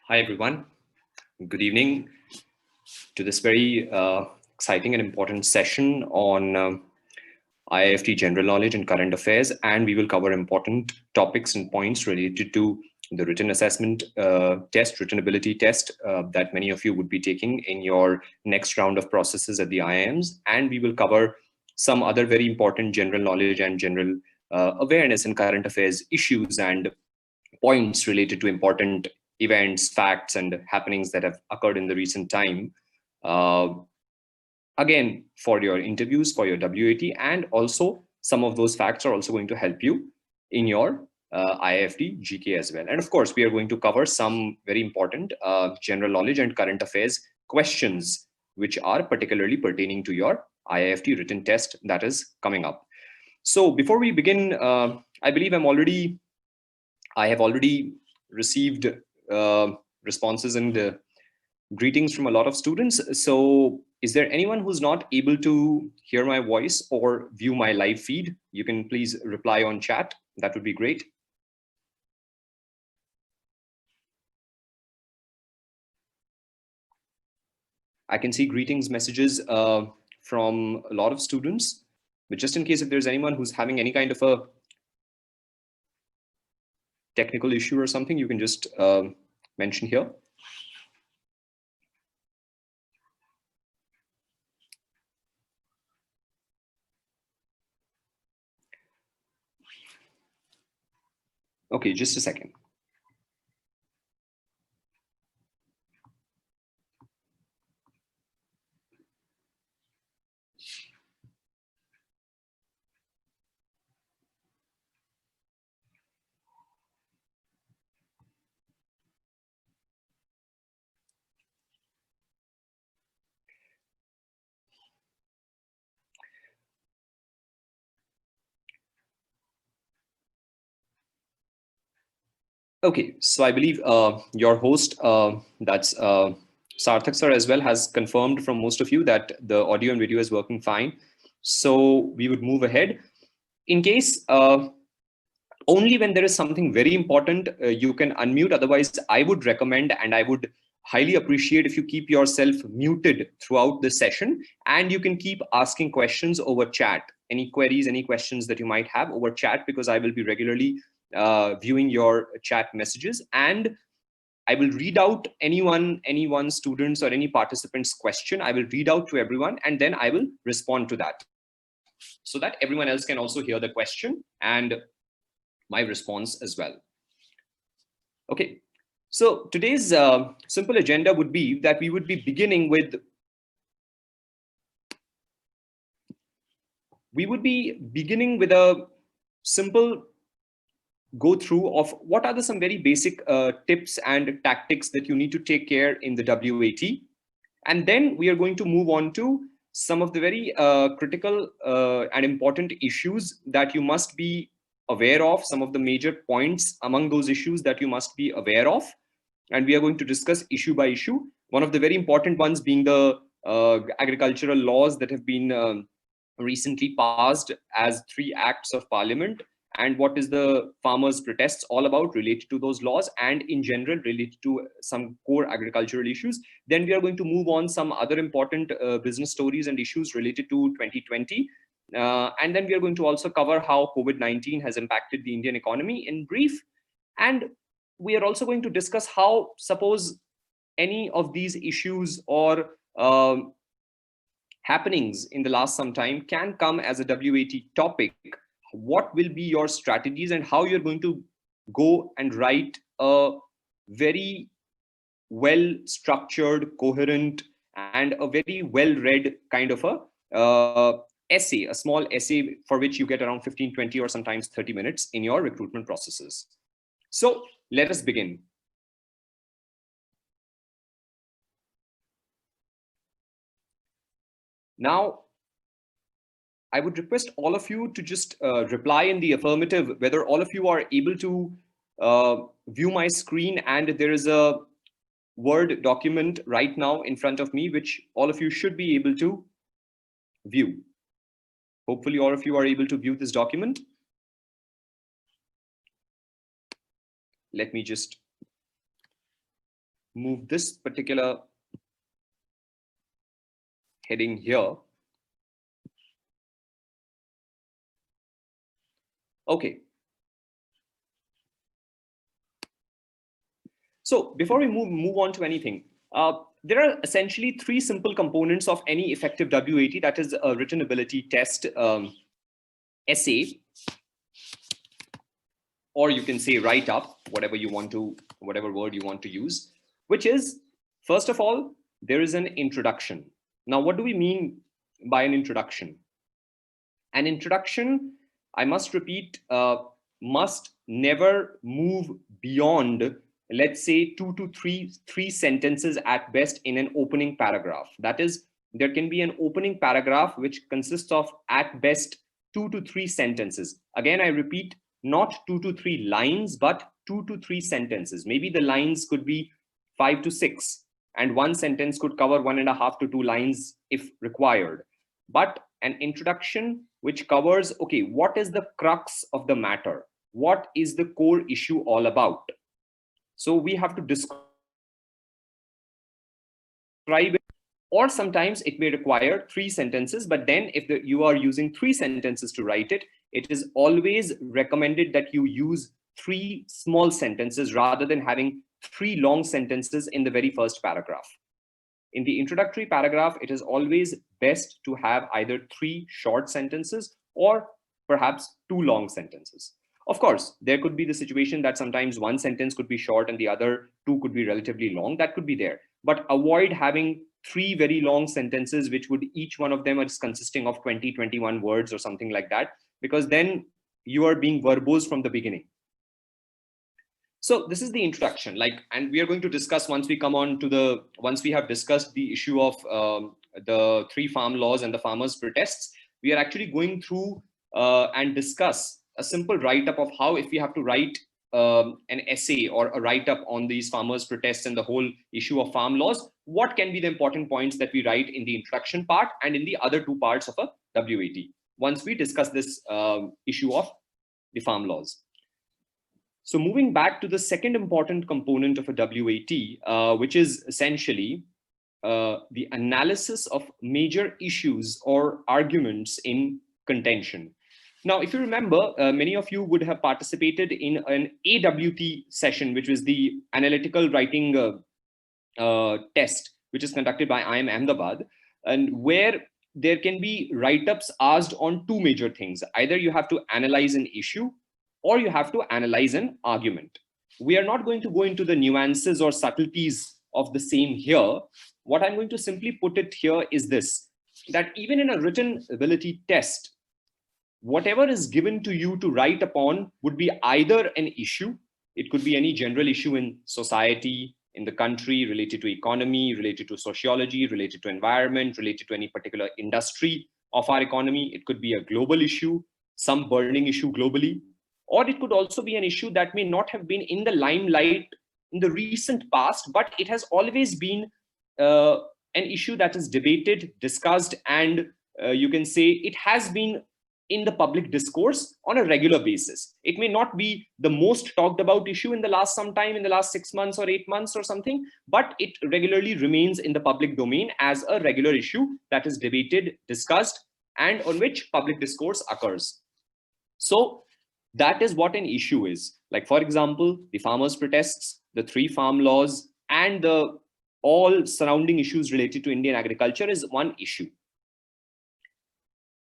Hi, everyone. Good evening to this very exciting and important session on IIFT general knowledge and current affairs. And we will cover important topics and points related to the written assessment test, written ability test that many of you would be taking in your next round of processes at the IIMs. And we will cover some other very important general knowledge and general awareness and current affairs issues and points related to important events, facts, and happenings that have occurred in the recent time. Uh, Again, for your interviews, for your WAT, and also some of those facts are also going to help you in your IIFT GK as well. And of course, we are going to cover some very important general knowledge and current affairs questions, which are particularly pertaining to your IIFT written test that is coming up. So before we begin, I believe I have already received responses and greetings from a lot of students. So is there anyone who's not able to hear my voice or view my live feed? You can please reply on chat. That would be great. I can see greetings messages from a lot of students, but just in case if there's anyone who's having any kind of a technical issue or something, you can just mention here. Okay, just a second. Okay, so I believe your host, that's Sarthak sir as well, has confirmed from most of you that the audio and video is working fine. So we would move ahead. In case only when there is something very important, you can unmute. Otherwise, I would recommend and I would highly appreciate if you keep yourself muted throughout the session, and you can keep asking questions over chat. Any queries, any questions that you might have over chat, because I will be regularly viewing your chat messages, and I will read out any student's or any participant's question. I will read out to everyone, and then I will respond to that, so that everyone else can also hear the question and my response as well. Okay, so today's simple agenda would be that we would be beginning with a simple go through of what are some very basic tips and tactics that you need to take care in the WAT. And then we are going to move on to some of the very critical and important issues that you must be aware of, some of the major points among those issues that you must be aware of. And we are going to discuss issue by issue. One of the very important ones being the agricultural laws that have been recently passed as 3 acts of parliament, and what is the farmers protests all about related to those laws, and in general related to some core agricultural issues. Then we are going to move on some other important business stories and issues related to 2020, and then we are going to also cover how COVID-19 has impacted the Indian economy in brief. And we are also going to discuss how, suppose any of these issues or happenings in the last some time can come as a WAT topic, what will be your strategies and how you're going to go and write a very well structured, coherent, and a very well read kind of a essay, a small essay for which you get around 15, 20, or sometimes 30 minutes in your recruitment processes. So let us begin. Now, I would request all of you to just reply in the affirmative whether all of you are able to view my screen, and there is a Word document right now in front of me, which all of you should be able to view. Hopefully all of you are able to view this document. Let me just move this particular heading here. Okay. So before we move on to anything, there are essentially three simple components of any effective WAT, that is a written ability test, essay, or you can say write up, whatever word you want to use, which is, first of all, there is an introduction. Now, what do we mean by an introduction? An introduction, I must repeat, must never move beyond, let's say, three sentences at best in an opening paragraph. That is, there can be an opening paragraph which consists of at best 2 to 3 sentences. Again, I repeat, not 2 to 3 lines, but 2 to 3 sentences. Maybe the lines could be 5 to 6, and one sentence could cover 1.5 to 2 lines if required. But an introduction which covers, okay, what is the crux of the matter? What is the core issue all about? So we have to describe it, or sometimes it may require 3 sentences, but then if you are using 3 sentences to write it, it is always recommended that you use 3 small sentences rather than having 3 long sentences in the very first paragraph. In the introductory paragraph, it is always best to have either 3 short sentences or perhaps 2 long sentences. Of course, there could be the situation that sometimes one sentence could be short and the other 2 could be relatively long. That could be there. But avoid having 3 very long sentences, which would each one of them is consisting of 20, 21 words or something like that, because then you are being verbose from the beginning. So this is the introduction, and we are going to discuss once we have discussed the issue of the 3 farm laws and the farmers' protests, we are actually going through and discuss a simple write-up of how, if we have to write an essay or a write-up on these farmers' protests and the whole issue of farm laws, what can be the important points that we write in the introduction part and in the other 2 parts of a WAT, once we discuss this issue of the farm laws. So moving back to the second important component of a WAT, which is essentially the analysis of major issues or arguments in contention. Now, if you remember, many of you would have participated in an AWT session, which was the analytical writing test, which is conducted by IIM Ahmedabad, and where there can be write-ups asked on 2 major things. Either you have to analyze an issue, or you have to analyze an argument. We are not going to go into the nuances or subtleties of the same here. What I'm going to simply put it here is this, that even in a written ability test, whatever is given to you to write upon would be either an issue, it could be any general issue in society, in the country, related to economy, related to sociology, related to environment, related to any particular industry of our economy. It could be a global issue, some burning issue globally, or it could also be an issue that may not have been in the limelight in the recent past, but it has always been an issue that is debated, discussed, and you can say it has been in the public discourse on a regular basis. It may not be the most talked about issue in the last 6 months or 8 months or something, but it regularly remains in the public domain as a regular issue that is debated, discussed, and on which public discourse occurs. So that is what an issue is. Like, for example, the farmers' protests, the 3 farm laws, and the all surrounding issues related to Indian agriculture is one issue.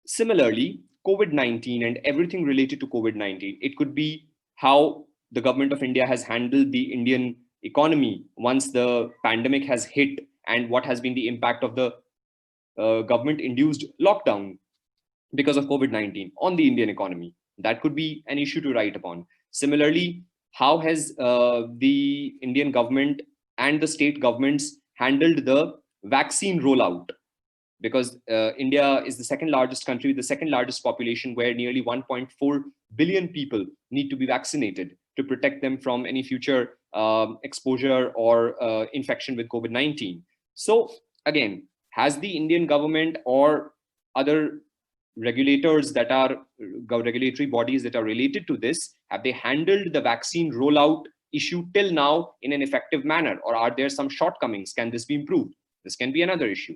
Similarly, COVID-19 and everything related to COVID-19, it could be how the government of India has handled the Indian economy once the pandemic has hit, and what has been the impact of the government-induced lockdown because of COVID-19 on the Indian economy. That could be an issue to write upon. Similarly, how has the Indian government and the state governments handled the vaccine rollout? Because India is the second largest country with the second largest population, where nearly 1.4 billion people need to be vaccinated to protect them from any future exposure or infection with COVID-19. So again, has the Indian government or other regulators regulatory bodies that are related to this, have they handled the vaccine rollout issue till now in an effective manner, or are there some shortcomings? Can this be improved? This can be another issue.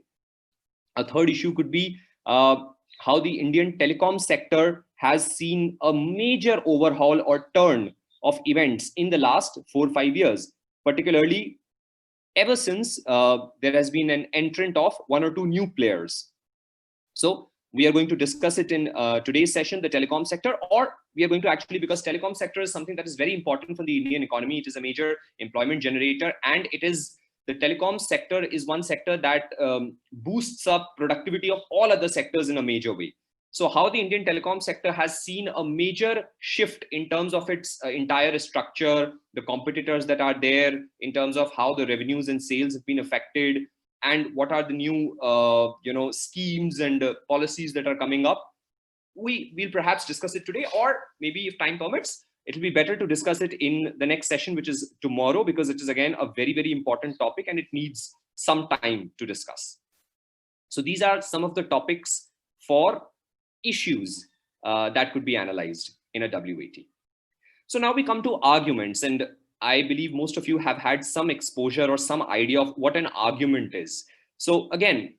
A third issue could be how the Indian telecom sector has seen a major overhaul or turn of events in the last 4 or 5 years, particularly ever since there has been an entrant of 1 or 2 new players. So we are going to discuss it in today's session, the telecom sector, or we are going to actually, because telecom sector is something that is very important for the Indian economy. It is a major employment generator, and it is the telecom sector is one sector that boosts up productivity of all other sectors in a major way. So how the Indian telecom sector has seen a major shift in terms of its entire structure, the competitors that are there, in terms of how the revenues and sales have been affected, and what are the new schemes and policies that are coming up. We'll perhaps discuss it today, or maybe if time permits, it'll be better to discuss it in the next session, which is tomorrow, because it is again a very, very important topic and it needs some time to discuss. So these are some of the topics for issues that could be analyzed in a WAT. So now we come to arguments, and I believe most of you have had some exposure or some idea of what an argument is. So again,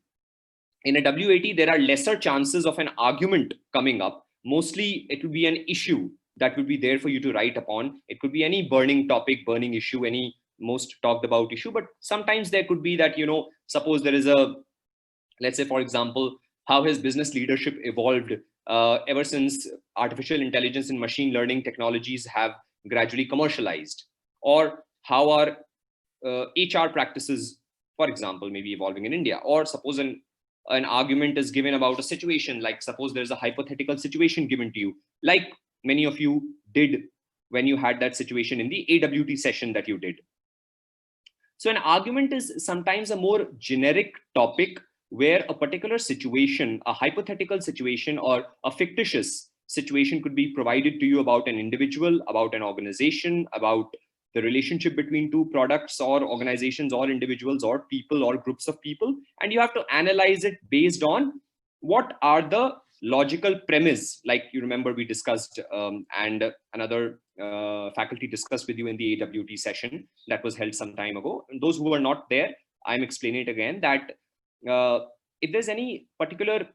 in a WAT, there are lesser chances of an argument coming up. Mostly it will be an issue that will be there for you to write upon. It could be any burning topic, burning issue, any most talked about issue, but sometimes there could be that, suppose there is a, let's say, for example, how has business leadership evolved ever since artificial intelligence and machine learning technologies have gradually commercialized, or how are HR practices, for example, maybe evolving in India. Or suppose an argument is given about a situation, like suppose there's a hypothetical situation given to you, like many of you did when you had that situation in the AWT session that you did. So an argument is sometimes a more generic topic where a particular situation, a hypothetical situation or a fictitious situation could be provided to you about an individual, about an organization, about the relationship between two products or organizations or individuals or people or groups of people. And you have to analyze it based on what are the logical premise, like you remember we discussed and another faculty discussed with you in the AWT session that was held some time ago. And those who were not there, I'm explaining it again, that if there's any particular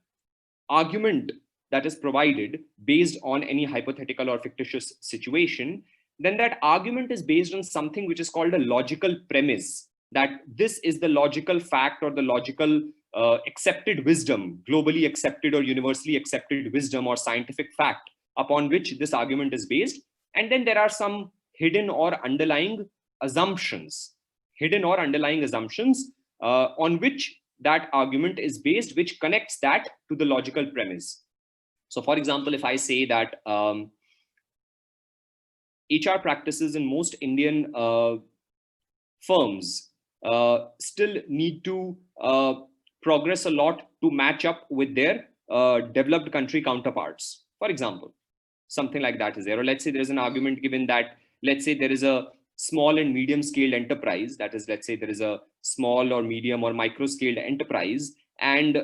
argument that is provided based on any hypothetical or fictitious situation, then that argument is based on something which is called a logical premise, that this is the logical fact or the logical accepted wisdom, globally accepted or universally accepted wisdom or scientific fact upon which this argument is based. And then there are some hidden or underlying assumptions on which that argument is based, which connects that to the logical premise. So for example, if I say that HR practices in most Indian firms still need to progress a lot to match up with their developed country counterparts, for example, something like that is there. Or let's say there's an argument given that, let's say there is a small and medium scaled enterprise, that is, let's say there is a small or medium or micro scaled enterprise, and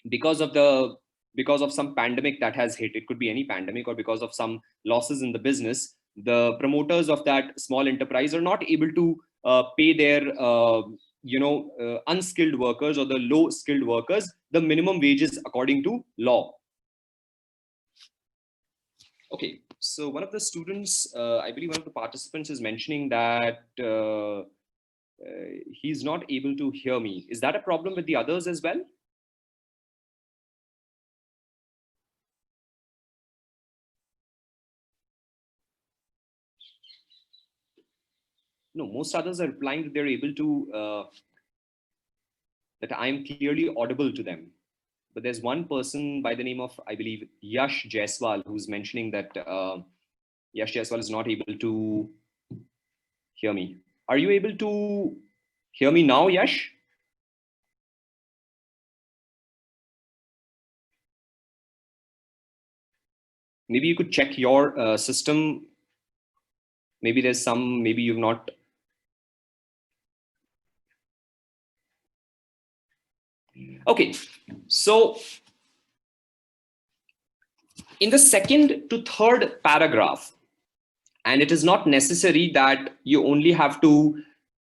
because of some pandemic that has hit, it could be any pandemic, or because of some losses in the business, the promoters of that small enterprise are not able to pay their unskilled workers or the low skilled workers the minimum wages according to law. Okay, so one of the students, I believe one of the participants is mentioning that he's not able to hear me. Is that a problem with the others as well? No, most others are replying that they're able to, that I'm clearly audible to them. But there's one person by the name of, I believe, Yash Jaiswal, who's mentioning that Yash Jaiswal is not able to hear me. Are you able to hear me now, Yash? Maybe you could check your system. Maybe there's some, maybe you've not. Okay, so in the second to third paragraph, And it is not necessary that you only have to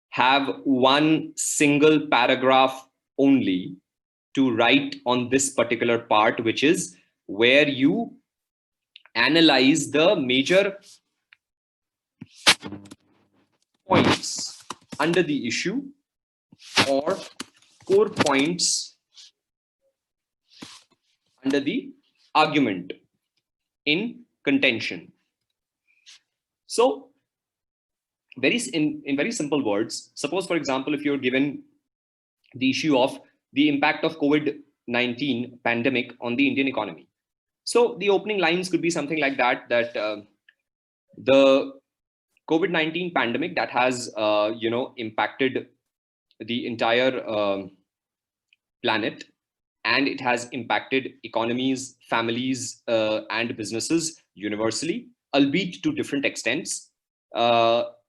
have one single paragraph only to write on this particular part, which is where you analyze the major points under the issue or core points under the argument in contention. So in very simple words, suppose, for example, if you're given the issue of the impact of COVID-19 pandemic on the Indian economy. So the opening lines could be something like that, the COVID-19 pandemic that has, impacted the entire planet, and it has impacted economies, families, and businesses universally, albeit to different extents.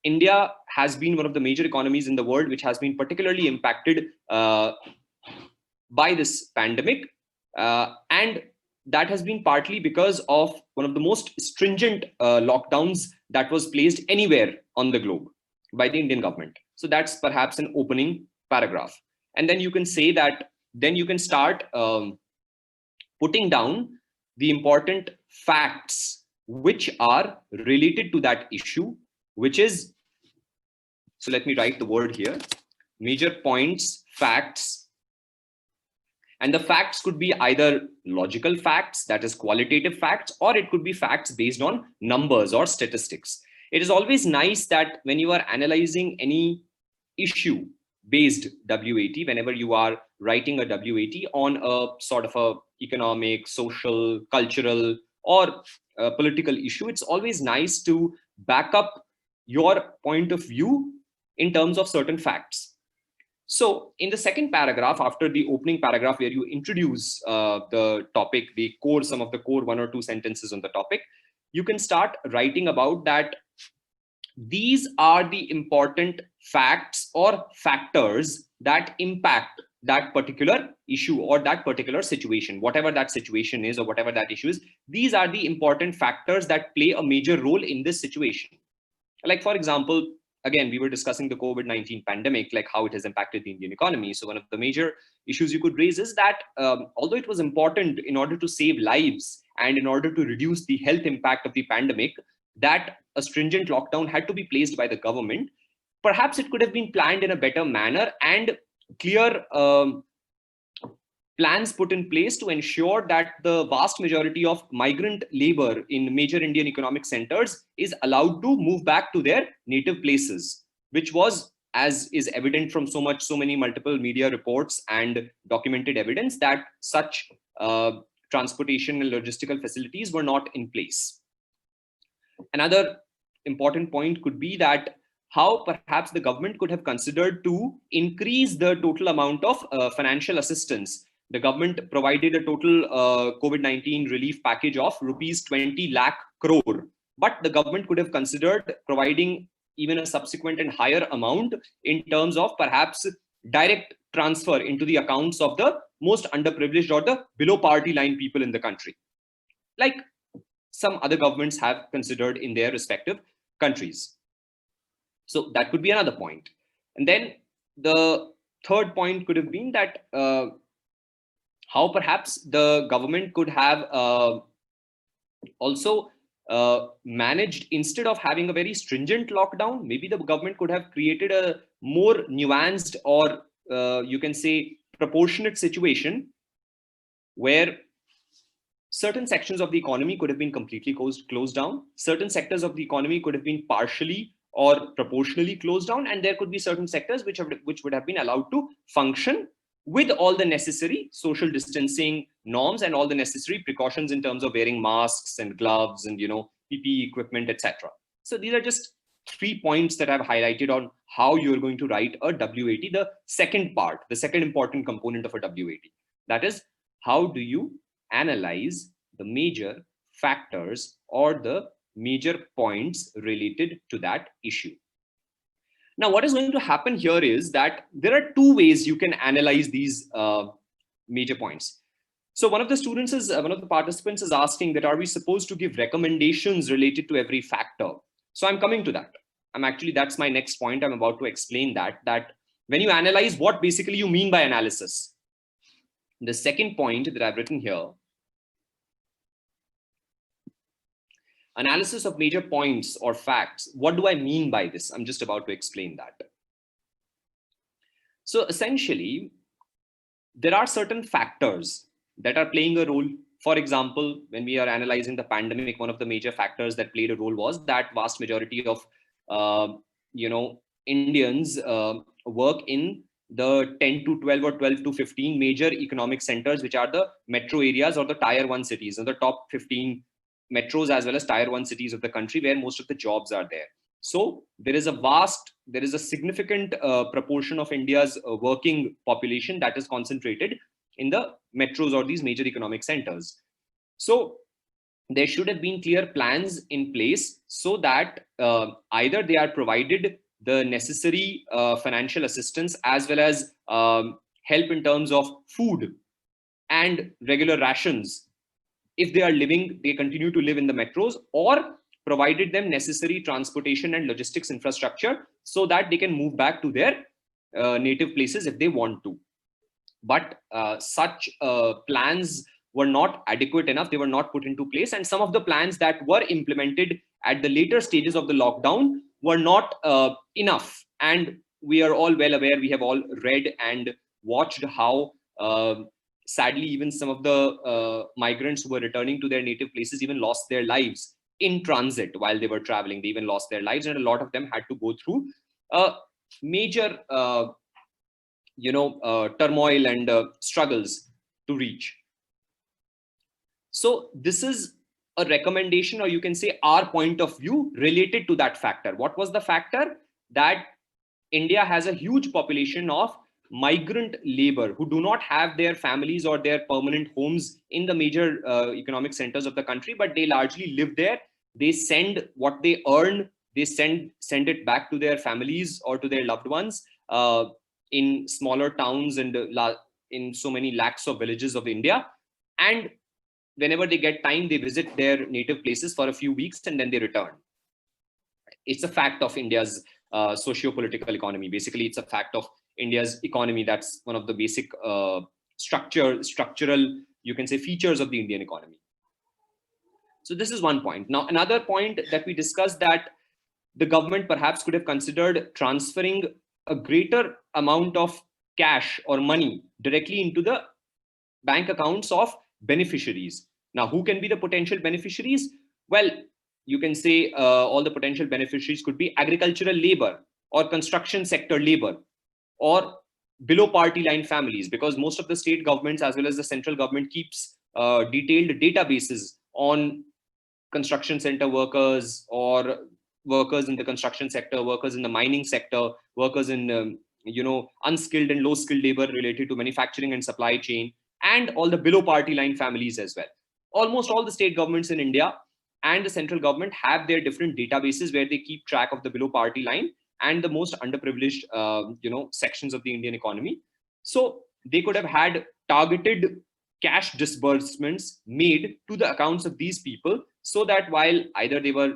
India has been one of the major economies in the world which has been particularly impacted by this pandemic, and that has been partly because of one of the most stringent lockdowns that was placed anywhere on the globe by the Indian government. So that's perhaps an opening paragraph. And then you can say that, then you can start putting down the important facts which are related to that issue, which is, so let me write the word here, major points, facts. And the facts could be either logical facts, that is qualitative facts, or it could be facts based on numbers or statistics. It is always nice that when you are analyzing any issue based WAT, whenever you are writing a WAT on a sort of a economic, social, cultural, or political issue, it's always nice to back up your point of view in terms of certain facts. So in the second paragraph, after the opening paragraph where you introduce the topic, some of the core 1 or 2 sentences on the topic, you can start writing about that these are the important facts or factors that impact that particular issue or that particular situation, whatever that situation is or whatever that issue is. These are the important factors that play a major role in this situation. Like, for example, again, we were discussing the COVID-19 pandemic, like how it has impacted the Indian economy. So one of the major issues you could raise is that although it was important in order to save lives and in order to reduce the health impact of the pandemic, that a stringent lockdown had to be placed by the government, perhaps it could have been planned in a better manner and clear plans put in place to ensure that the vast majority of migrant labor in major Indian economic centers is allowed to move back to their native places, which was, as is evident from so many multiple media reports and documented evidence, that such transportation and logistical facilities were not in place. Another important point could be that how perhaps the government could have considered to increase the total amount of financial assistance. The government provided a total COVID-19 relief package of rupees 20 lakh crore, but the government could have considered providing even a subsequent and higher amount in terms of perhaps direct transfer into the accounts of the most underprivileged or the below poverty line people in the country, like some other governments have considered in their respective countries. So that could be another point. And then the third point could have been that how perhaps the government could have also managed, instead of having a very stringent lockdown, maybe the government could have created a more nuanced or you can say proportionate situation where certain sections of the economy could have been completely closed down, certain sectors of the economy could have been partially or proportionally closed down, and there could be certain sectors which would have been allowed to function with all the necessary social distancing norms and all the necessary precautions in terms of wearing masks and gloves and PPE equipment, etc. So these are just 3 points that I've highlighted on how you're going to write a WAT, the second part, the second important component of a WAT. That is, how do you analyze the major factors or the major points related to that issue. Now, what is going to happen here is that there are 2 ways you can analyze these major points. So one of the participants is asking that, are we supposed to give recommendations related to every factor? So I'm coming to that. That's my next point. I'm about to explain that when you analyze, what basically you mean by analysis. The second point that I've written here, analysis of major points or facts. What do I mean by this? I'm just about to explain that. So essentially, there are certain factors that are playing a role. For example, when we are analyzing the pandemic, one of the major factors that played a role was that vast majority of Indians work in the 10 to 12 or 12 to 15 major economic centers, which are the metro areas or the tier 1 cities, and the top 15 metros as well as tier 1 cities of the country, where most of the jobs are there. So there is a significant proportion of India's working population that is concentrated in the metros or these major economic centers. So there should have been clear plans in place so that either they are provided the necessary financial assistance as well as help in terms of food and regular rations if they continue to live in the metros, or provided them necessary transportation and logistics infrastructure so that they can move back to their native places if they want to. But such plans were not adequate enough. They were not put into place. And some of the plans that were implemented at the later stages of the lockdown were not enough. And we are all well aware, we have all read and watched how sadly, even some of the migrants who were returning to their native places even lost their lives in transit while they were traveling. They even lost their lives, and a lot of them had to go through major turmoil and struggles to reach. So this is a recommendation, or you can say our point of view related to that factor. What was the factor? That India has a huge population of migrant labor who do not have their families or their permanent homes in the major economic centers of the country, but they largely live there. They send what they earn, they send it back to their families or to their loved ones in smaller towns and in so many lakhs of villages of India. And whenever they get time, they visit their native places for a few weeks and then they return. It's a fact of India's socio-political economy. Basically, it's a fact of India's economy. That's one of the basic structural, you can say, features of the Indian economy. So this is one point. Now, another point that we discussed, that the government perhaps could have considered transferring a greater amount of cash or money directly into the bank accounts of beneficiaries. Now, who can be the potential beneficiaries? Well, you can say all the potential beneficiaries could be agricultural labor or construction sector labor or below party line families, because most of the state governments as well as the central government keeps detailed databases on construction center workers or workers in the construction sector, workers in the mining sector, workers in unskilled and low skilled labor related to manufacturing and supply chain, and all the below party line families as well. Almost all the state governments in India and the central government have their different databases where they keep track of the below party line and the most underprivileged sections of the Indian economy. So they could have had targeted cash disbursements made to the accounts of these people, so that while either they were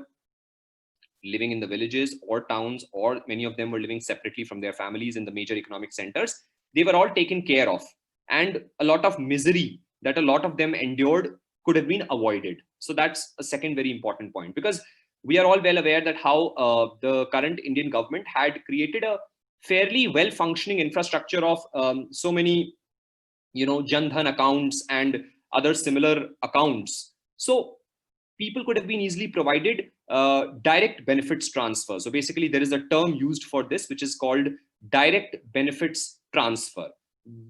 living in the villages or towns, or many of them were living separately from their families in the major economic centers, they were all taken care of, and a lot of misery that a lot of them endured could have been avoided. So that's a second very important point, because we are all well aware that how the current Indian government had created a fairly well-functioning infrastructure of so many, Jan Dhan accounts and other similar accounts. So people could have been easily provided direct benefits transfer. So basically, there is a term used for this, which is called direct benefits transfer,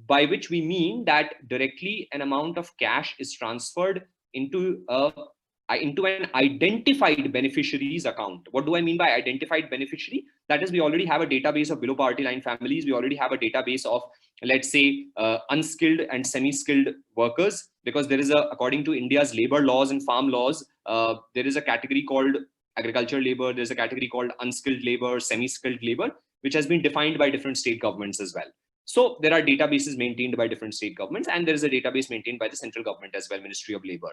by which we mean that directly an amount of cash is transferred into an identified beneficiary's account. What do I mean by identified beneficiary? That is, we already have a database of below poverty line families. We already have a database of, let's say, unskilled and semi-skilled workers, because there is according to India's labor laws and farm laws, there is a category called agricultural labor. There's a category called unskilled labor, semi-skilled labor, which has been defined by different state governments as well. So there are databases maintained by different state governments, and there is a database maintained by the central government as well, Ministry of Labor.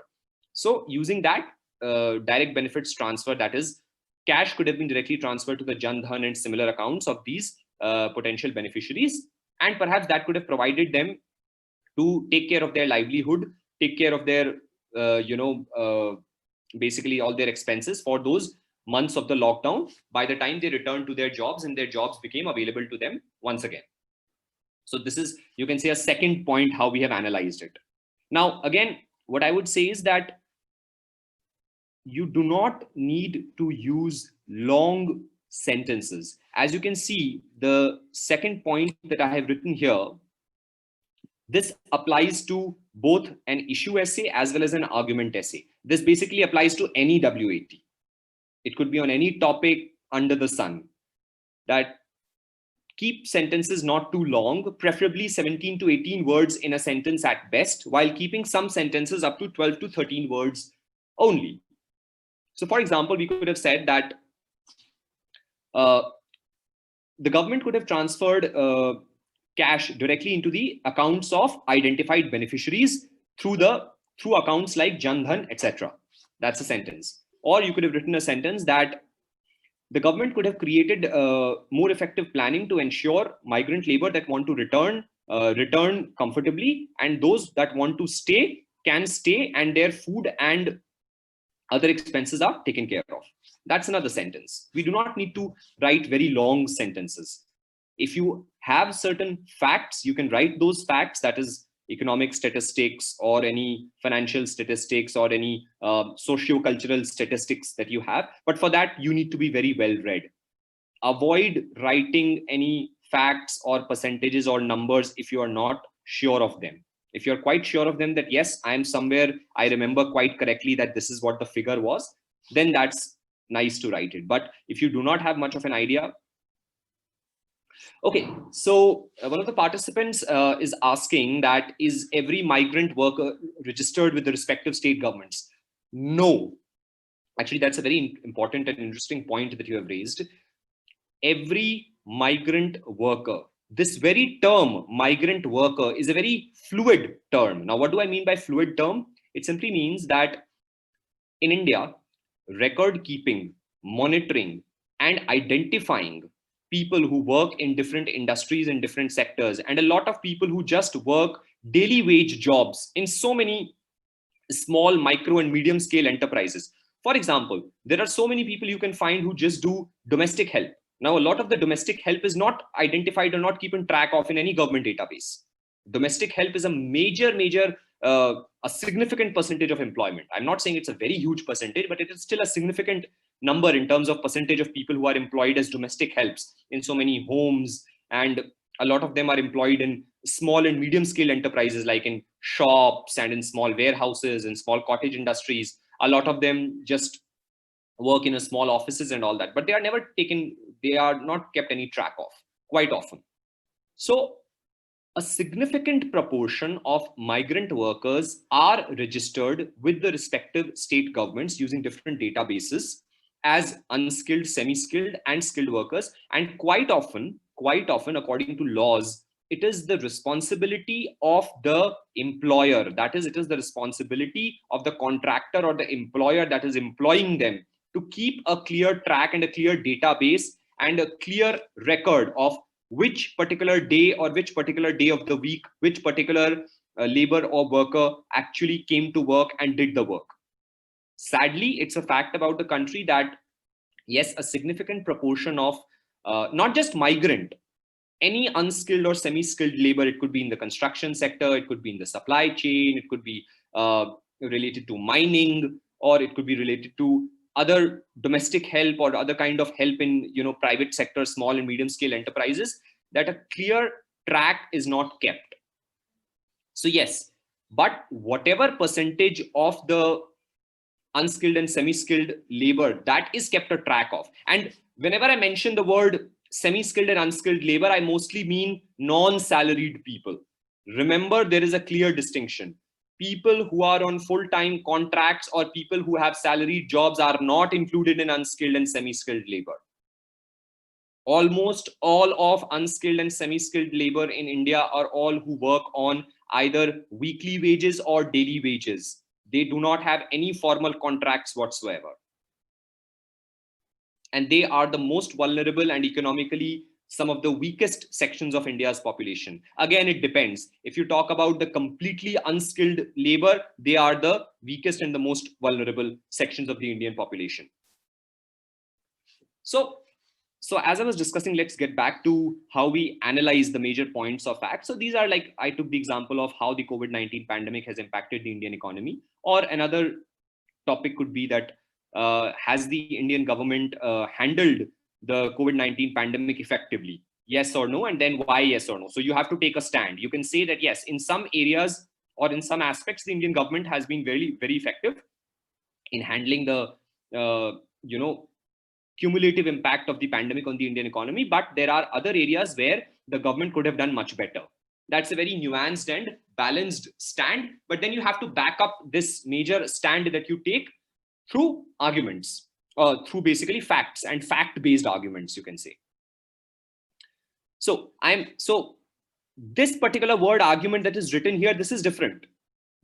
So using that direct benefits transfer, that is cash could have been directly transferred to the Jan Dhan and similar accounts of these potential beneficiaries. And perhaps that could have provided them to take care of their livelihood, take care of their, basically all their expenses for those months of the lockdown by the time they returned to their jobs and their jobs became available to them once again. So this is, you can say, a second point how we have analyzed it. Now, again, what I would say is that you do not need to use long sentences. As you can see, the second point that I have written here, this applies to both an issue essay as well as an argument essay. This basically applies to any WAT. It could be on any topic under the sun. That keep sentences not too long, preferably 17 to 18 words in a sentence at best, while keeping some sentences up to 12 to 13 words only. So for example, we could have said that the government could have transferred cash directly into the accounts of identified beneficiaries through accounts like Jan Dhan, etc. That's a sentence. Or you could have written a sentence that the government could have created more effective planning to ensure migrant labor that want to return comfortably, and those that want to stay can stay, and their food and other expenses are taken care of. That's another sentence. We do not need to write very long sentences. If you have certain facts, you can write those facts, that is economic statistics or any financial statistics or any socio-cultural statistics that you have. But for that, you need to be very well read. Avoid writing any facts or percentages or numbers if you are not sure of them. If you're quite sure of them, that yes, I am somewhere, I remember quite correctly that this is what the figure was, then that's nice to write it. But if you do not have much of an idea. Okay, so one of the participants is asking that, is every migrant worker registered with the respective state governments? No. Actually, that's a very important and interesting point that you have raised. Every migrant worker, this very term migrant worker is a very fluid term. Now, what do I mean by fluid term? It simply means that in India, record keeping, monitoring, and identifying people who work in different industries and different sectors, and a lot of people who just work daily wage jobs in so many small, micro, and medium scale enterprises. For example, there are so many people you can find who just do domestic help. Now, a lot of the domestic help is not identified or not keeping track of in any government database. Domestic help is a major, a significant percentage of employment. I'm not saying it's a very huge percentage, but it is still a significant number in terms of percentage of people who are employed as domestic helps in so many homes. And a lot of them are employed in small and medium scale enterprises, like in shops and in small warehouses and small cottage industries. A lot of them just work in a small offices and all that, but they are never taken, they are not kept any track of quite often. So a significant proportion of migrant workers are registered with the respective state governments using different databases as unskilled, semi-skilled, and skilled workers. And quite often, according to laws, it is the responsibility of the employer, that is, it is the responsibility of the contractor or the employer that is employing them to keep a clear track and a clear database and a clear record of which particular day or which particular day of the week, which particular labor or worker actually came to work and did the work. Sadly, it's a fact about the country that, yes, a significant proportion of not just migrant, any unskilled or semi-skilled labor, it could be in the construction sector, it could be in the supply chain, it could be related to mining, or it could be related to other domestic help or other kind of help in private sector, small and medium scale enterprises, that a clear track is not kept. So yes, but whatever percentage of the unskilled and semi-skilled labor, that is kept a track of. And whenever I mention the word semi-skilled and unskilled labor, I mostly mean non-salaried people. Remember, there is a clear distinction. People who are on full-time contracts or people who have salaried jobs are not included in unskilled and semi-skilled labor. Almost all of unskilled and semi-skilled labor in India are all who work on either weekly wages or daily wages. They do not have any formal contracts whatsoever. and they are the most vulnerable and economically some of the weakest sections of India's population. Again, it depends. If you talk about the completely unskilled labor, they are the weakest and the most vulnerable sections of the Indian population. So as I was discussing, let's get back to how we analyze the major points of fact. So these are like, I took the example of how the COVID-19 pandemic has impacted the Indian economy, or another topic could be that has the Indian government handled the COVID-19 pandemic effectively? Yes or no, and then why yes or no. So you have to take a stand. You can say that yes, in some areas or in some aspects, the Indian government has been very, very effective in handling the cumulative impact of the pandemic on the Indian economy, but there are other areas where the government could have done much better. That's a very nuanced and balanced stand, but then you have to back up this major stand that you take through arguments, through basically facts and fact-based arguments, you can say. So this particular word argument that is written here, this is different.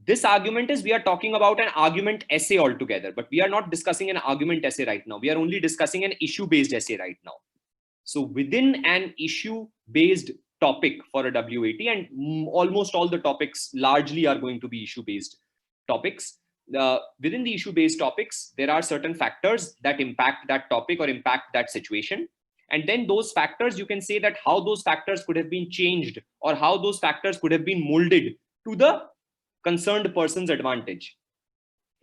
This argument is, we are talking about an argument essay altogether, but we are not discussing an argument essay right now. We are only discussing an issue-based essay right now. So within an issue-based topic for a WAT, and almost all the topics largely are going to be issue-based topics. Within the issue-based topics, there are certain factors that impact that topic or impact that situation. And then those factors, you can say that how those factors could have been changed or how those factors could have been molded to the concerned person's advantage.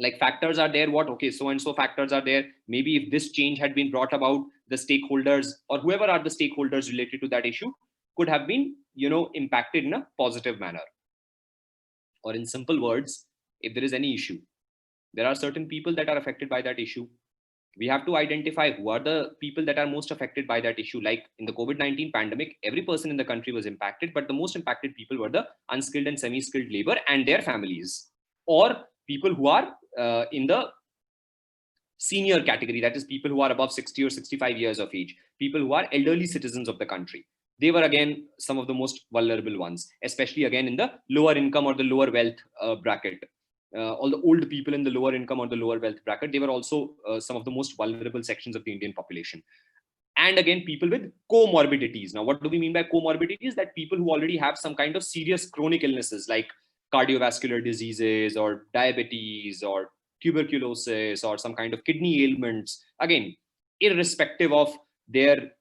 Like factors are there, what, okay, so and so factors are there. Maybe if this change had been brought about, the stakeholders or whoever are the stakeholders related to that issue could have been, impacted in a positive manner. Or in simple words, if there is any issue, there are certain people that are affected by that issue. We have to identify who are the people that are most affected by that issue. Like in the COVID-19 pandemic, every person in the country was impacted, but the most impacted people were the unskilled and semi-skilled labor and their families, or people who are in the senior category, that is people who are above 60 or 65 years of age, people who are elderly citizens of the country. They were again some of the most vulnerable ones, especially again in the lower income or the lower wealth bracket. All the old people in the lower income or the lower wealth bracket, they were also some of the most vulnerable sections of the Indian population. And again, people with comorbidities. Now, what do we mean by comorbidities? That people who already have some kind of serious chronic illnesses like cardiovascular diseases or diabetes or tuberculosis or some kind of kidney ailments. Again, irrespective of their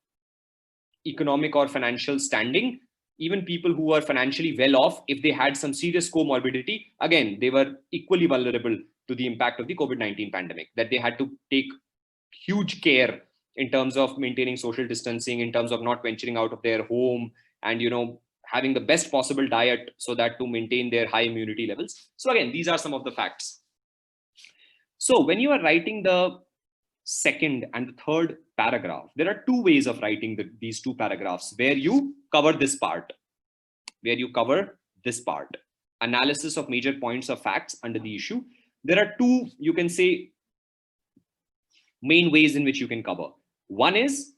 economic or financial standing, even people who were financially well off, if they had some serious comorbidity, again, they were equally vulnerable to the impact of the COVID-19 pandemic, that they had to take huge care in terms of maintaining social distancing, in terms of not venturing out of their home, and having the best possible diet so that to maintain their high immunity levels. So again, these are some of the facts. So when you are writing the second and the third paragraph, there are two ways of writing these two paragraphs where you cover this part, analysis of major points of facts under the issue. There are two, you can say, main ways in which you can cover. One is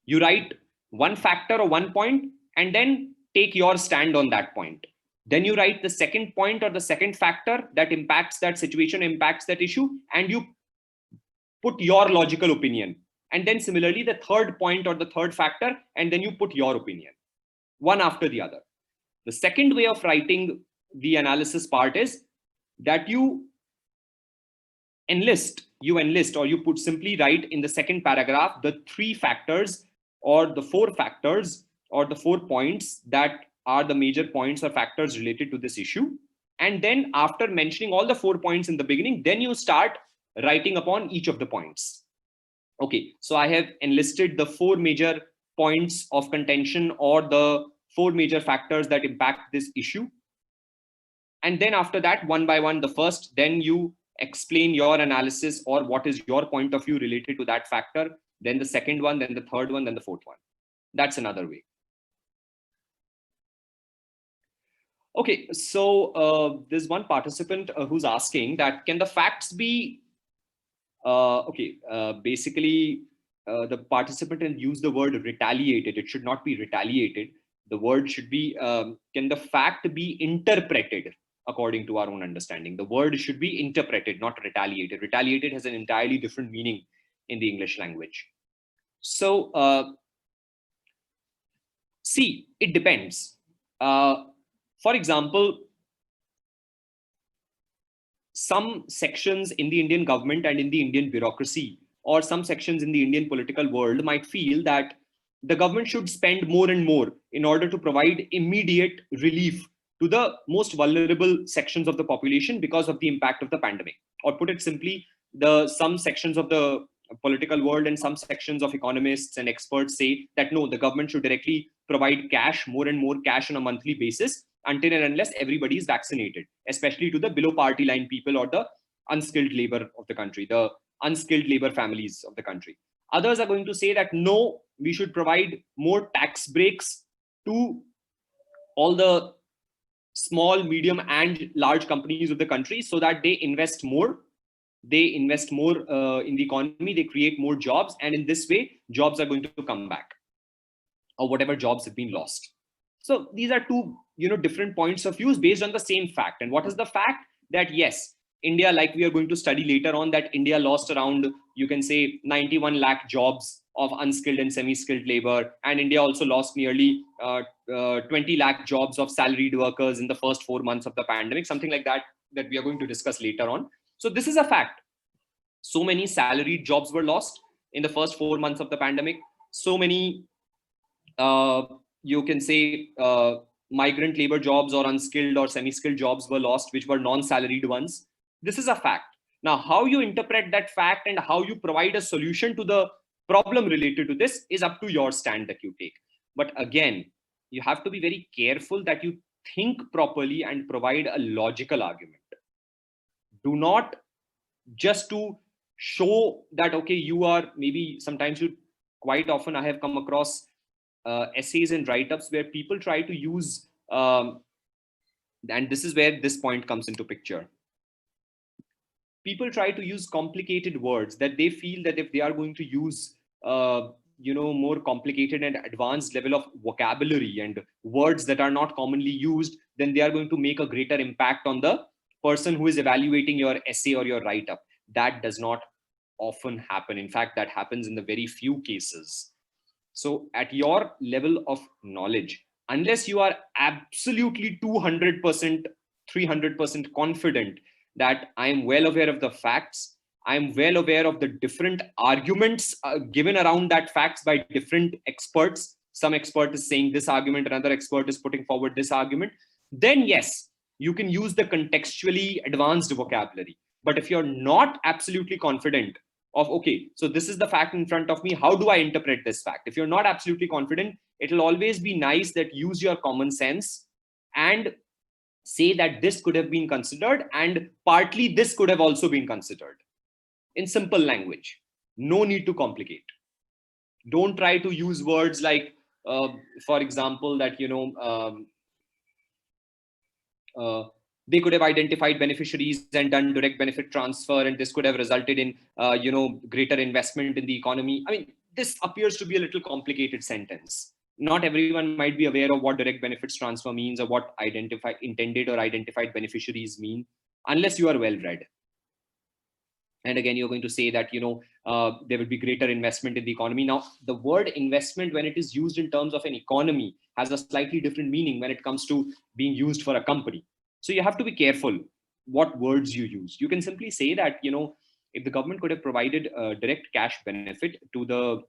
you write one factor or one point and then take your stand on that point. Then you write the second point or the second factor that impacts that situation, impacts that issue, and you put your logical opinion. And then similarly, the third point or the third factor, and then you put your opinion, one after the other. The second way of writing the analysis part is that you enlist, or you put simply write in the second paragraph the three factors or the four factors or the 4 points that are the major points or factors related to this issue. And then after mentioning all the 4 points in the beginning, then you start writing upon each of the points. Okay, so I have enlisted the 4 major points of contention or the 4 major factors that impact this issue. And then after that, one by one, the first, then you explain your analysis or what is your point of view related to that factor, then the second one, then the third one, then the fourth one. That's another way. Okay, so there's one participant who's asking that can the facts be, basically the participant can use the word retaliated. It should not be retaliated. The word should be, can the fact be interpreted according to our own understanding? The word should be interpreted, not retaliated. Retaliated has an entirely different meaning in the English language. So, see, it depends. For example, some sections in the Indian government and in the Indian bureaucracy, or some sections in the Indian political world might feel that the government should spend more and more in order to provide immediate relief to the most vulnerable sections of the population because of the impact of the pandemic. Or put it simply, some sections of the political world and some sections of economists and experts say that no, the government should directly provide cash, more and more cash on a monthly basis, until and unless everybody is vaccinated, especially to the below party line people or the unskilled labor of the country, the unskilled labor families of the country. Others are going to say that no, we should provide more tax breaks to all the small, medium, and large companies of the country so that they invest more. They invest more in the economy, they create more jobs, and in this way, jobs are going to come back, or whatever jobs have been lost. So these are two, different points of views based on the same fact. And what is the fact? That yes, India, like we are going to study later on, that India lost around, you can say, 91 lakh jobs of unskilled and semi-skilled labor, and India also lost nearly 20 lakh jobs of salaried workers in the first 4 months of the pandemic, something like that we are going to discuss later on. So this is a fact. So many salaried jobs were lost in the first 4 months of the pandemic. So many you can say migrant labor jobs or unskilled or semi-skilled jobs were lost, which were non-salaried ones. This is a fact. Now, how you interpret that fact and how you provide a solution to the problem related to this is up to your stand that you take. But again, you have to be very careful that you think properly and provide a logical argument. Do not just to show that, okay, you are maybe sometimes quite often I have come across essays and write-ups where people try to use, and this is where this point comes into picture. People try to use complicated words that they feel that if they are going to use, more complicated and advanced level of vocabulary and words that are not commonly used, then they are going to make a greater impact on the person who is evaluating your essay or your write-up. That does not often happen. In fact, that happens in the very few cases. So at your level of knowledge, unless you are absolutely 200%, 300% confident that I am well aware of the facts, I am well aware of the different arguments given around that facts by different experts. Some expert is saying this argument, another expert is putting forward this argument. Then yes, you can use the contextually advanced vocabulary. But if you're not absolutely confident of, okay, so this is the fact in front of me, how do I interpret this fact? If you're not absolutely confident, it'll always be nice that use your common sense and say that this could have been considered and partly this could have also been considered in simple language. No need to complicate. Don't try to use words like, for example, that, they could have identified beneficiaries and done direct benefit transfer, and this could have resulted in, greater investment in the economy. I mean, this appears to be a little complicated sentence. Not everyone might be aware of what direct benefits transfer means or what intended or identified beneficiaries mean, unless you are well read. And again, you're going to say that, there will be greater investment in the economy. Now, the word investment, when it is used in terms of an economy, has a slightly different meaning when it comes to being used for a company. So you have to be careful what words you use. You can simply say that, if the government could have provided a direct cash benefit to the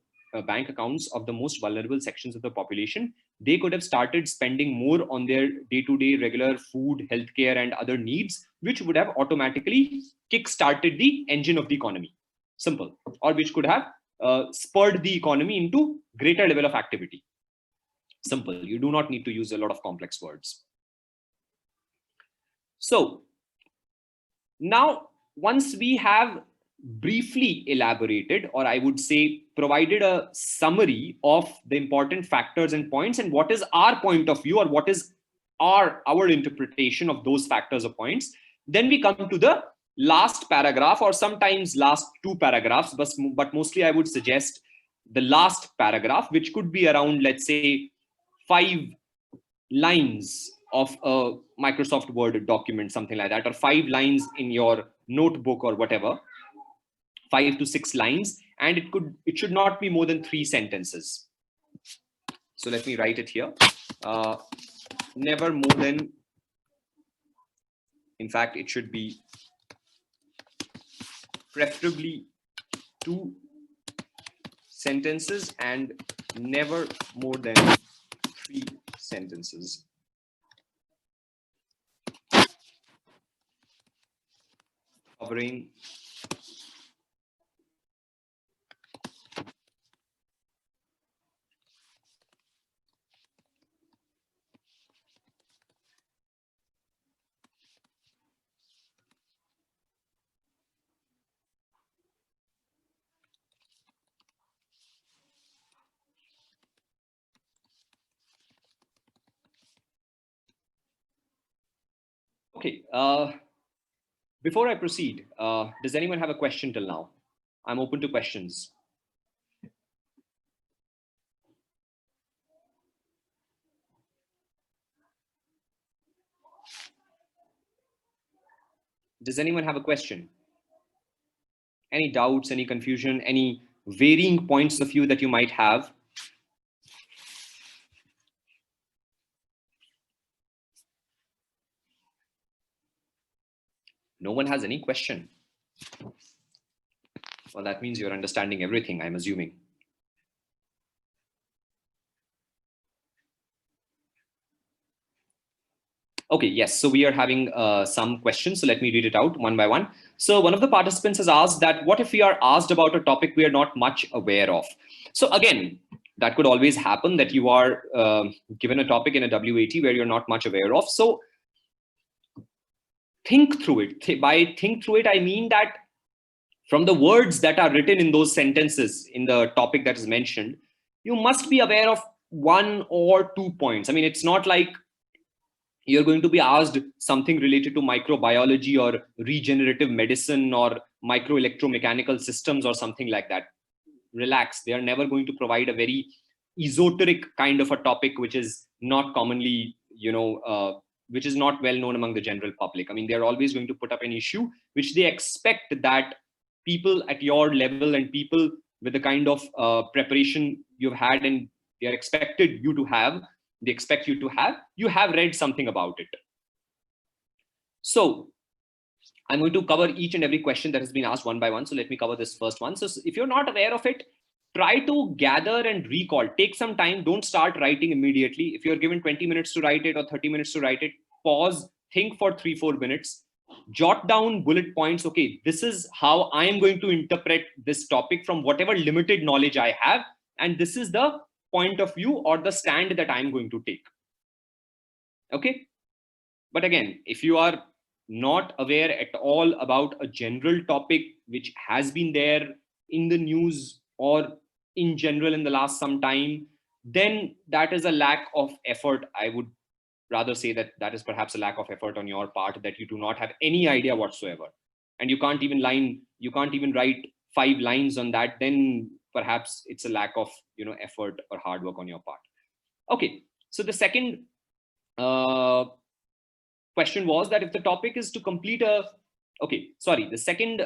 bank accounts of the most vulnerable sections of the population, they could have started spending more on their day-to-day regular food, healthcare, and other needs, which would have automatically kick-started the engine of the economy. Simple. Or which could have spurred the economy into greater level of activity. Simple. You do not need to use a lot of complex words. So now, once we have briefly elaborated, or I would say provided a summary of the important factors and points and what is our point of view or what is our interpretation of those factors or points, then we come to the last paragraph, or sometimes last two paragraphs, but mostly I would suggest the last paragraph, which could be around, let's say, 5 lines of a Microsoft Word document, something like that, or 5 lines in your notebook or whatever, 5 to 6 lines. and it should not be more than 3 sentences. So let me write it here. Never more than, in fact, it should be preferably 2 sentences and never more than 3 sentences. Covering okay. Before I proceed, does anyone have a question till now? I'm open to questions. Does anyone have a question? Any doubts, any confusion, any varying points of view that you might have? No one has any question. Well, that means you're understanding everything, I'm assuming. Okay, yes. So we are having some questions. So let me read it out one by one. So one of the participants has asked that what if we are asked about a topic we are not much aware of? So again, that could always happen, that you are given a topic in a WAT where you're not much aware of. So think through it. By think through it, I mean that from the words that are written in those sentences in the topic that is mentioned, you must be aware of 1 or 2 points. I mean, it's not like you're going to be asked something related to microbiology or regenerative medicine or microelectromechanical systems or something like that. Relax. They are never going to provide a very esoteric kind of a topic, which is not commonly, which is not well known among the general public. I mean, they're always going to put up an issue which they expect that people at your level and people with the kind of preparation you've had and they expect you to have, you have read something about it. So I'm going to cover each and every question that has been asked one by one. So let me cover this first one. So if you're not aware of it, try to gather and recall. Take some time. Don't start writing immediately. If you're given 20 minutes to write it or 30 minutes to write it, pause, think for 3-4 minutes, jot down bullet points. Okay, this is how I am going to interpret this topic from whatever limited knowledge I have. And this is the point of view or the stand that I'm going to take. Okay. But again, if you are not aware at all about a general topic which has been there in the news or in general in the last some time, then that is a lack of effort. I would rather say that that is perhaps a lack of effort on your part, that you do not have any idea whatsoever, and you can't even write 5 lines on that. Then perhaps it's a lack of effort or hard work on your part. Okay, so the second question was that if the topic is to complete the second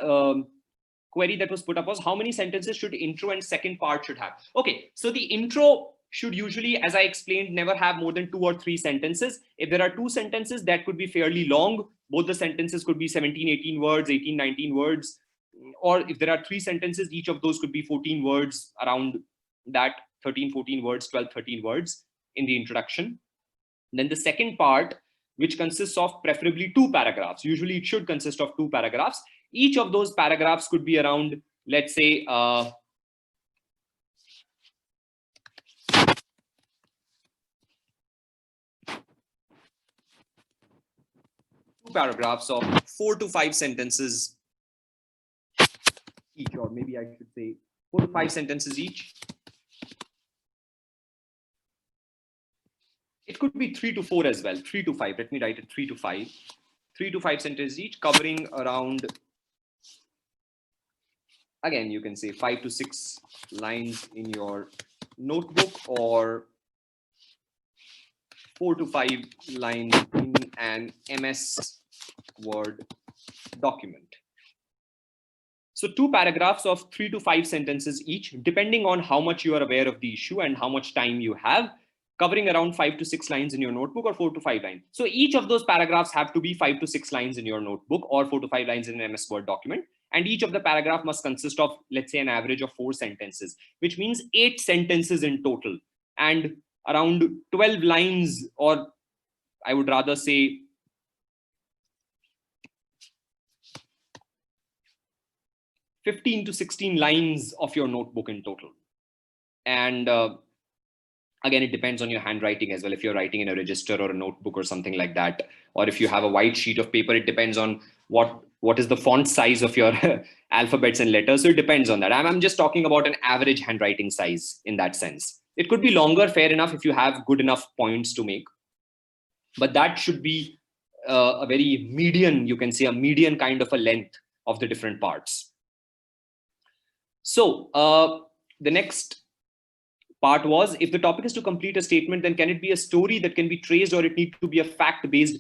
query that was put up was how many sentences should intro and second part should have. Okay, so the intro should usually, as I explained, never have more than 2 or 3 sentences. If there are 2 sentences, that could be fairly long. Both the sentences could be 17, 18 words, 18, 19 words. Or if there are 3 sentences, each of those could be 14 words, around that, 13, 14 words, 12, 13 words in the introduction. Then the second part, which consists of preferably 2 paragraphs. Usually it should consist of 2 paragraphs. Each of those paragraphs could be around, let's say, 2 paragraphs of 4 to 5 sentences each, or maybe I should say 4 to 5 sentences each. It could be 3 to 4 as well, 3 to 5. Let me write it 3 to 5. 3 to 5 sentences each, covering around, again, you can say 5 to 6 lines in your notebook, or 4 to 5 lines in an MS Word document. So 2 paragraphs of 3 to 5 sentences each, depending on how much you are aware of the issue and how much time you have, covering around 5 to 6 lines in your notebook or 4 to 5 lines. So each of those paragraphs have to be 5 to 6 lines in your notebook or 4 to 5 lines in an MS Word document. And each of the paragraph must consist of, let's say, an average of 4 sentences, which means 8 sentences in total and around 12 lines, or I would rather say 15 to 16 lines of your notebook in total. And again, it depends on your handwriting as well. If you're writing in a register or a notebook or something like that, or if you have a white sheet of paper, it depends on what is the font size of your alphabets and letters. So it depends on that. I'm just talking about an average handwriting size in that sense. It could be longer, fair enough, if you have good enough points to make. But that should be a very median, you can say a median kind of a length of the different parts. So the next part was, if the topic is to complete a statement, then can it be a story that can be traced, or it need to be a fact-based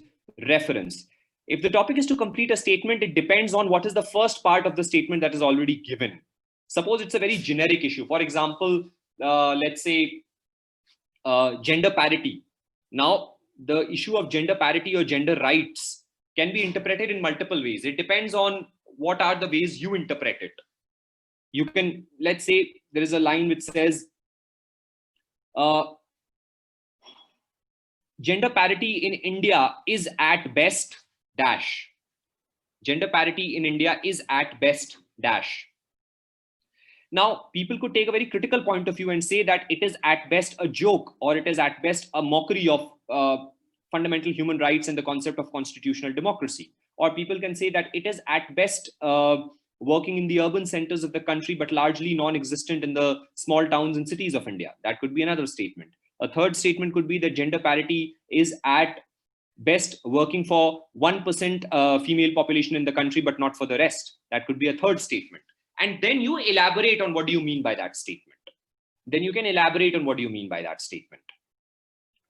reference? If the topic is to complete a statement, it depends on what is the first part of the statement that is already given. Suppose it's a very generic issue. For example, let's say gender parity. Now, the issue of gender parity or gender rights can be interpreted in multiple ways. It depends on what are the ways you interpret it. You can, let's say there is a line which says, gender parity in India is at best dash. Gender parity in India is at best dash. Now, people could take a very critical point of view and say that it is at best a joke, or it is at best a mockery of fundamental human rights and the concept of constitutional democracy. Or people can say that it is at best working in the urban centers of the country, but largely non-existent in the small towns and cities of India. That could be another statement. A third statement could be that gender parity is at best working for 1% female population in the country, but not for the rest. That could be a third statement. And then you elaborate on what do you mean by that statement. Then you can elaborate on what do you mean by that statement.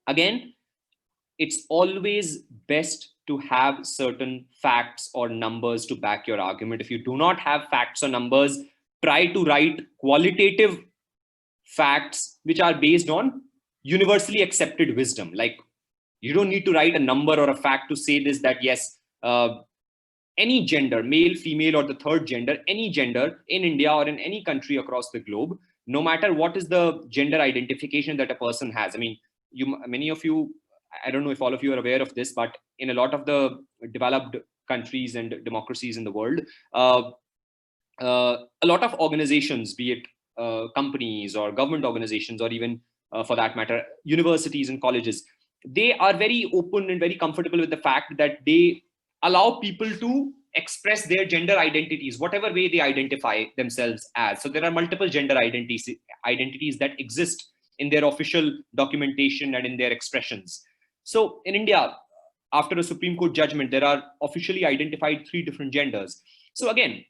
Again, it's always best to have certain facts or numbers to back your argument. If you do not have facts or numbers, try to write qualitative facts which are based on universally accepted wisdom. Like, you don't need to write a number or a fact to say this, that yes, any gender, male, female, or the third gender, any gender in India or in any country across the globe, no matter what is the gender identification that a person has. I mean, many of you, I don't know if all of you are aware of this, but in a lot of the developed countries and democracies in the world, a lot of organizations, be it companies or government organizations, or even for that matter, universities and colleges, they are very open and very comfortable with the fact that they allow people to express their gender identities, whatever way they identify themselves as. So there are multiple gender identities that exist in their official documentation and in their expressions. So in India, after a Supreme Court judgment, there are officially identified 3 different genders. So again,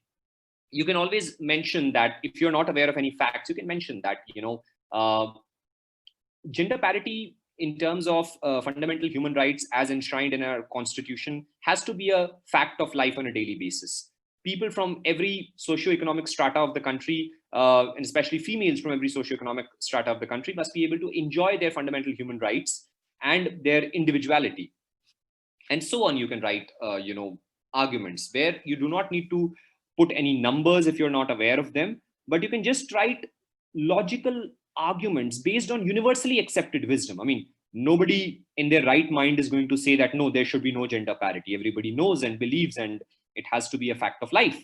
you can always mention that if you're not aware of any facts, you can mention that, gender parity in terms of fundamental human rights as enshrined in our constitution has to be a fact of life on a daily basis. People from every socioeconomic strata of the country, and especially females from every socioeconomic strata of the country, must be able to enjoy their fundamental human rights and their individuality. And so on, you can write, arguments where you do not need to put any numbers if you're not aware of them, but you can just write logical arguments based on universally accepted wisdom. I mean, nobody in their right mind is going to say that, no, there should be no gender parity. Everybody knows and believes, and it has to be a fact of life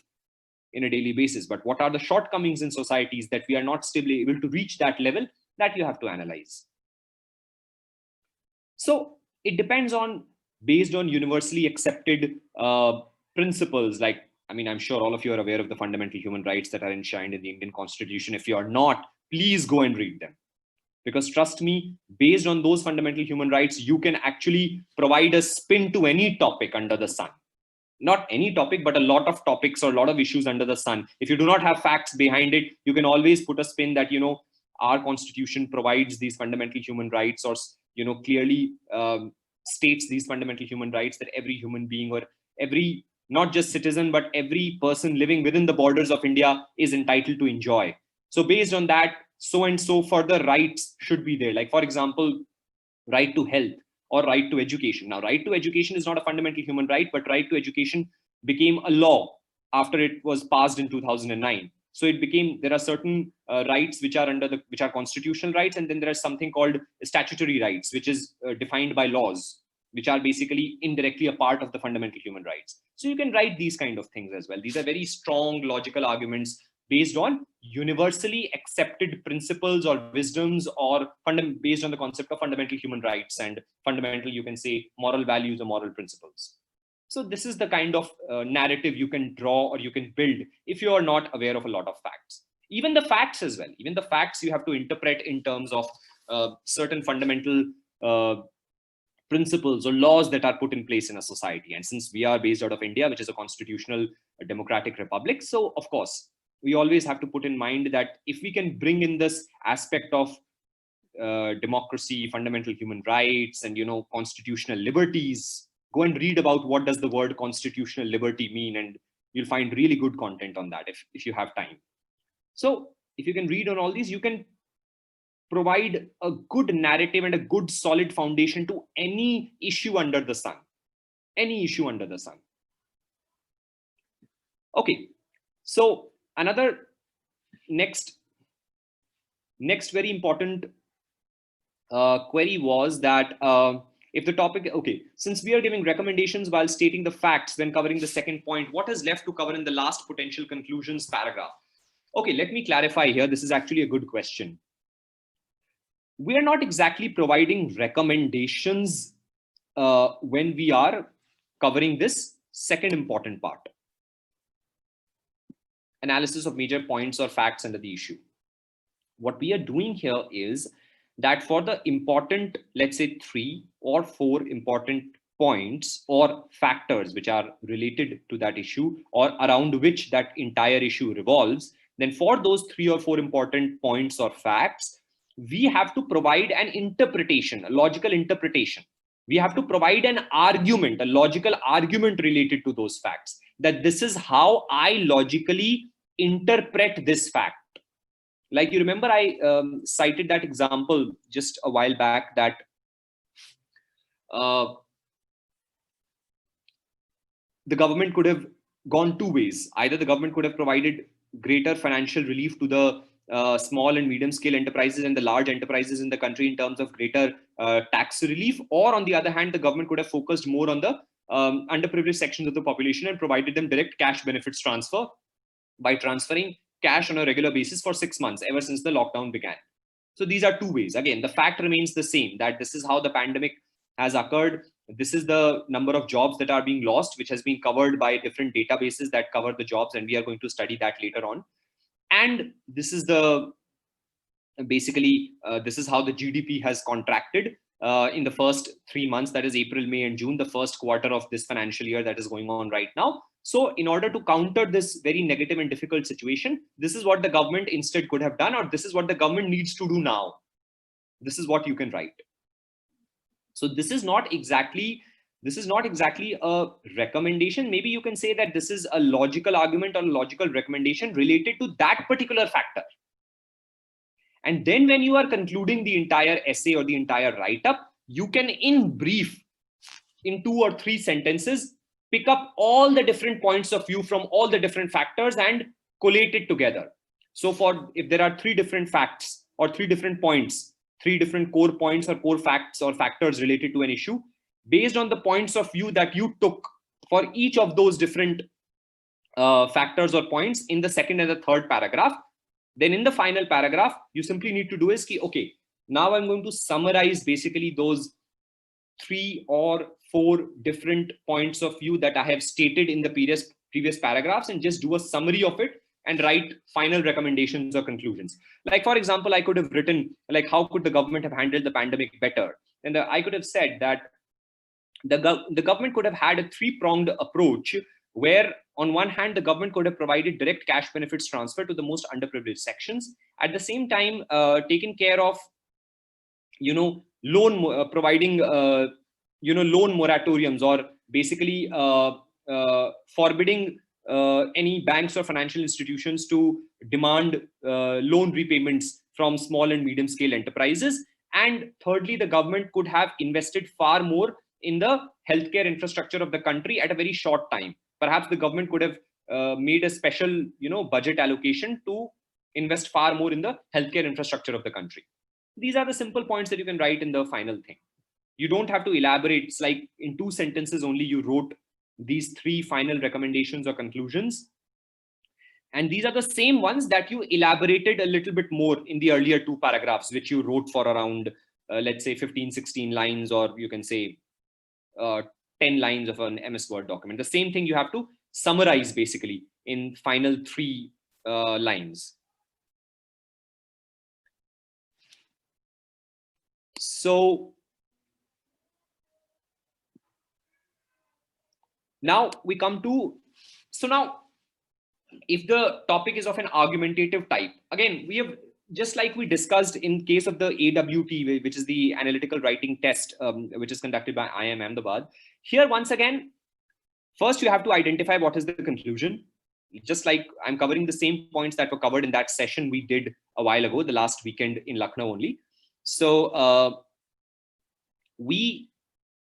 in a daily basis. But what are the shortcomings in societies that we are not still able to reach that level, that you have to analyze. So it depends on, based on universally accepted principles. Like, I mean, I'm sure all of you are aware of the fundamental human rights that are enshrined in the Indian Constitution. If you are not, please go and read them. Because trust me, based on those fundamental human rights, you can actually provide a spin to any topic under the sun. Not any topic, but a lot of topics or a lot of issues under the sun. If you do not have facts behind it, you can always put a spin that, our constitution provides these fundamental human rights, or, clearly states these fundamental human rights, that every human being or every not just citizen, but every person living within the borders of India is entitled to enjoy. So based on that, so and so further rights should be there. Like, for example, right to health or right to education. Now, right to education is not a fundamental human right, but right to education became a law after it was passed in 2009. So it became, there are certain rights which are which are constitutional rights, and then there is something called statutory rights, which is defined by laws, which are basically indirectly a part of the fundamental human rights. So you can write these kind of things as well. These are very strong logical arguments based on universally accepted principles or wisdoms, or based on the concept of fundamental human rights and fundamental, you can say, moral values or moral principles. So this is the kind of narrative you can draw or you can build if you are not aware of a lot of facts. Even the facts as well. Even the facts you have to interpret in terms of certain fundamental principles or laws that are put in place in a society. And since we are based out of India, which is a constitutional democratic republic, so of course, we always have to put in mind that if we can bring in this aspect of democracy, fundamental human rights, and constitutional liberties, go and read about what does the word constitutional liberty mean, and you'll find really good content on that if you have time. So if you can read on all these, you can provide a good narrative and a good solid foundation to any issue under the sun. Any issue under the sun. Okay, so another next very important query was that if the topic, okay, since we are giving recommendations while stating the facts when covering the second point, what is left to cover in the last potential conclusions paragraph? Okay, let me clarify here. This is actually a good question. We are not exactly providing recommendations when we are covering this second important part. Analysis of major points or facts under the issue. What we are doing here is that for the important, let's say 3 or 4 important points or factors which are related to that issue or around which that entire issue revolves, then for those 3 or 4 important points or facts, we have to provide an interpretation, a logical interpretation. We have to provide an argument, a logical argument related to those facts, that this is how I logically interpret this fact. Like you remember, I cited that example just a while back that the government could have gone 2 ways. Either the government could have provided greater financial relief to the small and medium scale enterprises and the large enterprises in the country in terms of greater tax relief, or on the other hand, the government could have focused more on the underprivileged sections of the population and provided them direct cash benefits transfer by transferring cash on a regular basis for 6 months ever since the lockdown began. So these are 2 ways. Again, the fact remains the same, that this is how the pandemic has occurred. This is the number of jobs that are being lost, which has been covered by different databases that cover the jobs, and we are going to study that later on. And this is the basically this is how the GDP has contracted in the first 3 months, that is April, May, and June, the first quarter of this financial year that is going on right now. So in order to counter this very negative and difficult situation, this is what the government instead could have done, or this is what the government needs to do now. This is what you can write. So this is not exactly a recommendation. Maybe you can say that this is a logical argument or logical recommendation related to that particular factor. And then when you are concluding the entire essay or the entire write-up, you can, in brief, in 2 or 3 sentences, pick up all the different points of view from all the different factors and collate it together. So if there are 3 different facts or 3 different points, 3 different core points or core facts or factors related to an issue, based on the points of view that you took for each of those different factors or points in the second and the third paragraph, then in the final paragraph, you simply need to do is, okay, now I'm going to summarize basically those 3 or 4 different points of view that I have stated in the previous paragraphs, and just do a summary of it and write final recommendations or conclusions. Like, for example, I could have written, like, how could the government have handled the pandemic better? And I could have said that the government could have had a 3-pronged approach, where on one hand, the government could have provided direct cash benefits transfer to the most underprivileged sections. At the same time, taken care of, providing, loan moratoriums, or basically forbidding any banks or financial institutions to demand loan repayments from small and medium scale enterprises. And thirdly, the government could have invested far more in the healthcare infrastructure of the country at a very short time. Perhaps the government could have made a special, budget allocation to invest far more in the healthcare infrastructure of the country. These are the simple points that you can write in the final thing. You don't have to elaborate. It's like in 2 sentences only you wrote these 3 final recommendations or conclusions. And these are the same ones that you elaborated a little bit more in the earlier 2 paragraphs, which you wrote for around, let's say 15, 16 lines, or you can say 10 lines of an MS Word document. The same thing you have to summarize basically in final 3 lines. So now we come to, now if the topic is of an argumentative type, again, we have, just like we discussed in case of the AWT, which is the analytical writing test, which is conducted by IIM Ahmedabad. Here, once again, first you have to identify what is the conclusion. Just like I'm covering the same points that were covered in that session we did a while ago, the last weekend in Lucknow only. So we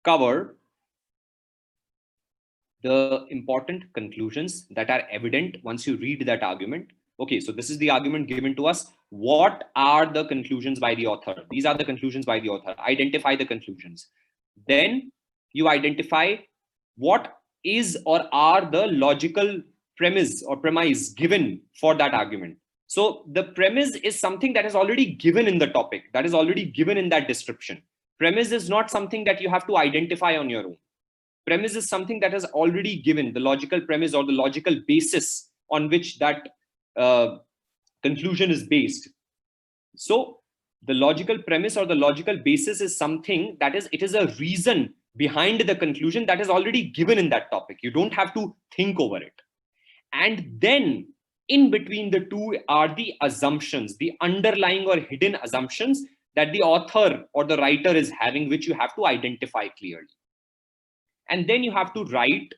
cover the important conclusions that are evident once you read that argument. Okay, so this is the argument given to us. What are the conclusions by the author? These are the conclusions by the author. Identify the conclusions. Then you identify what is or are the logical premise or premise given for that argument. So the premise is something that is already given in the topic, that is already given in that description. Premise is not something that you have to identify on your own. Premise is something that is already given, the logical premise or the logical basis on which that conclusion is based. So the logical premise or the logical basis is something that is, it is a reason behind the conclusion that is already given in that topic. You don't have to think over it. And then in between the two are the assumptions, the underlying or hidden assumptions that the author or the writer is having, which you have to identify clearly. And then you have to write,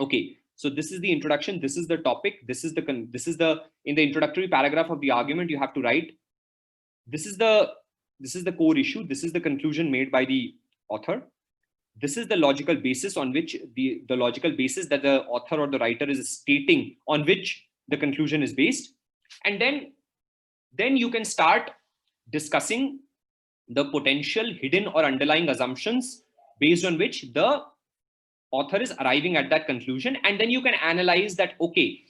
okay, so this is the introduction, this is the topic, this is the in the introductory paragraph of the argument, you have to write, this is the core issue, this is the conclusion made by the author, this is the logical basis on which the logical basis that the author or the writer is stating on which the conclusion is based. And then you can start discussing the potential hidden or underlying assumptions based on which the author is arriving at that conclusion. And then you can analyze that, okay,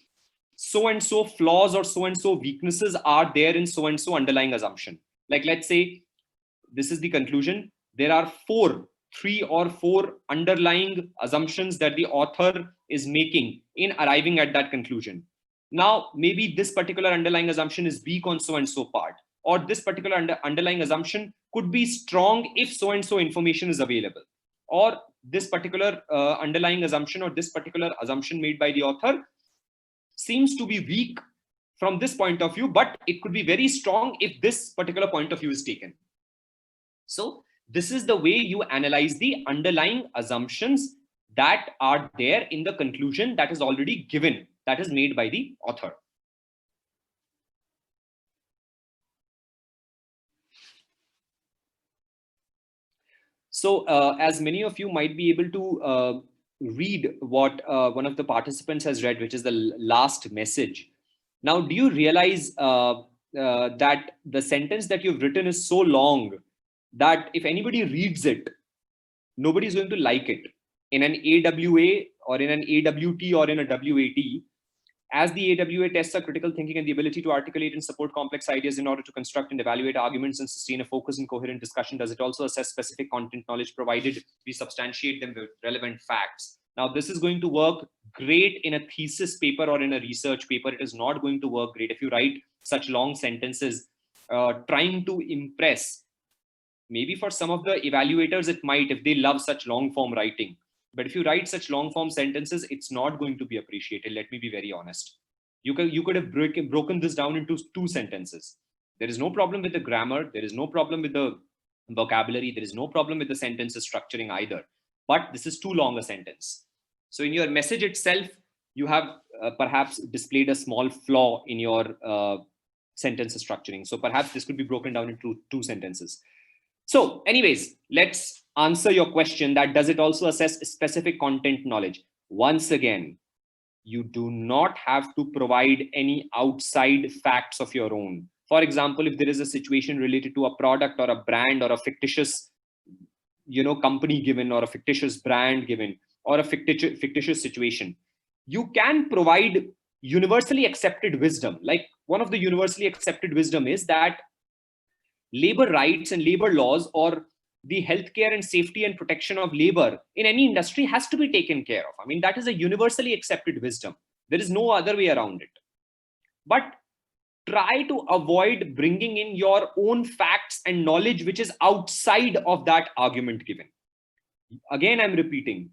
so and so flaws or so and so weaknesses are there in so and so underlying assumption. Like, let's say this is the conclusion. There are 3 or 4 underlying assumptions that the author is making in arriving at that conclusion. Now, maybe this particular underlying assumption is weak on so and so part, or this particular underlying assumption could be strong if so and so information is available, or this particular underlying assumption or this particular assumption made by the author seems to be weak from this point of view, but it could be very strong if this particular point of view is taken. So this is the way you analyze the underlying assumptions that are there in the conclusion that is already given, that is made by the author. So as many of you might be able to read what one of the participants has read, which is the last message. Now, do you realize that the sentence that you've written is so long that if anybody reads it, nobody is going to like it. In an AWA or in an AWT or in a WAT, as the AWA tests are critical thinking and the ability to articulate and support complex ideas in order to construct and evaluate arguments and sustain a focused and coherent discussion, does it also assess specific content knowledge provided we substantiate them with relevant facts? Now, this is going to work great in a thesis paper or in a research paper. It is not going to work great if you write such long sentences trying to impress. Maybe for some of the evaluators, it might, if they love such long form writing. But if you write such long form sentences, it's not going to be appreciated. Let me be very honest. You could have broken this down into 2 sentences. There is no problem with the grammar. There is no problem with the vocabulary. There is no problem with the sentences structuring either. But this is too long a sentence. So in your message itself, you have perhaps displayed a small flaw in your sentence structuring. So perhaps this could be broken down into two sentences. So anyways, let's answer your question that does it also assess specific content knowledge? Once again, you do not have to provide any outside facts of your own. For example, if there is a situation related to a product or a brand or a fictitious, company given, or a fictitious brand given, or a fictitious situation, you can provide universally accepted wisdom. Like one of the universally accepted wisdom is that labor rights and labor laws, or the healthcare and safety and protection of labor in any industry, has to be taken care of. I mean, that is a universally accepted wisdom. There is no other way around it. But try to avoid bringing in your own facts and knowledge which is outside of that argument given. Again, I'm repeating,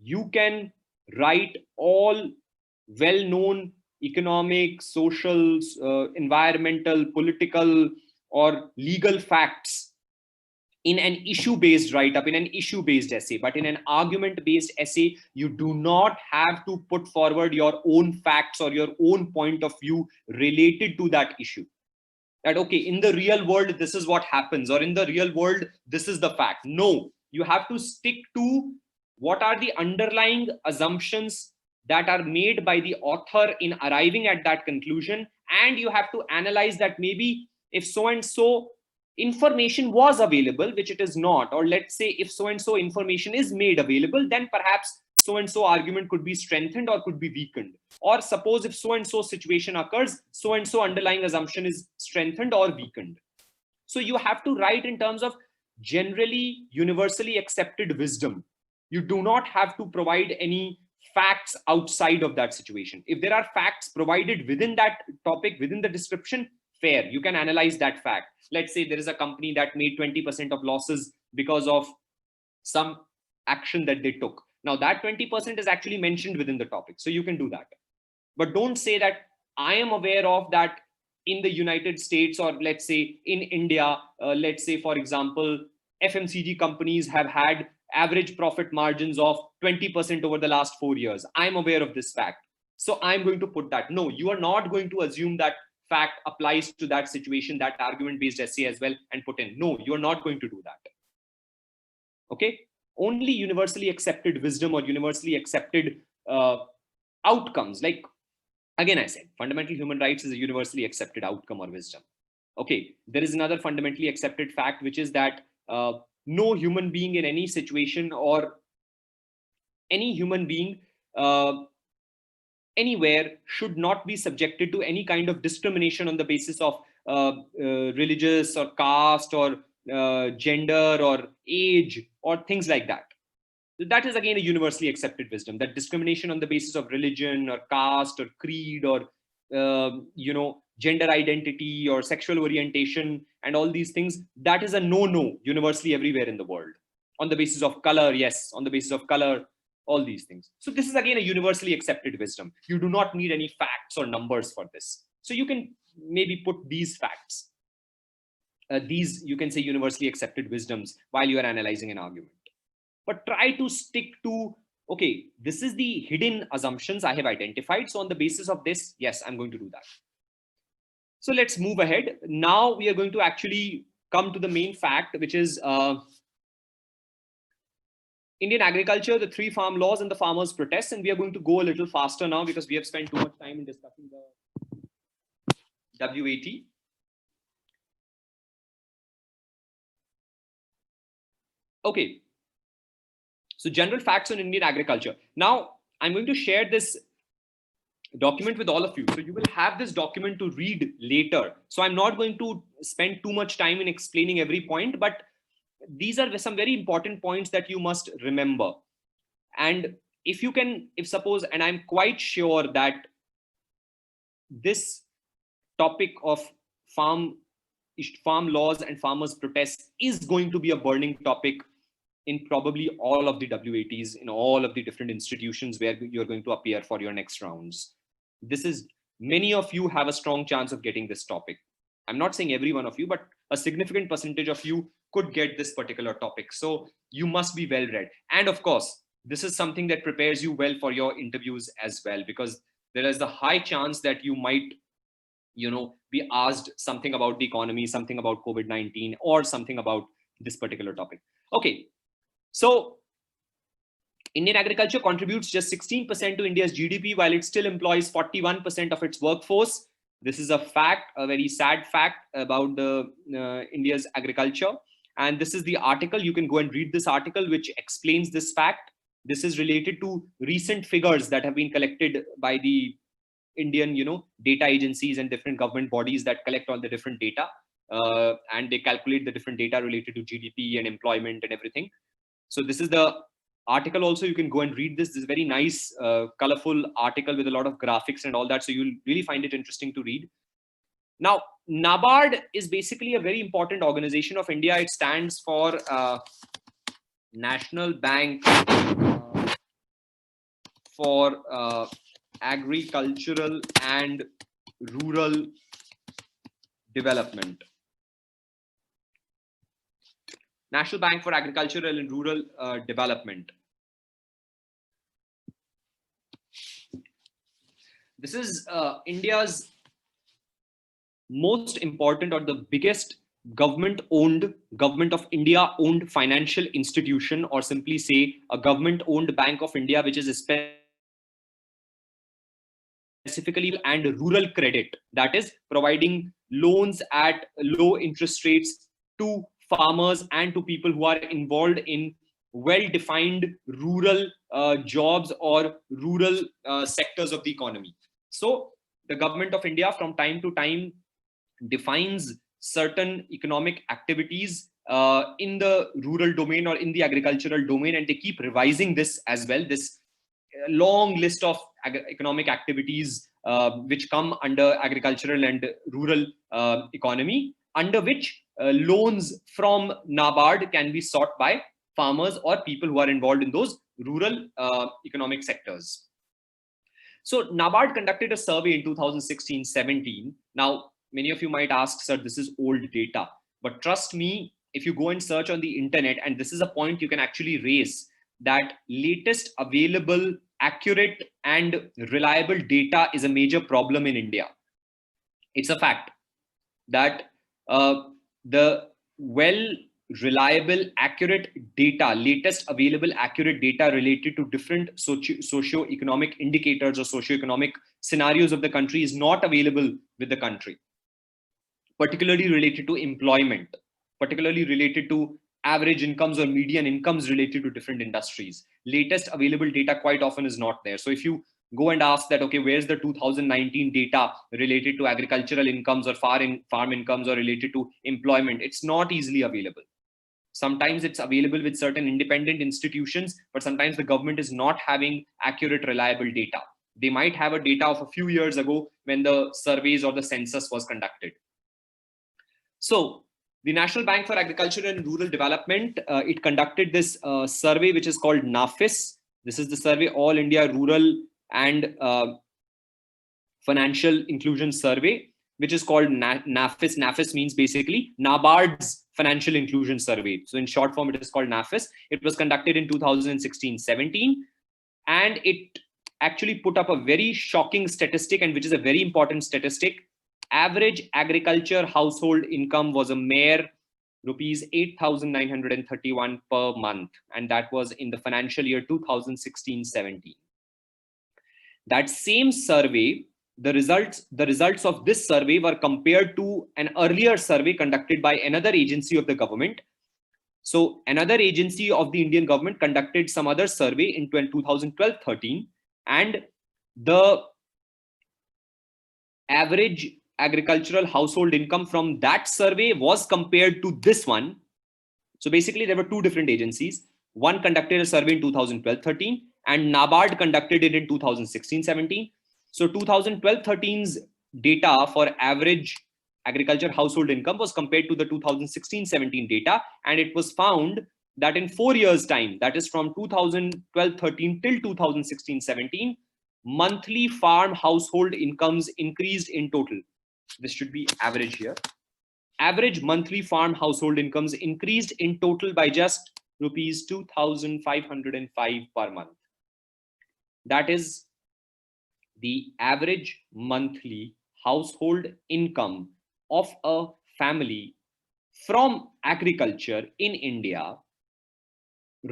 you can write all well-known economic, social, environmental, political, or legal facts in an issue-based write-up, in an issue-based essay. But in an argument-based essay, you do not have to put forward your own facts or your own point of view related to that issue. That, okay, in the real world, this is what happens, or in the real world, this is the fact. No, you have to stick to what are the underlying assumptions that are made by the author in arriving at that conclusion. And you have to analyze that maybe if so-and-so information was available, which it is not, or let's say if so-and-so information is made available, then perhaps so-and-so argument could be strengthened or could be weakened. Or suppose if so-and-so situation occurs, so-and-so underlying assumption is strengthened or weakened. So you have to write in terms of generally universally accepted wisdom. You do not have to provide any facts outside of that situation. If there are facts provided within that topic, within the description, fair, you can analyze that fact. Let's say there is a company that made 20% of losses because of some action that they took. Now that 20% is actually mentioned within the topic, so you can do that. But don't say that I am aware of that in the United States, or let's say in India, let's say for example, FMCG companies have had average profit margins of 20% over the last 4 years. I'm aware of this fact, so I'm going to put that. No, you are not going to assume that fact applies to that situation, that argument-based essay as well, and put in. No, you're not going to do that. Okay? Only universally accepted wisdom or universally accepted outcomes. Like, again, I said, fundamental human rights is a universally accepted outcome or wisdom. Okay, there is another fundamentally accepted fact, which is that no human being in any situation, or any human being anywhere, should not be subjected to any kind of discrimination on the basis of religious or caste or gender or age or things like that. That is again a universally accepted wisdom, that discrimination on the basis of religion or caste or creed or gender identity or sexual orientation and all these things, that is a no universally everywhere in the world. On the basis of color, yes, on the basis of color, all these things. So this is again a universally accepted wisdom. You do not need any facts or numbers for this. So you can maybe put these facts, these you can say universally accepted wisdoms while you are analyzing an argument. But try to stick to, okay, this is the hidden assumptions I have identified. So on the basis of this, yes, I'm going to do that. So let's move ahead. Now we are going to actually come to the main fact, which is Indian agriculture, the 3 farm laws and the farmers' protests. And we are going to go a little faster now because we have spent too much time in discussing the WAT. Okay. So general facts on Indian agriculture. Now I'm going to share this document with all of you. So you will have this document to read later. So I'm not going to spend too much time in explaining every point, but these are some very important points that you must remember. And if you can, if suppose, and I'm quite sure that this topic of farm laws and farmers' protests is going to be a burning topic in probably all of the WATs, in all of the different institutions where you're going to appear for your next rounds. This is, many of you have a strong chance of getting this topic. I'm not saying every one of you, but a significant percentage of you could get this particular topic. So you must be well read. And of course, this is something that prepares you well for your interviews as well, because there is the high chance that you might, be asked something about the economy, something about COVID-19, or something about this particular topic. Okay, so Indian agriculture contributes just 16% to India's GDP, while it still employs 41% of its workforce. This is a fact, a very sad fact about the India's agriculture. And this is the article. You can go and read this article, which explains this fact. This is related to recent figures that have been collected by the Indian, data agencies and different government bodies that collect all the different data, and they calculate the different data related to GDP and employment and everything. So this is the article. Also, you can go and read this. This is a very nice, colorful article with a lot of graphics and all that. So you'll really find it interesting to read. Now, NABARD is basically a very important organization of India. It stands for National Bank for Agricultural and Rural Development. National Bank for Agricultural and Rural Development. This is India's most important, or the biggest government of India owned financial institution, or simply say a government owned Bank of India, which is specifically and rural credit, that is providing loans at low interest rates to farmers and to people who are involved in well-defined rural jobs or rural sectors of the economy. So the government of India from time to time defines certain economic activities in the rural domain or in the agricultural domain, and they keep revising this as well. This long list of economic activities which come under agricultural and rural economy, under which loans from NABARD can be sought by farmers or people who are involved in those rural economic sectors. So NABARD conducted a survey in 2016-17. Now, many of you might ask, sir, this is old data, but trust me, if you go and search on the internet, and this is a point you can actually raise, that latest available, accurate and reliable data is a major problem in India. It's a fact that the reliable, accurate data, latest available accurate data related to different socio-economic indicators or socio-economic scenarios of the country is not available with the country, particularly related to employment, particularly related to average incomes or median incomes related to different industries. Latest available data quite often is not there. So if you go and ask that, okay, where's the 2019 data related to agricultural incomes or farm incomes or related to employment, it's not easily available. Sometimes it's available with certain independent institutions, but sometimes the government is not having accurate, reliable data. They might have a data of a few years ago when the surveys or the census was conducted. So the National Bank for Agriculture and Rural Development, it conducted this survey, which is called NAFIS. This is the survey, All India Rural and Financial Inclusion Survey, which is called NAFIS. NAFIS means basically NABARD's Financial Inclusion Survey. So in short form, it is called NAFIS. It was conducted in 2016-17, and it actually put up a very shocking statistic, and which is a very important statistic. Average agriculture household income was a mere rupees 8,931 per month, and that was in the financial year 2016-17. That same survey, the results of this survey were compared to an earlier survey conducted by another agency of the government. So another agency of the Indian government conducted some other survey in 2012-13, and the average agricultural household income from that survey was compared to this one. So basically there were two different agencies. One conducted a survey in 2012-13 and NABARD conducted it in 2016-17. So 2012-13's data for average agriculture household income was compared to the 2016-17 data, and it was found that in 4 years time, that is from 2012-13 till 2016-17, monthly farm household incomes increased in total. This should be average here. Average monthly farm household incomes increased in total by just rupees 2,505 per month. That is the average monthly household income of a family from agriculture in India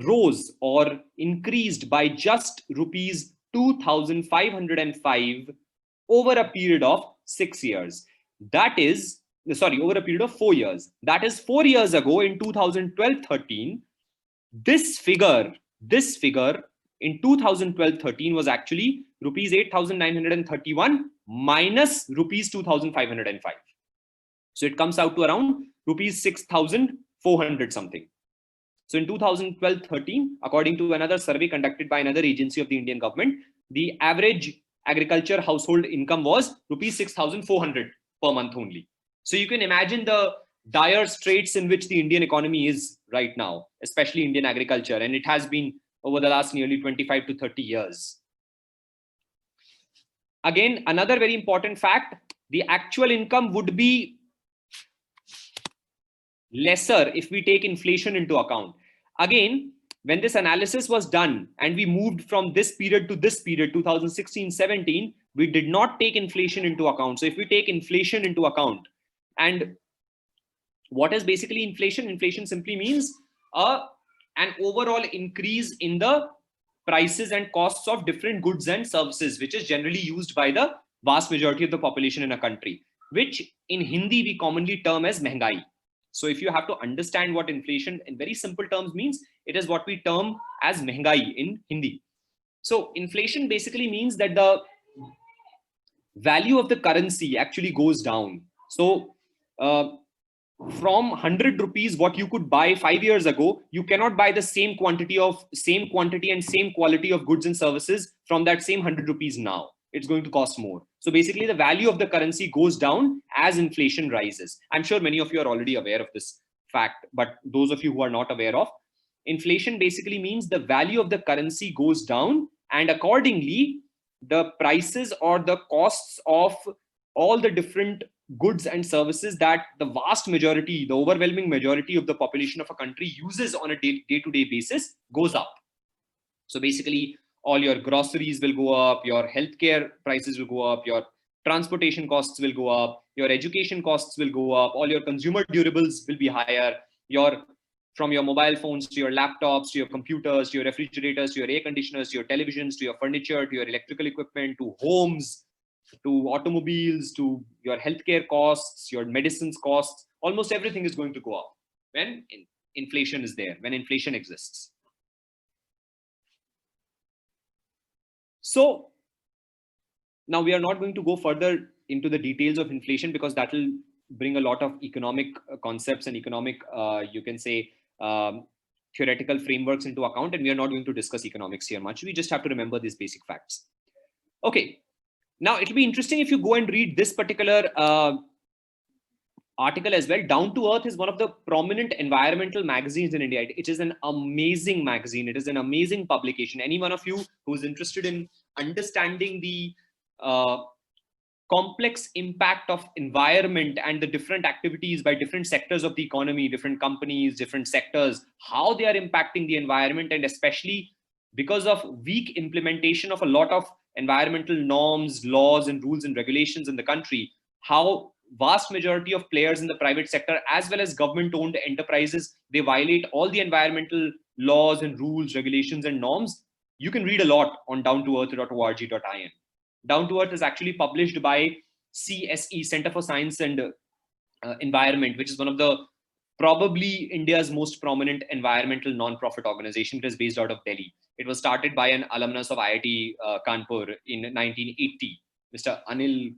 rose or increased by just rupees 2,505 over a period of 6 years. That is, sorry, over a period of 4 years. That is 4 years ago in 2012-13. This figure in 2012-13 was actually rupees 8,931 minus rupees 2,505. So it comes out to around rupees 6,400 something. So in 2012-13, according to another survey conducted by another agency of the Indian government, the average agriculture household income was rupees 6,400 per month only. So you can imagine the dire straits in which the Indian economy is right now, especially Indian agriculture, and it has been over the last nearly 25 to 30 years. Again, another very important fact, the actual income would be lesser if we take inflation into account. Again, when this analysis was done and we moved from this period to this period, 2016-17, we did not take inflation into account. So if we take inflation into account, and what is basically inflation? Inflation simply means an overall increase in the prices and costs of different goods and services, which is generally used by the vast majority of the population in a country, which in Hindi we commonly term as mehengai. So if you have to understand what inflation in very simple terms means, it is what we term as mehengai in Hindi. So inflation basically means that the value of the currency actually goes down. So from 100 rupees, what you could buy 5 years ago, you cannot buy the same quantity and same quality of goods and services from that same 100 rupees now. It's going to cost more. So basically the value of the currency goes down as inflation rises. I'm sure many of you are already aware of this fact, but those of you who are not aware of, inflation basically means the value of the currency goes down, and accordingly the prices or the costs of all the different goods and services that the vast majority, the overwhelming majority of the population of a country uses on a day-to-day basis goes up. So basically all your groceries will go up, your healthcare prices will go up, your transportation costs will go up, your education costs will go up, all your consumer durables will be higher, from your mobile phones to your laptops, to your computers, to your refrigerators, to your air conditioners, to your televisions, to your furniture, to your electrical equipment, to homes, to automobiles, to your healthcare costs, your medicines costs, almost everything is going to go up when inflation is there, when inflation exists. So now we are not going to go further into the details of inflation because that will bring a lot of economic concepts and economic, you can say, theoretical frameworks into account, and we are not going to discuss economics here much. We just have to remember these basic facts. Okay. Now, it'll be interesting if you go and read this particular article as well. Down to Earth is one of the prominent environmental magazines in India. It is an amazing magazine. It is an amazing publication. Any one of you who is interested in understanding the complex impact of environment and the different activities by different sectors of the economy, different companies, different sectors, how they are impacting the environment, and especially because of weak implementation of a lot of environmental norms, laws, and rules and regulations in the country, how vast majority of players in the private sector as well as government-owned enterprises, they violate all the environmental laws and rules, regulations, and norms. You can read a lot on downtoearth.org.in. Down to Earth is actually published by CSE, Center for Science and Environment, which is one of the probably India's most prominent environmental non-profit organization. It is based out of Delhi. It was started by an alumnus of IIT Kanpur in 1980, Mr. Anil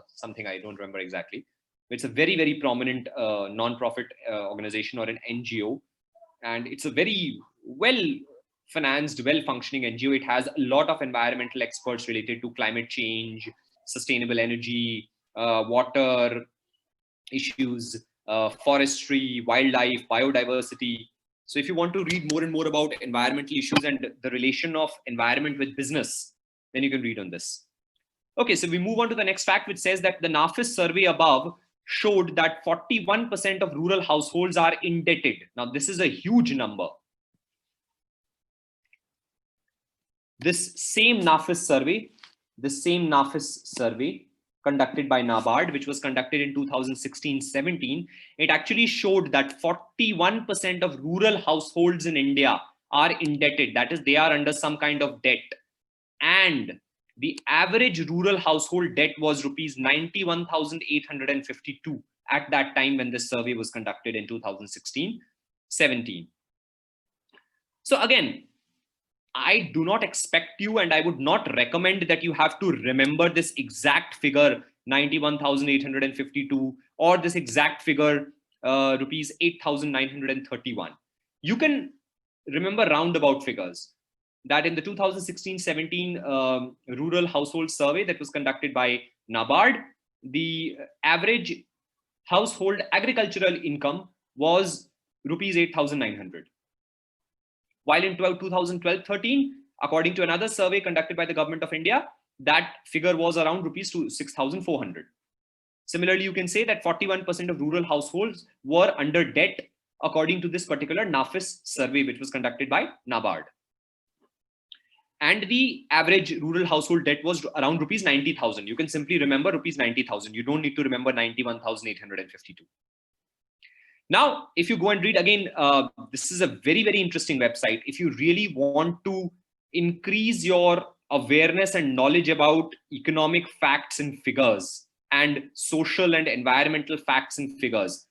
something, I don't remember exactly. It's a very, very prominent non-profit organization or an NGO, and it's a very well-financed, well-functioning NGO. It has a lot of environmental experts related to climate change, sustainable energy, water issues, forestry, wildlife, biodiversity. So if you want to read more and more about environmental issues and the relation of environment with business, then you can read on this. Okay, so we move on to the next fact, which says that the NAFIS survey above showed that 41% of rural households are indebted. Now, this is a huge number. this same NAFIS survey conducted by NABARD, which was conducted in 2016-17, it actually showed that 41% of rural households in India are indebted. That is, they are under some kind of debt. And the average rural household debt was rupees 91,852 at that time when this survey was conducted in 2016-17. So again, I do not expect you, and I would not recommend that you have to remember this exact figure 91,852 or this exact figure rupees 8,931. You can remember roundabout figures. That in the 2016-17 rural household survey that was conducted by NABARD, the average household agricultural income was rupees 8,900. While in 2012-13, according to another survey conducted by the government of India, that figure was around rupees 6,400. Similarly, you can say that 41% of rural households were under debt according to this particular NAFIS survey, which was conducted by NABARD. And the average rural household debt was around rupees 90,000. You can simply remember rupees 90,000. You don't need to remember 91,852. Now, if you go and read again, this is a very, very interesting website. If you really want to increase your awareness and knowledge about economic facts and figures and social and environmental facts and figures,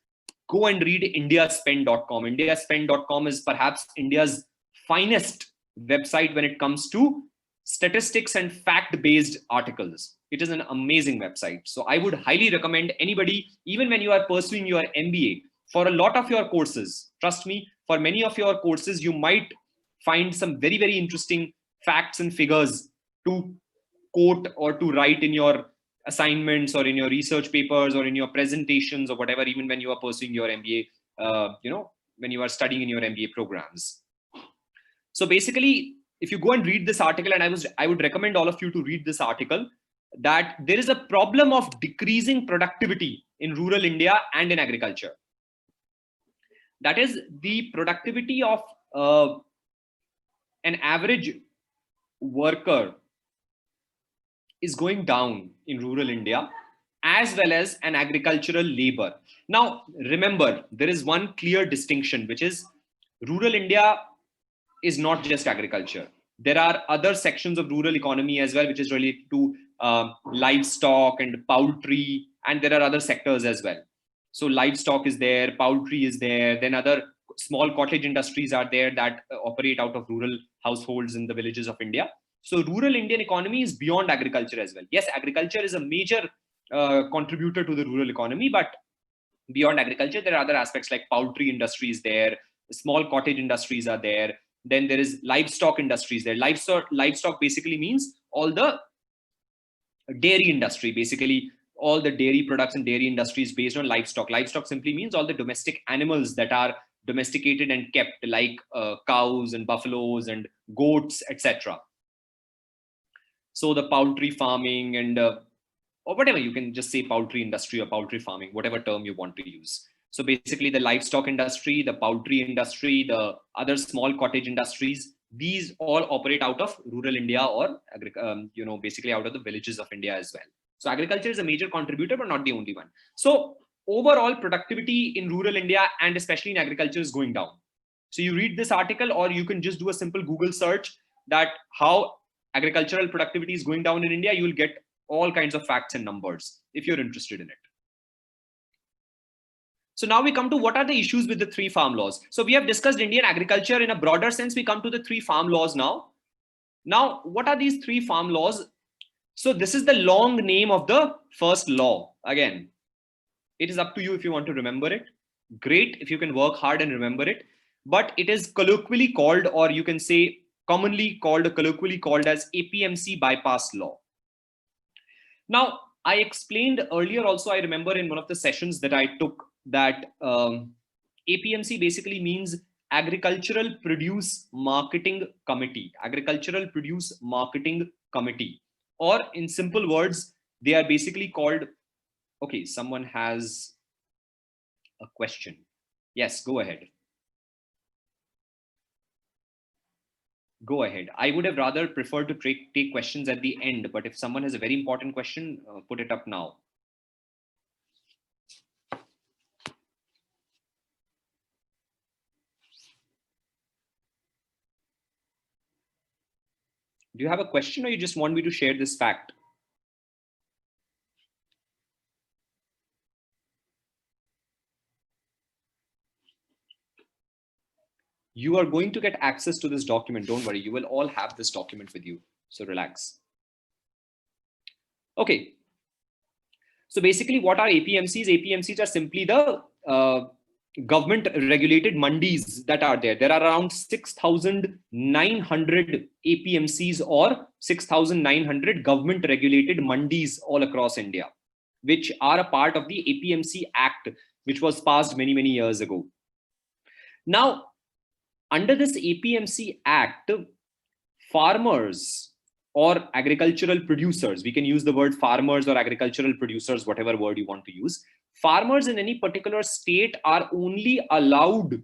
go and read indiaspend.com. Indiaspend.com is perhaps India's finest website when it comes to statistics and fact-based articles. It is an amazing website. So I would highly recommend anybody, even when you are pursuing your MBA, for a lot of your courses, trust me, for many of your courses, you might find some very, very interesting facts and figures to quote or to write in your assignments or in your research papers or in your presentations or whatever, even when you are pursuing your MBA, when you are studying in your MBA programs. So basically, if you go and read this article, and I would recommend all of you to read this article, that there is a problem of decreasing productivity in rural India and in agriculture. That is, the productivity of an average worker is going down in rural India, as well as an agricultural labor. Now, remember, there is one clear distinction, which is rural India is not just agriculture. There are other sections of rural economy as well, which is related to livestock and poultry, and there are other sectors as well. So livestock is there, poultry is there, then other small cottage industries are there that operate out of rural households in the villages of India. So rural Indian economy is beyond agriculture as well. Yes, agriculture is a major contributor to the rural economy, but beyond agriculture, there are other aspects like poultry industries there, small cottage industries are there. Then there is livestock industries there. Livestock basically means all the dairy industry, basically all the dairy products and dairy industries based on livestock. Livestock simply means all the domestic animals that are domesticated and kept, like cows and buffaloes and goats, etc. So the poultry farming and or whatever, you can just say poultry industry or poultry farming, whatever term you want to use. So basically the livestock industry, the poultry industry, the other small cottage industries, these all operate out of rural India or basically out of the villages of India as well. So agriculture is a major contributor, but not the only one. So overall productivity in rural India and especially in agriculture is going down. So you read this article, or you can just do a simple Google search that how agricultural productivity is going down in India. You will get all kinds of facts and numbers if you're interested in it. So now we come to what are the issues with the 3 farm laws. So we have discussed Indian agriculture in a broader sense. We come to the 3 farm laws now. Now, what are these 3 farm laws? So this is the long name of the first law. Again, it is up to you if you want to remember it. Great if you can work hard and remember it. But it is colloquially called, or you can say colloquially called as Apmc Bypass Law. Now, I explained earlier also, I remember in one of the sessions that I took, that APMC basically means Agricultural Produce Marketing Committee. Agricultural Produce Marketing Committee. Or in simple words, they are basically called, okay, someone has a question. Yes, go ahead. Go ahead. I would have rather preferred to take questions at the end, but if someone has a very important question, put it up now. Do you have a question, or you just want me to share this fact? You are going to get access to this document. Don't worry. You will all have this document with you. So relax. Okay. So basically what are APMCs? APMCs are simply the government regulated mandis that are there. There are around 6,900 APMCs or 6,900 government regulated mandis all across India, which are a part of the APMC Act, which was passed many, many years ago. Now, under this APMC Act, farmers or agricultural producers, we can use the word farmers or agricultural producers, whatever word you want to use. Farmers in any particular state are only allowed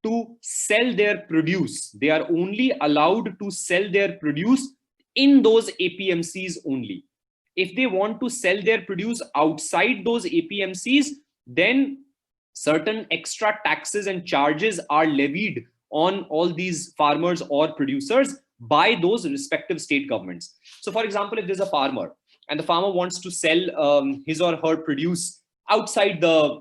to sell their produce. They are only allowed to sell their produce in those APMCs only. If they want to sell their produce outside those APMCs, then certain extra taxes and charges are levied on all these farmers or producers by those respective state governments. So for example, if there's a farmer and the farmer wants to sell his or her produce outside the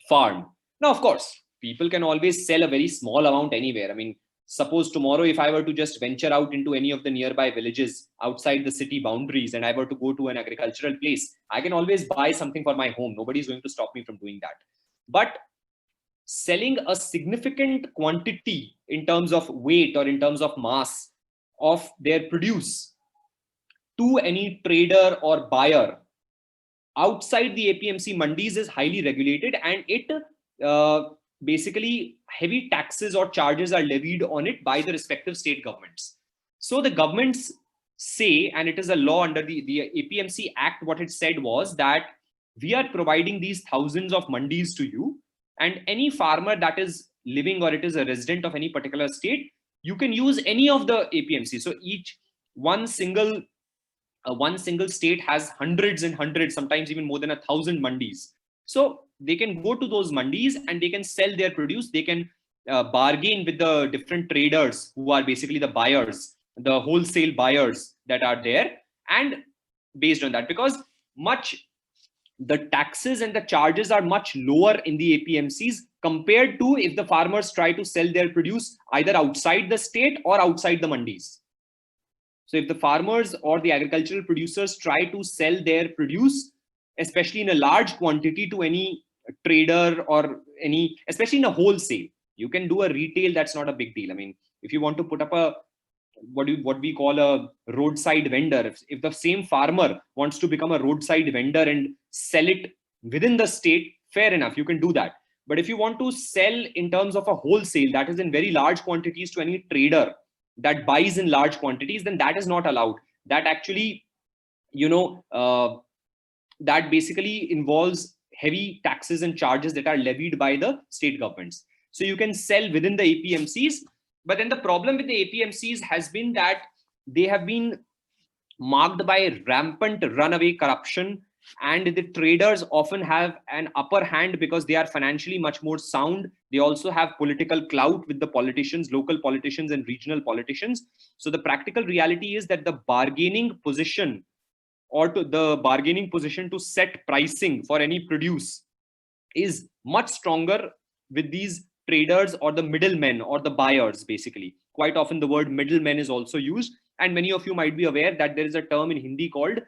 farm. Now, of course, people can always sell a very small amount anywhere. I mean, suppose tomorrow, if I were to just venture out into any of the nearby villages outside the city boundaries and I were to go to an agricultural place, I can always buy something for my home. Nobody's going to stop me from doing that. But selling a significant quantity in terms of weight or in terms of mass of their produce to any trader or buyer outside the APMC mandis is highly regulated, and it basically heavy taxes or charges are levied on it by the respective state governments. So the governments say, and it is a law under the APMC Act, what it said was that we are providing these thousands of mandis to you, and any farmer that is living or it is a resident of any particular state, you can use any of the APMC. So each one single state has hundreds and hundreds, sometimes even more than 1,000 mandis. So they can go to those mandis and they can sell their produce. They can bargain with the different traders who are basically the buyers, the wholesale buyers that are there. And based on that, because the taxes and the charges are much lower in the APMCs compared to if the farmers try to sell their produce either outside the state or outside the mandis. So if the farmers or the agricultural producers try to sell their produce, especially in a large quantity to any trader or any, especially in a wholesale, you can do a retail, that's not a big deal. I mean, if you want to put up a what we call a roadside vendor, if the same farmer wants to become a roadside vendor and sell it within the state, fair enough, you can do that. But if you want to sell in terms of a wholesale, that is in very large quantities to any trader that buys in large quantities, then that is not allowed. That actually, that basically involves heavy taxes and charges that are levied by the state governments. So you can sell within the APMCs. But then the problem with the APMCs has been that they have been marked by rampant runaway corruption, and the traders often have an upper hand because they are financially much more sound. They also have political clout with the politicians, local politicians and regional politicians. So the practical reality is that the bargaining position to set pricing for any produce is much stronger with these traders or the middlemen or the buyers. Basically, quite often the word middlemen is also used, and many of you might be aware that there is a term in Hindi called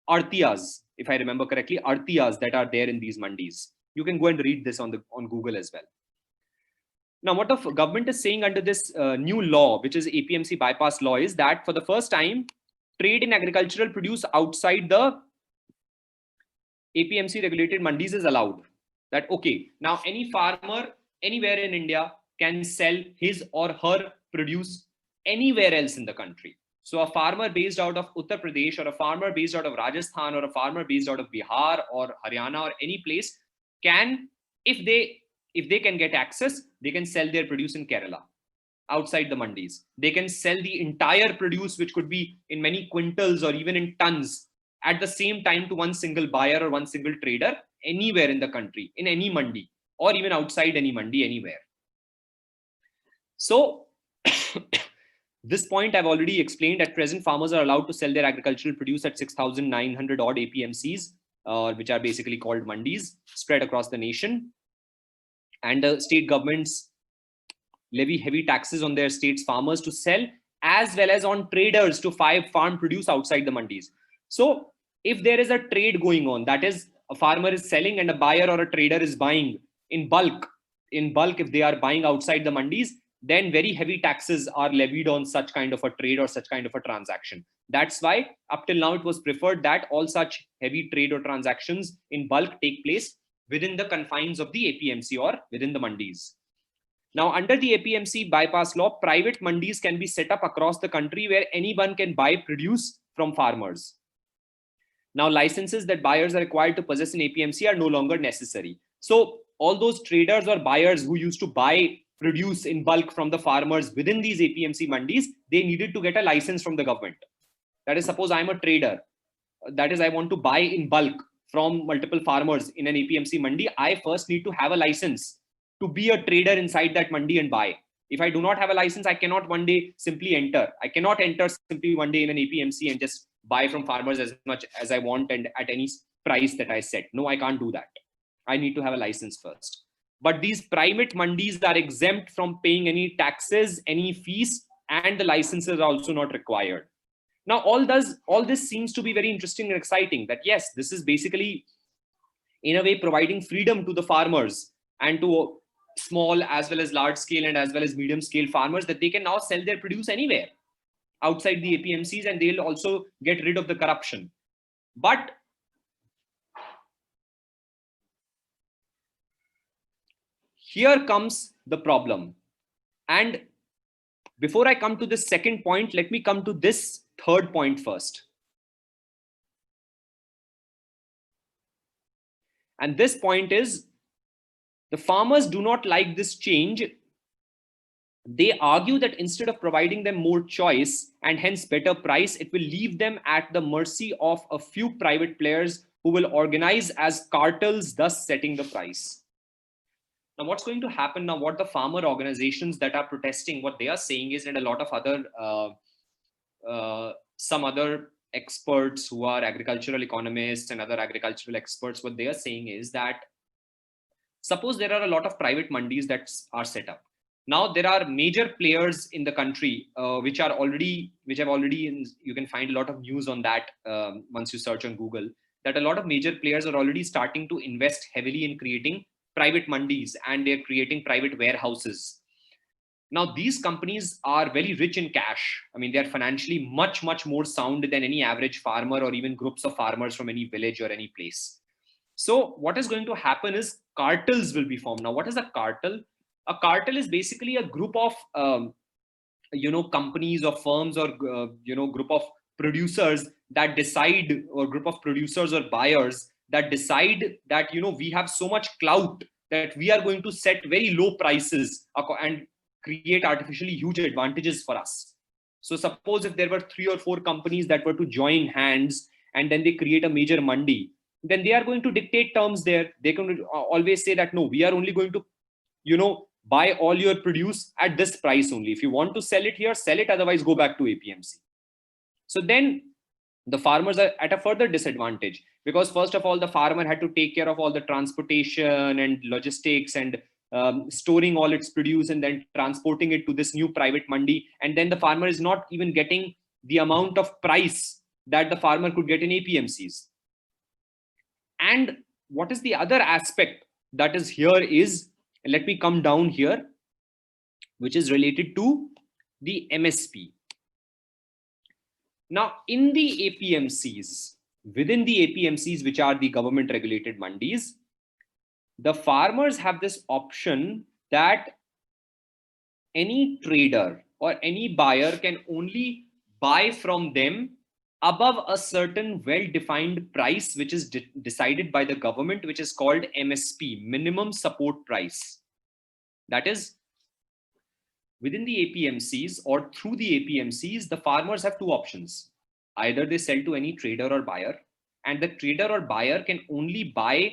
artiyas, if I remember correctly, artiyas that are there in these mandis. You can go and read this on Google as well. Now, what the government is saying under this new law, which is APMC Bypass Law, is that for the first time, trade in agricultural produce outside the APMC regulated mandis is allowed. That okay, now any farmer anywhere in India can sell his or her produce anywhere else in the country. So a farmer based out of Uttar Pradesh, or a farmer based out of Rajasthan, or a farmer based out of Bihar or Haryana or any place can, if they can get access, they can sell their produce in Kerala. outside the mandis. They can sell the entire produce, which could be in many quintals or even in tons, at the same time to one single buyer or one single trader anywhere in the country, in any mandi, or even outside any mandi, anywhere. So this point I've already explained. At present, farmers are allowed to sell their agricultural produce at 6,900 odd APMCs, which are basically called mandis, spread across the nation. And the state governments levy heavy taxes on their state's farmers to sell, as well as on traders to farm produce outside the mandis. So if there is a trade going on, that is, a farmer is selling and a buyer or a trader is buying in bulk, if they are buying outside the mandis, then very heavy taxes are levied on such kind of a trade or such kind of a transaction. That's why up till now it was preferred that all such heavy trade or transactions in bulk take place within the confines of the APMC or within the mandis. Now, under the APMC bypass law, private mandis can be set up across the country where anyone can buy produce from farmers. Now, licenses that buyers are required to possess in APMC are no longer necessary. So all those traders or buyers who used to buy produce in bulk from the farmers within these APMC mandis, they needed to get a license from the government. That is, suppose I'm a trader, that is, I want to buy in bulk from multiple farmers in an APMC mandi, I first need to have a license to be a trader inside that mandi and buy. If I do not have a license, I cannot one day simply enter. I cannot enter simply one day in an APMC and just buy from farmers as much as I want and at any price that I set. No, I can't do that. I need to have a license first. But these private mandis are exempt from paying any taxes, any fees, and the licenses are also not required. Now, all this seems to be very interesting and exciting, that yes, this is basically in a way providing freedom to the farmers and to small as well as large scale and as well as medium scale farmers, that they can now sell their produce anywhere outside the APMCs, and they'll also get rid of the corruption. But here comes the problem. And before I come to this second point, let me come to this third point first. And this point is, the farmers do not like this change. They argue that instead of providing them more choice and hence better price, it will leave them at the mercy of a few private players who will organize as cartels, thus setting the price. Now, what's going to happen now? What the farmer organizations that are protesting, what they are saying is, and a lot of other, some other experts who are agricultural economists and other agricultural experts, what they are saying is that suppose there are a lot of private mandis that are set up. Now there are major players in the country which have already, you can find a lot of news on that once you search on Google, that a lot of major players are already starting to invest heavily in creating private mandis, and they're creating private warehouses. Now these companies are very rich in cash. I mean, they're financially much more sound than any average farmer or even groups of farmers from any village or any place. So what is going to happen is cartels will be formed. Now, what is a cartel? A cartel is basically a group of companies or firms or group of producers that decide, or group of producers or buyers that decide that we have so much clout that we are going to set very low prices and create artificially huge advantages for us. So suppose if there were 3 or 4 companies that were to join hands and then they create a major mandi, then they are going to dictate terms there. They can always say that no, we are only going to buy all your produce at this price only. If you want to sell it here, sell it, otherwise go back to APMC. So then the farmers are at a further disadvantage, because first of all, the farmer had to take care of all the transportation and logistics and storing all its produce and then transporting it to this new private mandi. And then the farmer is not even getting the amount of price that the farmer could get in APMCs. And what is the other aspect that is here is, let me come down here, which is related to the MSP. Now, in the APMCs, within the APMCs, which are the government regulated mandis, the farmers have this option that any trader or any buyer can only buy from them above a certain well-defined price, which is decided by the government, which is called MSP, minimum support price. That is, within the APMCs or through the APMCs, the farmers have two options. Either they sell to any trader or buyer, and the trader or buyer can only buy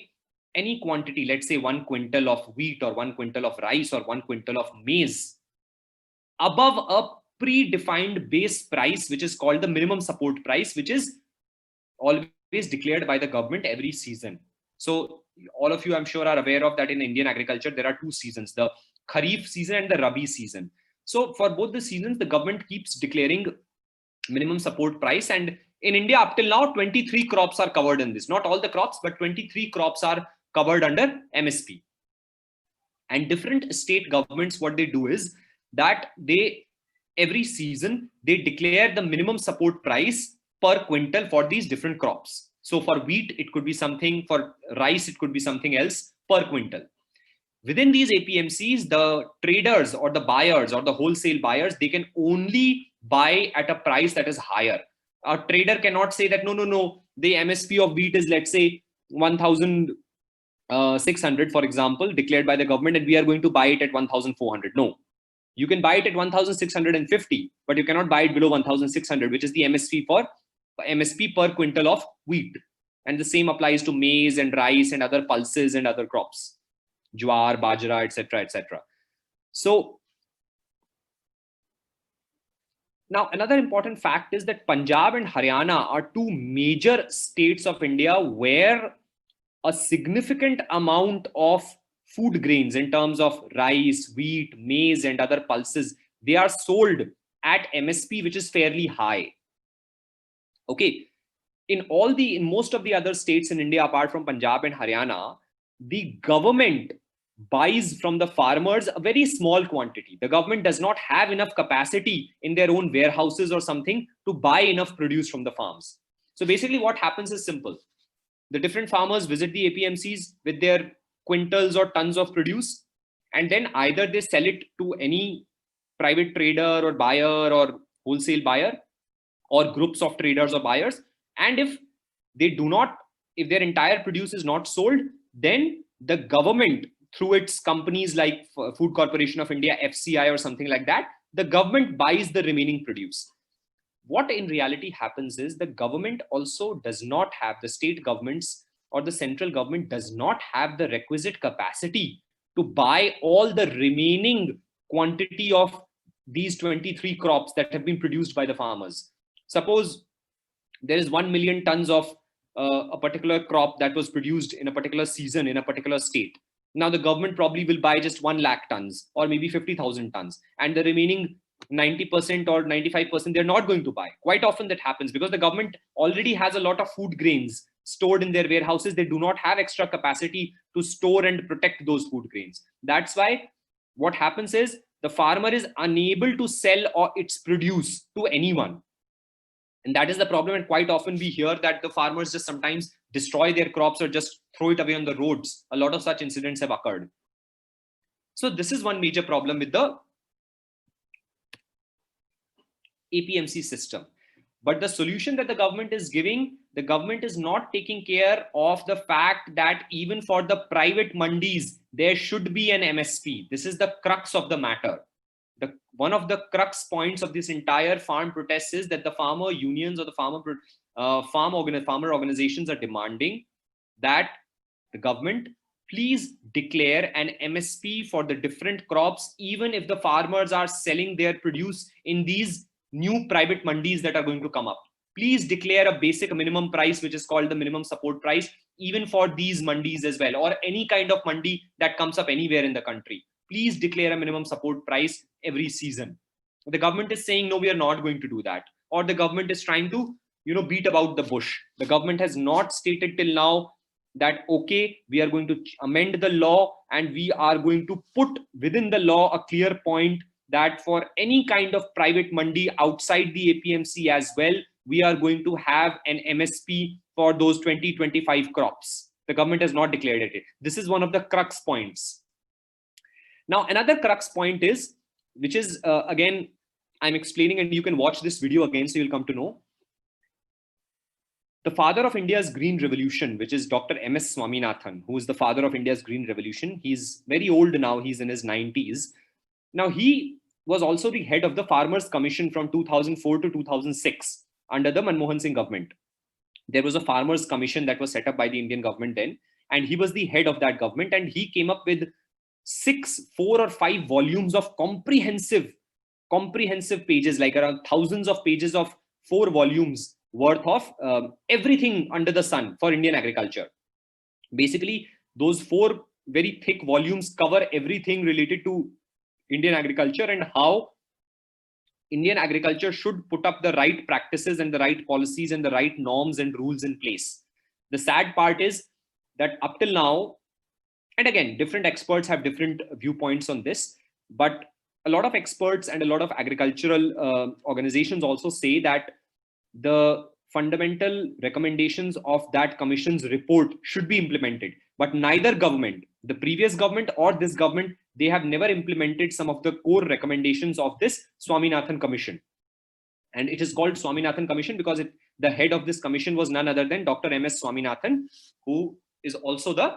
any quantity, let's say 1 quintal of wheat or 1 quintal of rice or 1 quintal of maize, above a predefined base price, which is called the minimum support price, which is always declared by the government every season. So all of you, I'm sure, are aware of that in Indian agriculture, there are two seasons, the Kharif season and the Rabi season. So for both the seasons, the government keeps declaring minimum support price. And in India, up till now, 23 crops are covered in this. Not all the crops, but 23 crops are covered under MSP. And different state governments, what they do is that they, every season, they declare the minimum support price per quintal for these different crops. So for wheat, it could be something, for rice, it could be something else per quintal. Within these APMCs, the traders or the buyers or the wholesale buyers, they can only buy at a price that is higher. A trader cannot say that, no, the MSP of wheat is, let's say, 1,600, for example, declared by the government, and we are going to buy it at 1,400. No, you can buy it at 1,650, but you cannot buy it below 1,600, which is the MSP per quintal of wheat. And the same applies to maize and rice and other pulses and other crops, jowar, bajra, etc., etc. So now another important fact is that Punjab and Haryana are two major states of India where a significant amount of food grains in terms of rice, wheat, maize, and other pulses, they are sold at MSP, which is fairly high. Okay. In most of the other states in India, apart from Punjab and Haryana, the government buys from the farmers a very small quantity. The government does not have enough capacity in their own warehouses or something to buy enough produce from the farms. So basically what happens is simple. The different farmers visit the APMCs with their quintals or tons of produce, and then either they sell it to any private trader or buyer or wholesale buyer or groups of traders or buyers. And if they do not, if their entire produce is not sold, then the government, through its companies like Food Corporation of India, FCI or something like that, the government buys the remaining produce. What in reality happens is the government also does not have, the state governments or the central government does not have the requisite capacity to buy all the remaining quantity of these 23 crops that have been produced by the farmers. Suppose there is 1 million tons of a particular crop that was produced in a particular season in a particular state. Now the government probably will buy just 1 lakh tons or maybe 50,000 tons, and the remaining 90% or 95% they're not going to buy. Quite often that happens because the government already has a lot of food grains stored in their warehouses. They do not have extra capacity to store and protect those food grains. That's why what happens is the farmer is unable to sell its produce to anyone. And that is the problem. And quite often we hear that the farmers just sometimes destroy their crops or just throw it away on the roads. A lot of such incidents have occurred. So this is one major problem with the APMC system. But the solution that the government is giving, the government is not taking care of the fact that even for the private mandis, there should be an MSP. This is the crux of the matter. One of the crux points of this entire farm protest is that the farmer unions or the farmer organizations are demanding that the government please declare an MSP for the different crops, even if the farmers are selling their produce in these new private mandis that are going to come up. Please declare a basic minimum price, which is called the minimum support price, even for these mandis as well, or any kind of mandi that comes up anywhere in the country. Please declare a minimum support price every season. The government is saying, no, we are not going to do that. Or the government is trying to, beat about the bush. The government has not stated till now that, okay, we are going to amend the law and we are going to put within the law a clear point that for any kind of private mandi outside the APMC as well, we are going to have an MSP for those 20-25 crops. The government has not declared it. This is one of the crux points. Now, another crux point is, which is, again, I'm explaining and you can watch this video again so you'll come to know. The father of India's Green Revolution, which is Dr. M.S. Swaminathan, who is the father of India's Green Revolution. He's very old now. He's in his 90s. Now, he was also the head of the Farmers Commission from 2004 to 2006 under the Manmohan Singh government. There was a Farmers Commission that was set up by the Indian government then, and he was the head of that government, and he came up with 4 or 5 volumes of comprehensive pages, like around thousands of pages of 4 volumes worth of everything under the sun for Indian agriculture. Basically, those 4 very thick volumes cover everything related to Indian agriculture and how Indian agriculture should put up the right practices and the right policies and the right norms and rules in place. The sad part is that up till now, and again, different experts have different viewpoints on this, but a lot of experts and a lot of agricultural organizations also say that the fundamental recommendations of that commission's report should be implemented. But neither government, the previous government or this government, they have never implemented some of the core recommendations of this Swaminathan Commission. And it is called Swaminathan Commission because the head of this commission was none other than Dr. M.S. Swaminathan, who is also the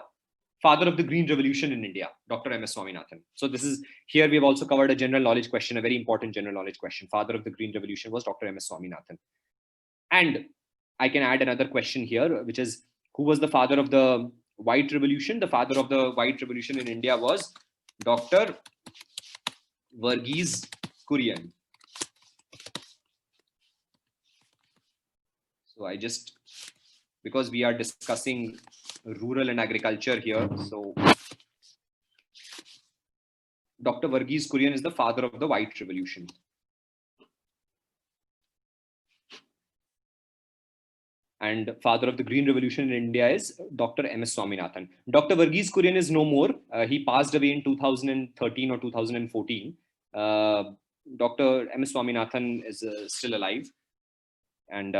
father of the Green Revolution in India, Dr. M.S. Swaminathan. So this is, here we have also covered a general knowledge question, a very important general knowledge question. Father of the Green Revolution was Dr. M.S. Swaminathan. And I can add another question here, which is, who was the father of the White Revolution? The father of the White Revolution in India was Dr. Verghese Kurian. So I just, because we are discussing rural and agriculture here, so Dr. Verghese Kurian is the father of the White Revolution. And father of the Green Revolution in India is Dr. M.S. Swaminathan. Dr. Verghese Kurian is no more. He passed away in 2013 or 2014. Dr. M.S. Swaminathan is still alive. And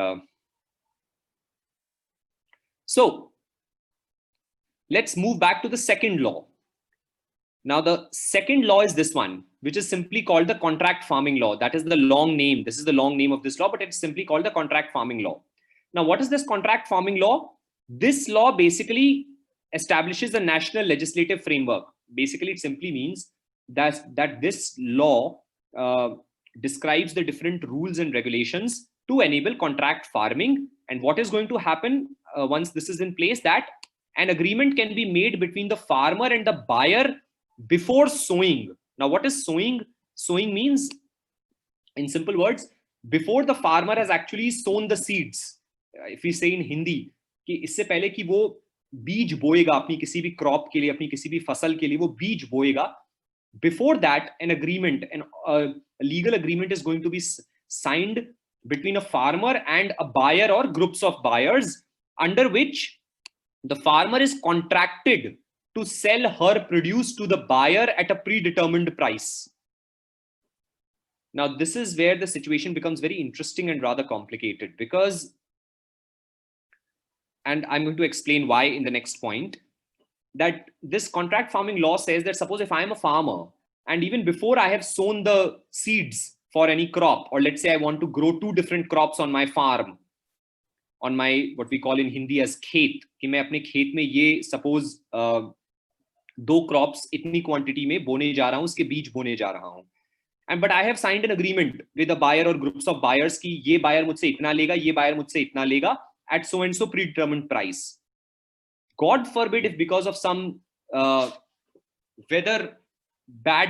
so let's move back to the second law. Now, the second law is this one, which is simply called the Contract Farming Law. That is the long name. This is the long name of this law, but it's simply called the Contract Farming Law. Now, what is this Contract Farming Law? This law basically establishes a national legislative framework. Basically, it simply means that this law describes the different rules and regulations to enable contract farming. And what is going to happen once this is in place, that an agreement can be made between the farmer and the buyer before sowing. Now, what is sowing? Sowing means, in simple words, before the farmer has actually sown the seeds. If we say in Hindi, कि इससे पहले कि वो बीज बोएगा अपनी किसी भी crop के लिए, अपनी किसी भी फसल के लिए वो बीज बोएगा, before that an agreement, a legal agreement is going to be signed between a farmer and a buyer or groups of buyers, under which the farmer is contracted to sell her produce to the buyer at a predetermined price. Now, this is where the situation becomes very interesting and rather complicated, because, and I'm going to explain why in the next point, that this contract farming law says that suppose if I am a farmer and even before I have sown the seeds for any crop, or let's say I want to grow 2 different crops on my farm, on my what we call in Hindi as khet, कि मैं अपने खेत में ये suppose 2 crops इतनी quantity में बोने जा रहा हूँ, उसके बीज बोने जा रहा हूँ. And but I have signed an agreement with a buyer or groups of buyers कि ये buyer मुझसे इतना लेगा, ये buyer मुझसे इतना लेगा at so and so predetermined price. God forbid if because of some bad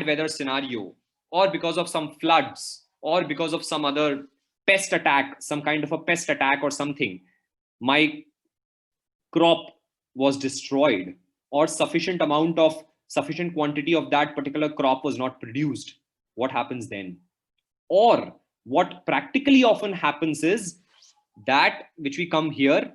weather scenario, or because of some floods, or because of some other pest attack, some kind of a pest attack or something, my crop was destroyed, or sufficient quantity of that particular crop was not produced. What happens then? Or what practically often happens is that, which we come here,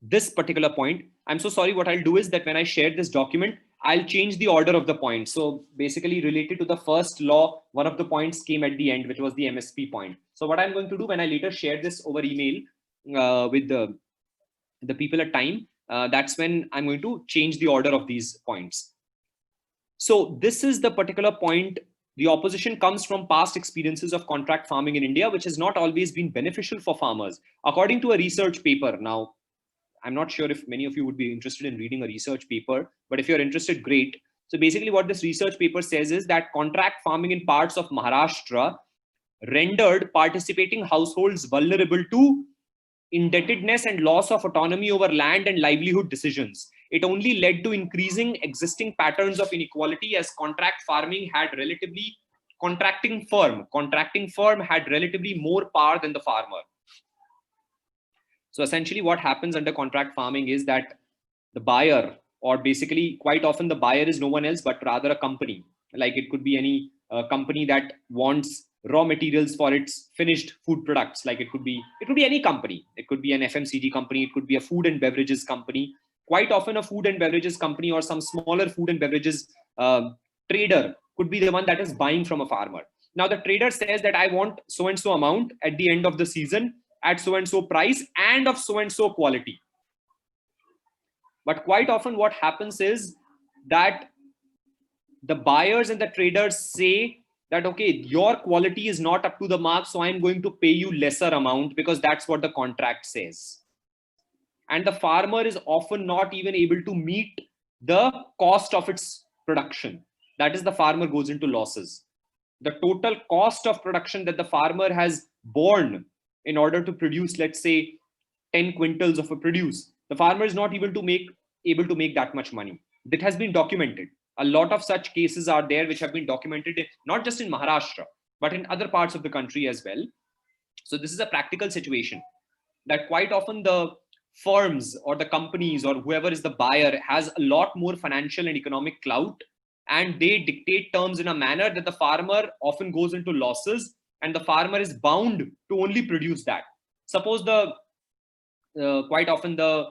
this particular point, I'm so sorry, what I'll do is that when I share this document, I'll change the order of the points. So basically related to the first law, one of the points came at the end, which was the MSP point. So what I'm going to do when I later share this over email with the people at time, that's when I'm going to change the order of these points. So this is the particular point. The opposition comes from past experiences of contract farming in India, which has not always been beneficial for farmers. According to a research paper, now, I'm not sure if many of you would be interested in reading a research paper, but if you're interested, great. So basically what this research paper says is that contract farming in parts of Maharashtra rendered participating households vulnerable to indebtedness and loss of autonomy over land and livelihood decisions. It only led to increasing existing patterns of inequality, as contracting firm had relatively more power than the farmer. So essentially what happens under contract farming is that the buyer, or basically quite often the buyer is no one else but rather a company. Like it could be any company that wants raw materials for its finished food products. Like it could be any company. It could be an FMCG company. It could be a food and beverages company. Quite often a food and beverages company or some smaller food and beverages trader could be the one that is buying from a farmer. Now the trader says that I want so and so amount at the end of the season at so and so price and of so and so quality. But quite often what happens is that the buyers and the traders say that, okay, your quality is not up to the mark, so I'm going to pay you lesser amount because that's what the contract says. And the farmer is often not even able to meet the cost of its production. That is, the farmer goes into losses. The total cost of production that the farmer has borne in order to produce, let's say, 10 quintals of a produce, the farmer is not able to make that much money. That has been documented. A lot of such cases are there which have been documented, not just in Maharashtra, but in other parts of the country as well. So this is a practical situation that quite often the firms or the companies or whoever is the buyer has a lot more financial and economic clout, and they dictate terms in a manner that the farmer often goes into losses, and the farmer is bound to only produce that. Suppose quite often the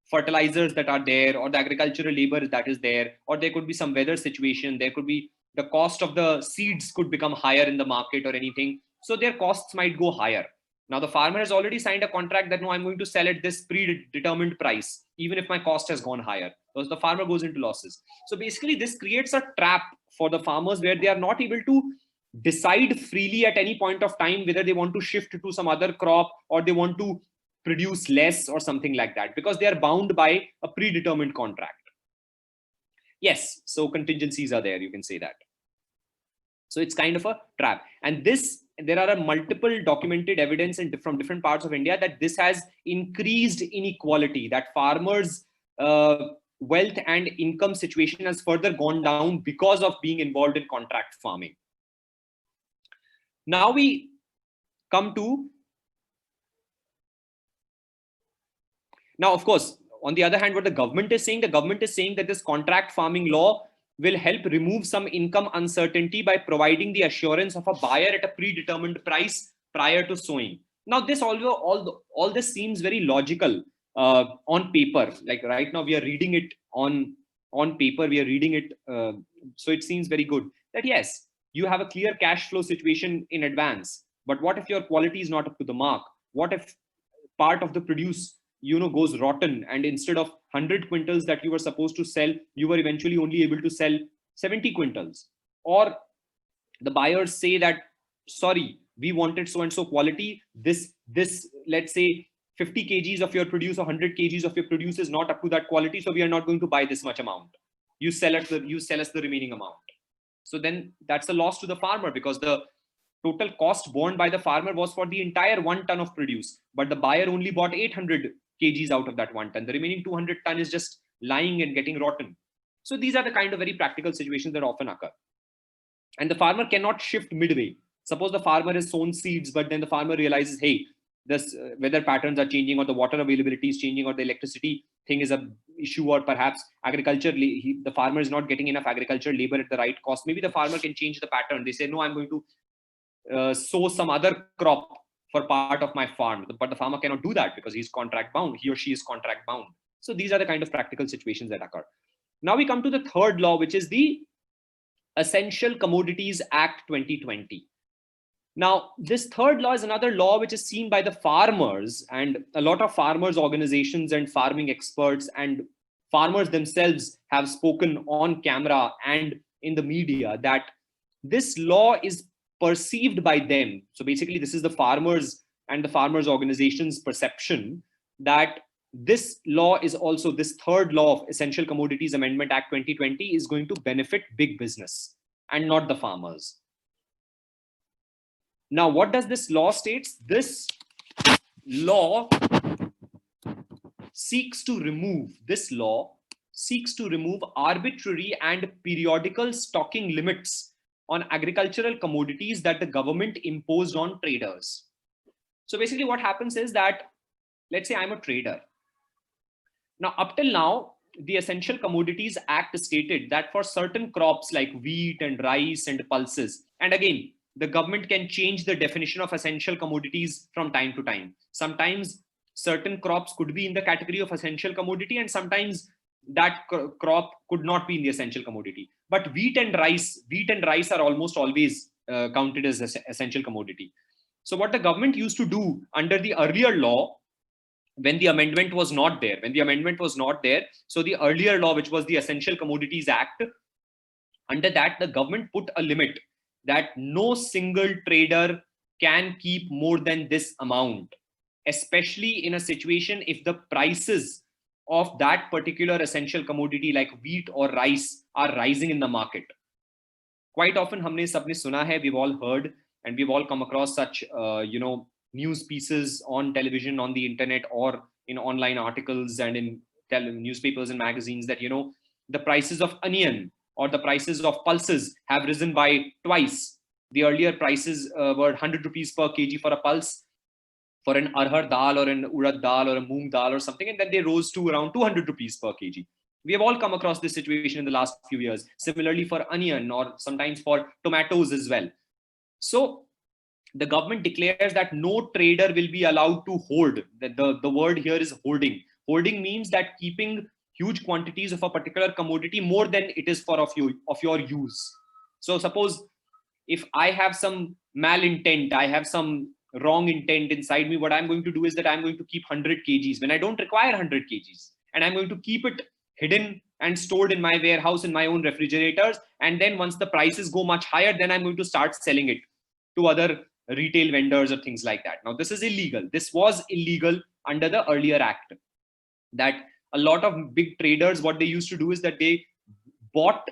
fertilizers that are there, or the agricultural labor that is there, or there could be some weather situation, there could be the cost of the seeds could become higher in the market or anything, so their costs might go higher. Now the farmer has already signed a contract that no, I'm going to sell at this predetermined price even if my cost has gone higher, because the farmer goes into losses. So basically this creates a trap for the farmers where they are not able to decide freely at any point of time whether they want to shift to some other crop or they want to produce less or something like that, because they are bound by a predetermined contract. Yes, so contingencies are there, you can say that. So it's kind of a trap. And there are a multiple documented evidence from different parts of India that this has increased inequality, that farmers' wealth and income situation has further gone down because of being involved in contract farming. Now we come to, now of course, on the other hand, what the government is saying that this contract farming law will help remove some income uncertainty by providing the assurance of a buyer at a predetermined price prior to sowing. Now this all this seems very logical on paper. Like right now we are reading it on paper, we are reading it, so it seems very good that yes, you have a clear cash flow situation in advance. But what if your quality is not up to the mark? What if part of the produce goes rotten, and instead of 100 quintals that you were supposed to sell, you were eventually only able to sell 70 quintals? Or the buyers say that, sorry, we wanted so and so quality, this let's say 50 kgs of your produce or 100 kgs of your produce is not up to that quality, so we are not going to buy this much amount. You sell us the remaining amount. So then that's a loss to the farmer, because the total cost borne by the farmer was for the entire 1 ton of produce, but the buyer only bought 800 kgs out of that 1 ton. The remaining 200 ton is just lying and getting rotten. So these are the kind of very practical situations that often occur. And the farmer cannot shift midway. Suppose the farmer has sown seeds, but then the farmer realizes, hey, this weather patterns are changing, or the water availability is changing, or the electricity thing is an issue, or perhaps agriculture, the farmer is not getting enough agricultural labor at the right cost. Maybe the farmer can change the pattern. They say, no, I'm going to sow some other crop for part of my farm, but the farmer cannot do that because he's contract bound. He or she is contract bound. So these are the kind of practical situations that occur. Now we come to the third law, which is the Essential Commodities Act 2020. Now, this third law is another law which is seen by the farmers, and a lot of farmers organizations and farming experts and farmers themselves have spoken on camera and in the media that this law is perceived by them. So basically, this is the farmers and the farmers organizations' perception that this law is also, this third law of Essential Commodities Amendment Act 2020 is going to benefit big business and not the farmers. Now, what does this law states? This law seeks to remove arbitrary and periodical stocking limits on agricultural commodities that the government imposed on traders. So basically what happens is that, let's say I'm a trader. Now, up till now, the Essential Commodities Act stated that for certain crops like wheat and rice and pulses, and again, the government can change the definition of essential commodities from time to time. Sometimes certain crops could be in the category of essential commodity, and sometimes that crop could not be in the essential commodity. But wheat and rice are almost always counted as essential commodity. So what the government used to do under the earlier law, when the amendment was not there, so the earlier law, which was the Essential Commodities Act, under that the government put a limit that no single trader can keep more than this amount, especially in a situation if the prices of that particular essential commodity like wheat or rice are rising in the market. Quite often humne sabne suna hai, we've all heard and we've all come across such news pieces on television, on the internet, or in online articles and in newspapers and magazines that the prices of onion or the prices of pulses have risen by twice. The earlier prices were 100 rupees per kg for a pulse, for an arhar dal or an urad dal or a moong dal or something, and then they rose to around 200 rupees per kg. We have all come across this situation in the last few years. Similarly for onion, or sometimes for tomatoes as well. So the government declares that no trader will be allowed to hold. The word here is holding. Holding means that keeping huge quantities of a particular commodity more than it is for of your use. So suppose if I have some malintent, I have some wrong intent inside me, what I'm going to do is that I'm going to keep 100 kgs when I don't require 100 kgs, and I'm going to keep it hidden and stored in my warehouse in my own refrigerators, and then once the prices go much higher, then I'm going to start selling it to other retail vendors or things like that. Now this is illegal. This was illegal under the earlier act. That a lot of big traders, what they used to do is that they bought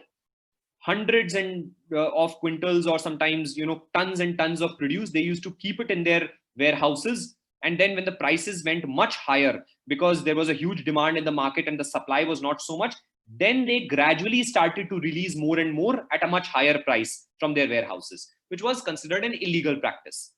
hundreds and of quintals, or sometimes tons and tons of produce. They used to keep it in their warehouses, and then when the prices went much higher because there was a huge demand in the market and the supply was not so much, then they gradually started to release more and more at a much higher price from their warehouses, which was considered an illegal practice.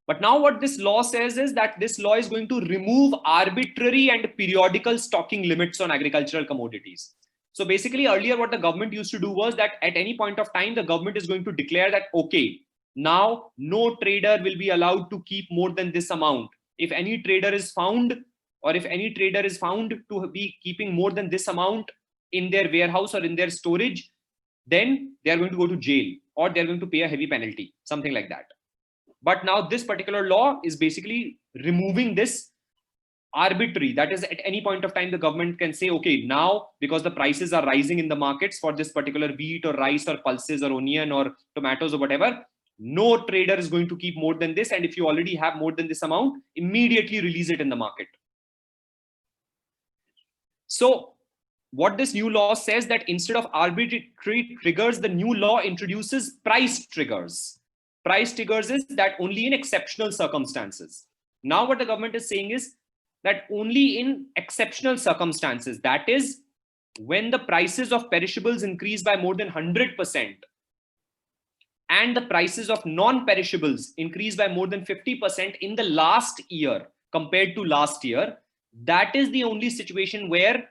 But now what this law says is that this law is going to remove arbitrary and periodical stocking limits on agricultural commodities. So basically earlier what the government used to do was that at any point of time, the government is going to declare that, okay, now no trader will be allowed to keep more than this amount. If any trader is found, or if any trader is found to be keeping more than this amount in their warehouse or in their storage, then they are going to go to jail, or they're going to pay a heavy penalty, something like that. But now this particular law is basically removing this arbitrary. That is, at any point of time, the government can say, okay, now because the prices are rising in the markets for this particular wheat or rice or pulses or onion or tomatoes or whatever, no trader is going to keep more than this. And if you already have more than this amount, immediately release it in the market. So what this new law says, that instead of arbitrary triggers, the new law introduces price triggers. Price triggers is that only in exceptional circumstances. Now what the government is saying is that only in exceptional circumstances, that is when the prices of perishables increase by more than 100% and the prices of non-perishables increase by more than 50% in the last year compared to last year, that is the only situation where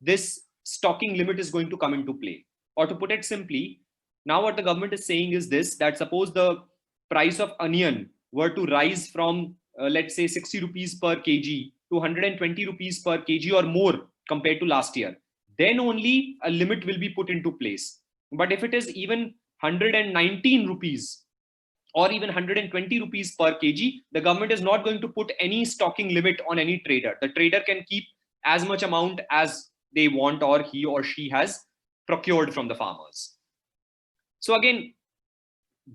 this stocking limit is going to come into play. Or to put it simply, now what the government is saying is this, that suppose the price of onion were to rise from let's say 60 rupees per kg to 120 rupees per kg or more compared to last year, then only a limit will be put into place. But if it is even 119 rupees or even 120 rupees per kg, the government is not going to put any stocking limit on any trader. The trader can keep as much amount as they want, or he or she has procured from the farmers. So again,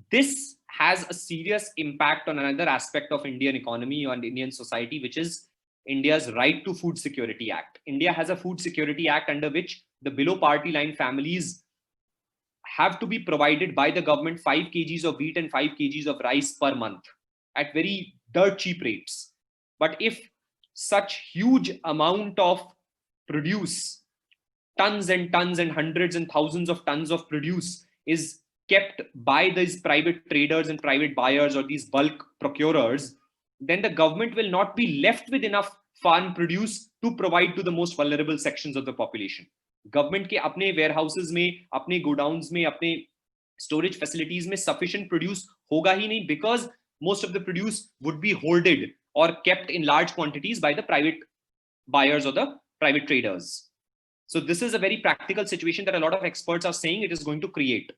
this has a serious impact on another aspect of Indian economy and Indian society, which is India's Right to Food Security Act. India has a Food Security Act under which the below poverty line families have to be provided by the government 5 kgs of wheat and 5 kgs of rice per month at very dirt cheap rates. But if such huge amount of produce, tons and tons and hundreds and thousands of tons of produce is kept by these private traders and private buyers or these bulk procurers, then the government will not be left with enough farm produce to provide to the most vulnerable sections of the population. Government के अपने warehouses में, अपने godowns में, अपने storage facilities में sufficient produce होगा ही नहीं, because most of the produce would be hoarded or kept in large quantities by the private buyers or the private traders. So this is a very practical situation that a lot of experts are saying it is going to create.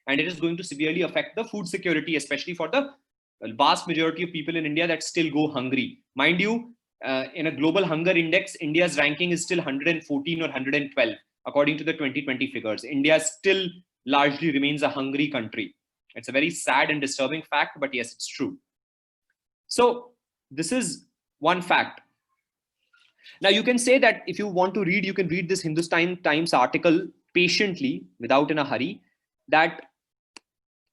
And it is going to severely affect the food security, especially for the vast majority of people in India that still go hungry. Mind you, in a global hunger index, India's ranking is still 114 or 112, according to the 2020 figures. India still largely remains a hungry country. It's a very sad and disturbing fact, but yes, it's true. So this is one fact. Now you can say that if you want to read, you can read this Hindustan Times article patiently, without in a hurry, that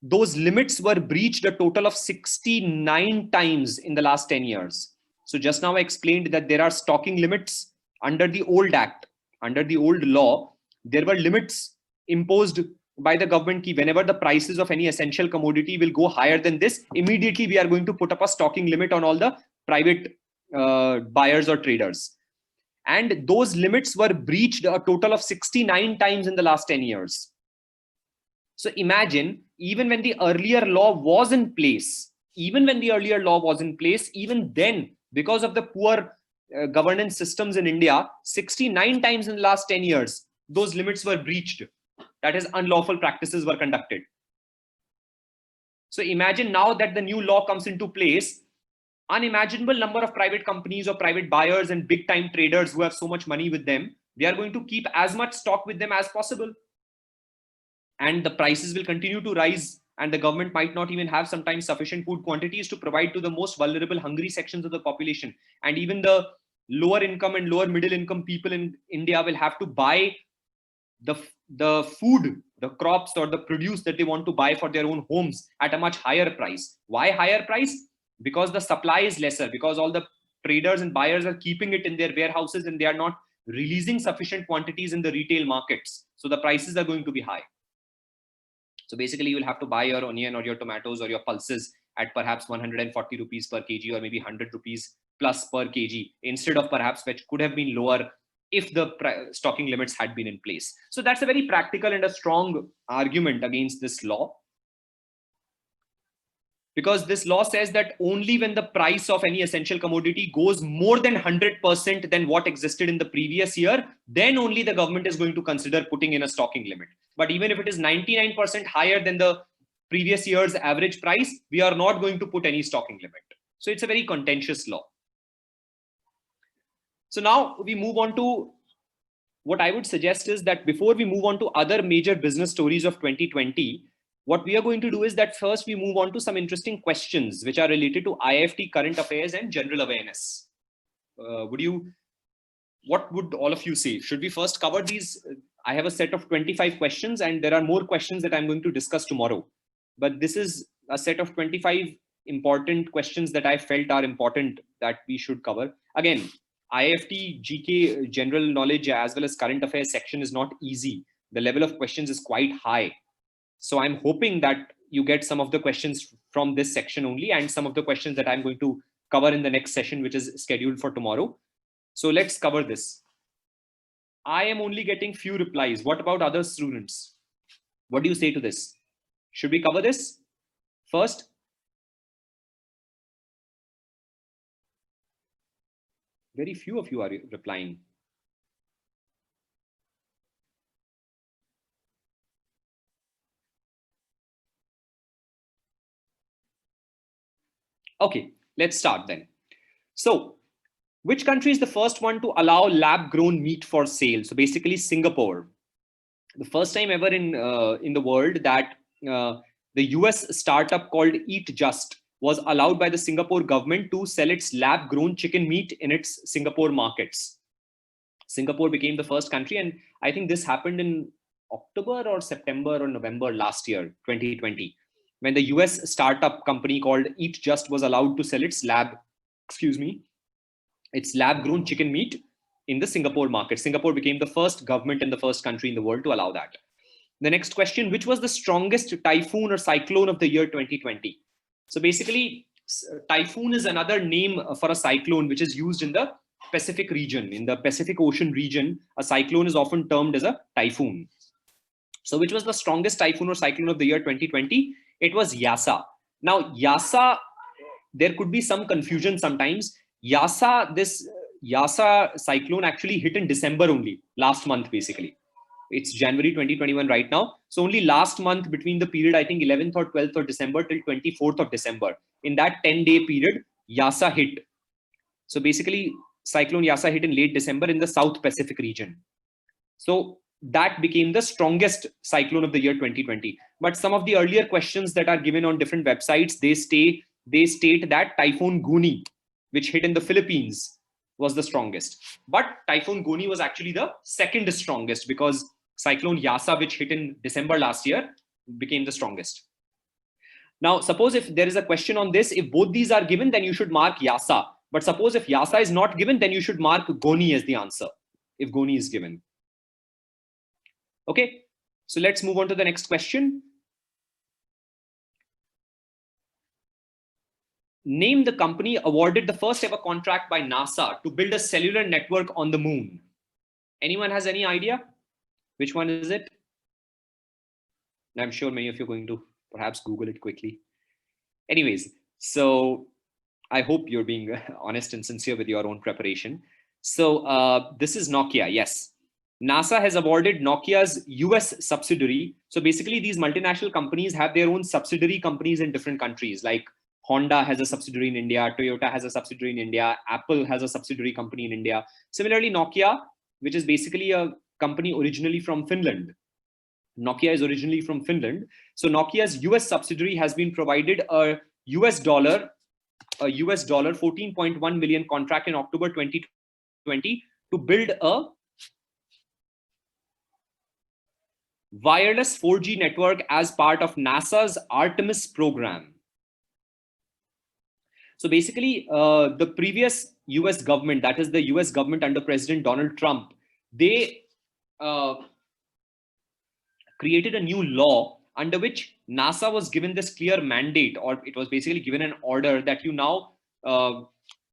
those limits were breached a total of 69 times in the last 10 years. So just now I explained that there are stocking limits under the old act, under the old law. There were limits imposed by the government ki whenever the prices of any essential commodity will go higher than this, immediately we are going to put up a stocking limit on all the private buyers or traders. And those limits were breached a total of 69 times in the last 10 years. So imagine, even when the earlier law was in place, even then, because of the poor governance systems in India, 69 times in the last 10 years, those limits were breached. That is, unlawful practices were conducted. So imagine now that the new law comes into place, unimaginable number of private companies or private buyers and big time traders who have so much money with them, they are going to keep as much stock with them as possible. And the prices will continue to rise, and the government might not even have sometimes sufficient food quantities to provide to the most vulnerable, hungry sections of the population. And even the lower income and lower middle income people in India will have to buy the food, the crops or the produce that they want to buy for their own homes at a much higher price. Why higher price? Because the supply is lesser, because all the traders and buyers are keeping it in their warehouses and they are not releasing sufficient quantities in the retail markets. So the prices are going to be high. So basically you'll have to buy your onion or your tomatoes or your pulses at perhaps 140 rupees per kg or maybe 100 rupees plus per kg, instead of perhaps which could have been lower if the stocking limits had been in place. So that's a very practical and a strong argument against this law. Because this law says that only when the price of any essential commodity goes more than 100% than what existed in the previous year, then only the government is going to consider putting in a stocking limit. But even if it is 99% higher than the previous year's average price, we are not going to put any stocking limit. So it's a very contentious law. So now we move on to what I would suggest is that before we move on to other major business stories of 2020, what we are going to do is that first we move on to some interesting questions which are related to IIFT current affairs and general awareness. What would all of you say? Should we first cover these? I have a set of 25 questions and there are more questions that I'm going to discuss tomorrow. But this is a set of 25 important questions that I felt are important that we should cover. Again, IIFT GK general knowledge as well as current affairs section is not easy. The level of questions is quite high. So I'm hoping that you get some of the questions from this section only and some of the questions that I'm going to cover in the next session, which is scheduled for tomorrow. So let's cover this. I am only getting few replies. What about other students? What do you say to this? Should we cover this first? Very few of you are replying. Okay, let's start then. So, which country is the first one to allow lab-grown meat for sale? So basically Singapore. The first time ever in the world that the US startup called Eat Just was allowed by the Singapore government to sell its lab-grown chicken meat in its Singapore markets. Singapore became the first country, and I think this happened in October or September or November last year, 2020, when the US startup company called Eat Just was allowed to sell its lab-grown chicken meat in the Singapore market. Singapore became the first government and the first country in the world to allow that. The next question, which was the strongest typhoon or cyclone of the year 2020? So basically, typhoon is another name for a cyclone which is used in the Pacific region. In the Pacific Ocean region, a cyclone is often termed as a typhoon. So which was the strongest typhoon or cyclone of the year 2020? It was Yasa. Now, Yasa, there could be some confusion sometimes. This Yasa cyclone actually hit in December only, last month basically. It's January 2021 right now. So only last month, between the period, I think 11th or 12th of December till 24th of December, in that 10-day period, Yasa hit. So basically, Cyclone Yasa hit in late December in the South Pacific region. So that became the strongest cyclone of the year 2020. But some of the earlier questions that are given on different websites, they state that Typhoon Goni, which hit in the Philippines, was the strongest. But Typhoon Goni was actually the second strongest, because Cyclone Yasa, which hit in December last year, became the strongest. Now, suppose if there is a question on this, if both these are given, then you should mark Yasa. But suppose if Yasa is not given, then you should mark Goni as the answer, if Goni is given. Okay, so let's move on to the next question. Name the company awarded the first ever contract by NASA to build a cellular network on the moon. Anyone has any idea? Which one is it? I'm sure many of you are going to perhaps Google it quickly. Anyways, so I hope you're being honest and sincere with your own preparation. So this is Nokia, yes. NASA has awarded Nokia's US subsidiary. So basically these multinational companies have their own subsidiary companies in different countries. Like Honda has a subsidiary in India, Toyota has a subsidiary in India, Apple has a subsidiary company in India. Similarly, Nokia, which is basically a company originally from Finland. Nokia is originally from Finland. So Nokia's US subsidiary has been provided a US dollar 14.1 million contract in October 2020 to build a wireless 4G network as part of NASA's Artemis program. So basically, the previous US government, that is the US government under President Donald Trump, they created a new law under which NASA was given this clear mandate, or it was basically given an order that you now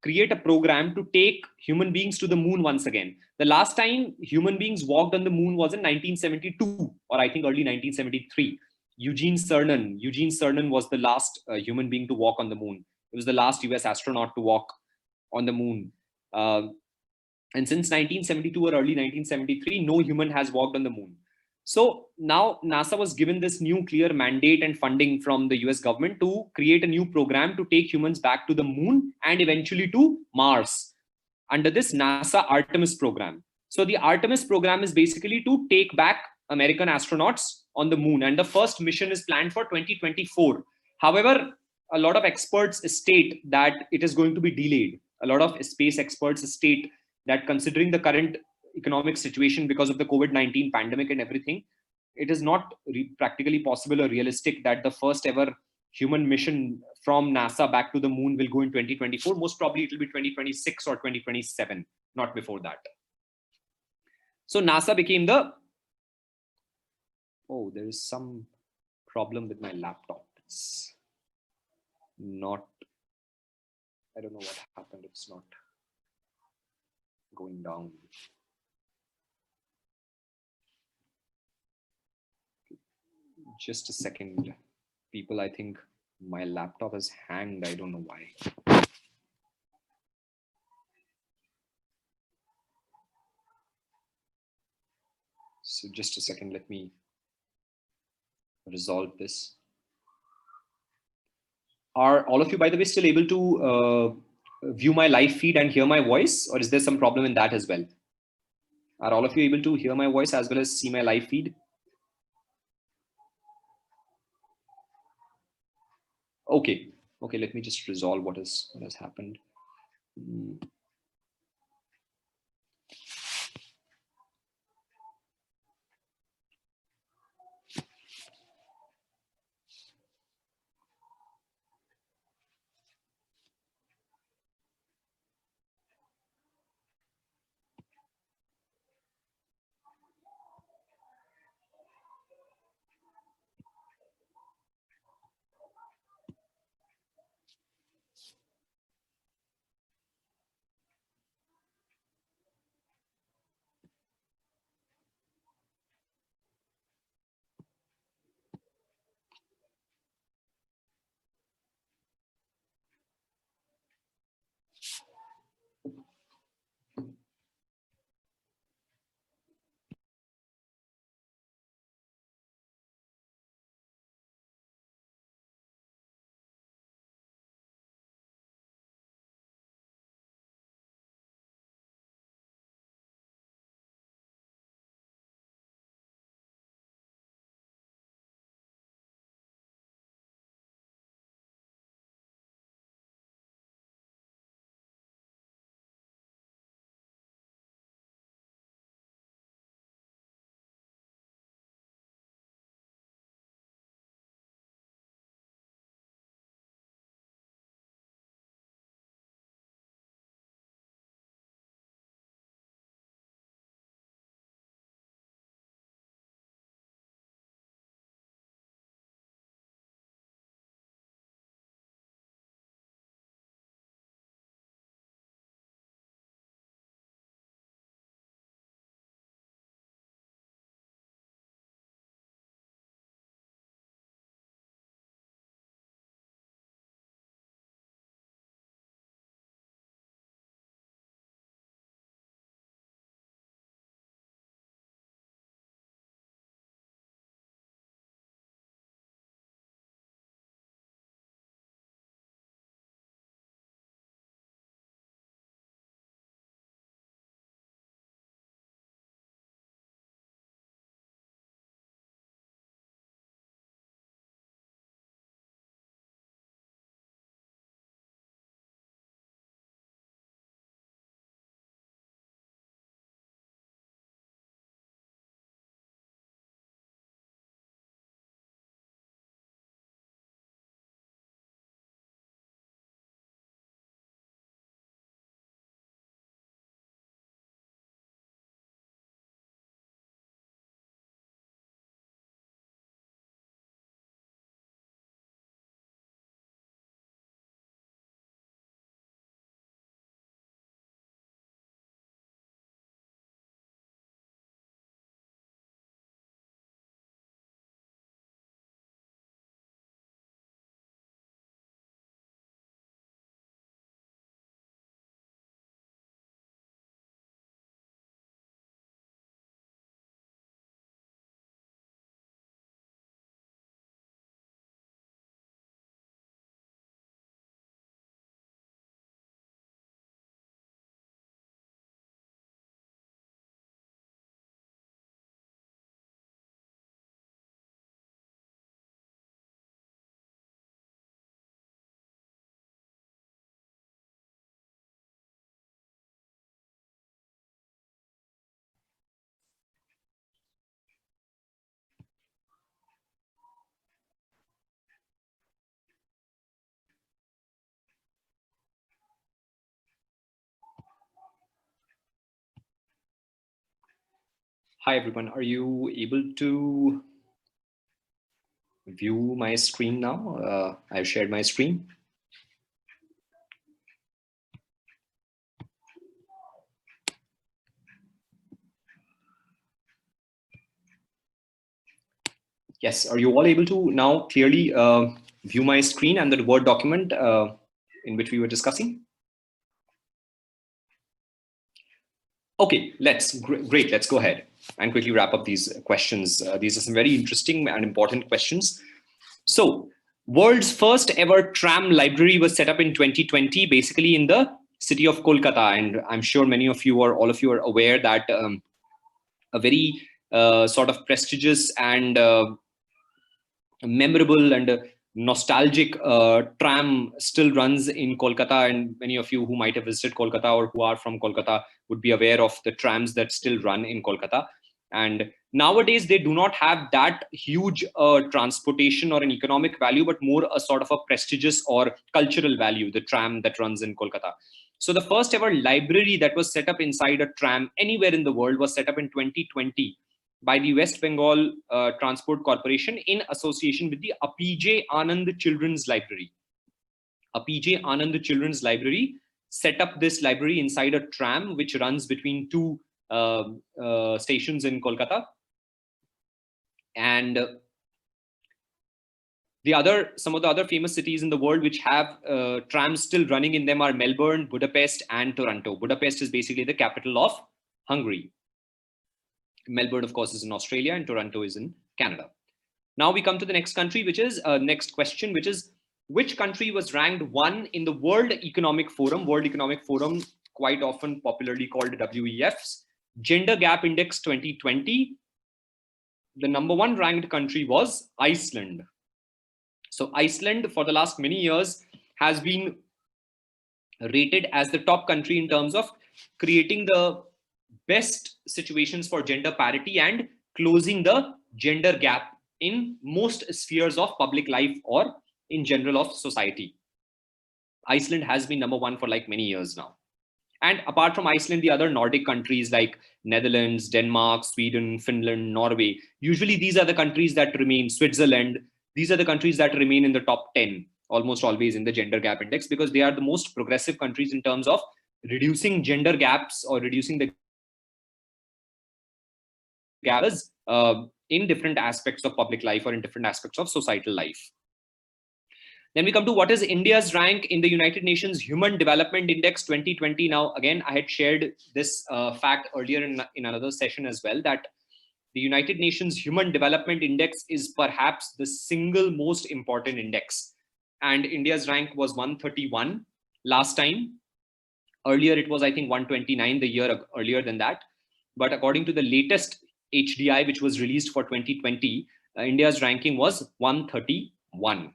create a program to take human beings to the moon once again. The last time human beings walked on the moon was in 1972, or I think early 1973. Eugene Cernan was the last human being to walk on the moon. It was the last US astronaut to walk on the moon. And since 1972 or early 1973, no human has walked on the moon. So now NASA was given this new clear mandate and funding from the US government to create a new program to take humans back to the moon and eventually to Mars under this NASA Artemis program. So the Artemis program is basically to take back American astronauts on the moon, and the first mission is planned for 2024. However, a lot of experts state that it is going to be delayed. A lot of space experts state that considering the current economic situation because of the COVID-19 pandemic and everything, it is not practically possible or realistic that the first ever human mission from NASA back to the moon will go in 2024. Most probably it will be 2026 or 2027, not before that. So NASA became the... Oh, there is some problem with my laptop. It's not... I don't know what happened. It's not going down. Just a second, people. I think my laptop is hanged. I don't know why. So just a second, let me resolve this. Are all of you, by the way, still able to view my live feed and hear my voice, or is there some problem in that as well? Are all of you able to hear my voice as well as see my live feed? Okay. Okay, let me just resolve what has happened. Hi, everyone. Are you able to view my screen now? I've shared my screen. Yes. Are you all able to now clearly view my screen and the Word document in which we were discussing? Okay, great. Let's go ahead and quickly wrap up these questions. These are some very interesting and important questions. So, world's first ever tram library was set up in 2020, basically in the city of Kolkata. And I'm sure many of you or all of you are aware that a very sort of prestigious and memorable and nostalgic tram still runs in Kolkata, and many of you who might have visited Kolkata or who are from Kolkata would be aware of the trams that still run in Kolkata. And nowadays they do not have that huge transportation or an economic value, but more a sort of a prestigious or cultural value, the tram that runs in Kolkata. So the first ever library that was set up inside a tram anywhere in the world was set up in 2020 by the West Bengal Transport Corporation in association with the APJ Anand Children's Library. APJ Anand Children's Library set up this library inside a tram which runs between two stations in Kolkata. And some of the other famous cities in the world which have trams still running in them are Melbourne, Budapest, and Toronto. Budapest is basically the capital of Hungary. Melbourne, of course, is in Australia, and Toronto is in Canada. Now we come to the next country, which is next question, which is which country was ranked 1 in the World Economic Forum? World Economic Forum, quite often popularly called WEF's Gender Gap Index 2020. The number 1 ranked country was Iceland. So Iceland, for the last many years, has been rated as the top country in terms of creating the best situations for gender parity and closing the gender gap in most spheres of public life or in general of society. Iceland has been number 1 for like many years now. And apart from Iceland, the other Nordic countries like Netherlands, Denmark, Sweden, Finland, Norway, usually these are the countries that remain, Switzerland, these are the countries that remain in the top 10, almost always in the gender gap index, because they are the most progressive countries in terms of reducing gender gaps or reducing the gaps in different aspects of public life or in different aspects of societal life. Then we come to what is India's rank in the United Nations Human Development Index 2020. Now, again, I had shared this fact earlier in another session as well, that the United Nations Human Development Index is perhaps the single most important index. And India's rank was 131 last time. Earlier, it was, I think, 129 the year earlier than that. But according to the latest HDI, which was released for 2020, India's ranking was 131.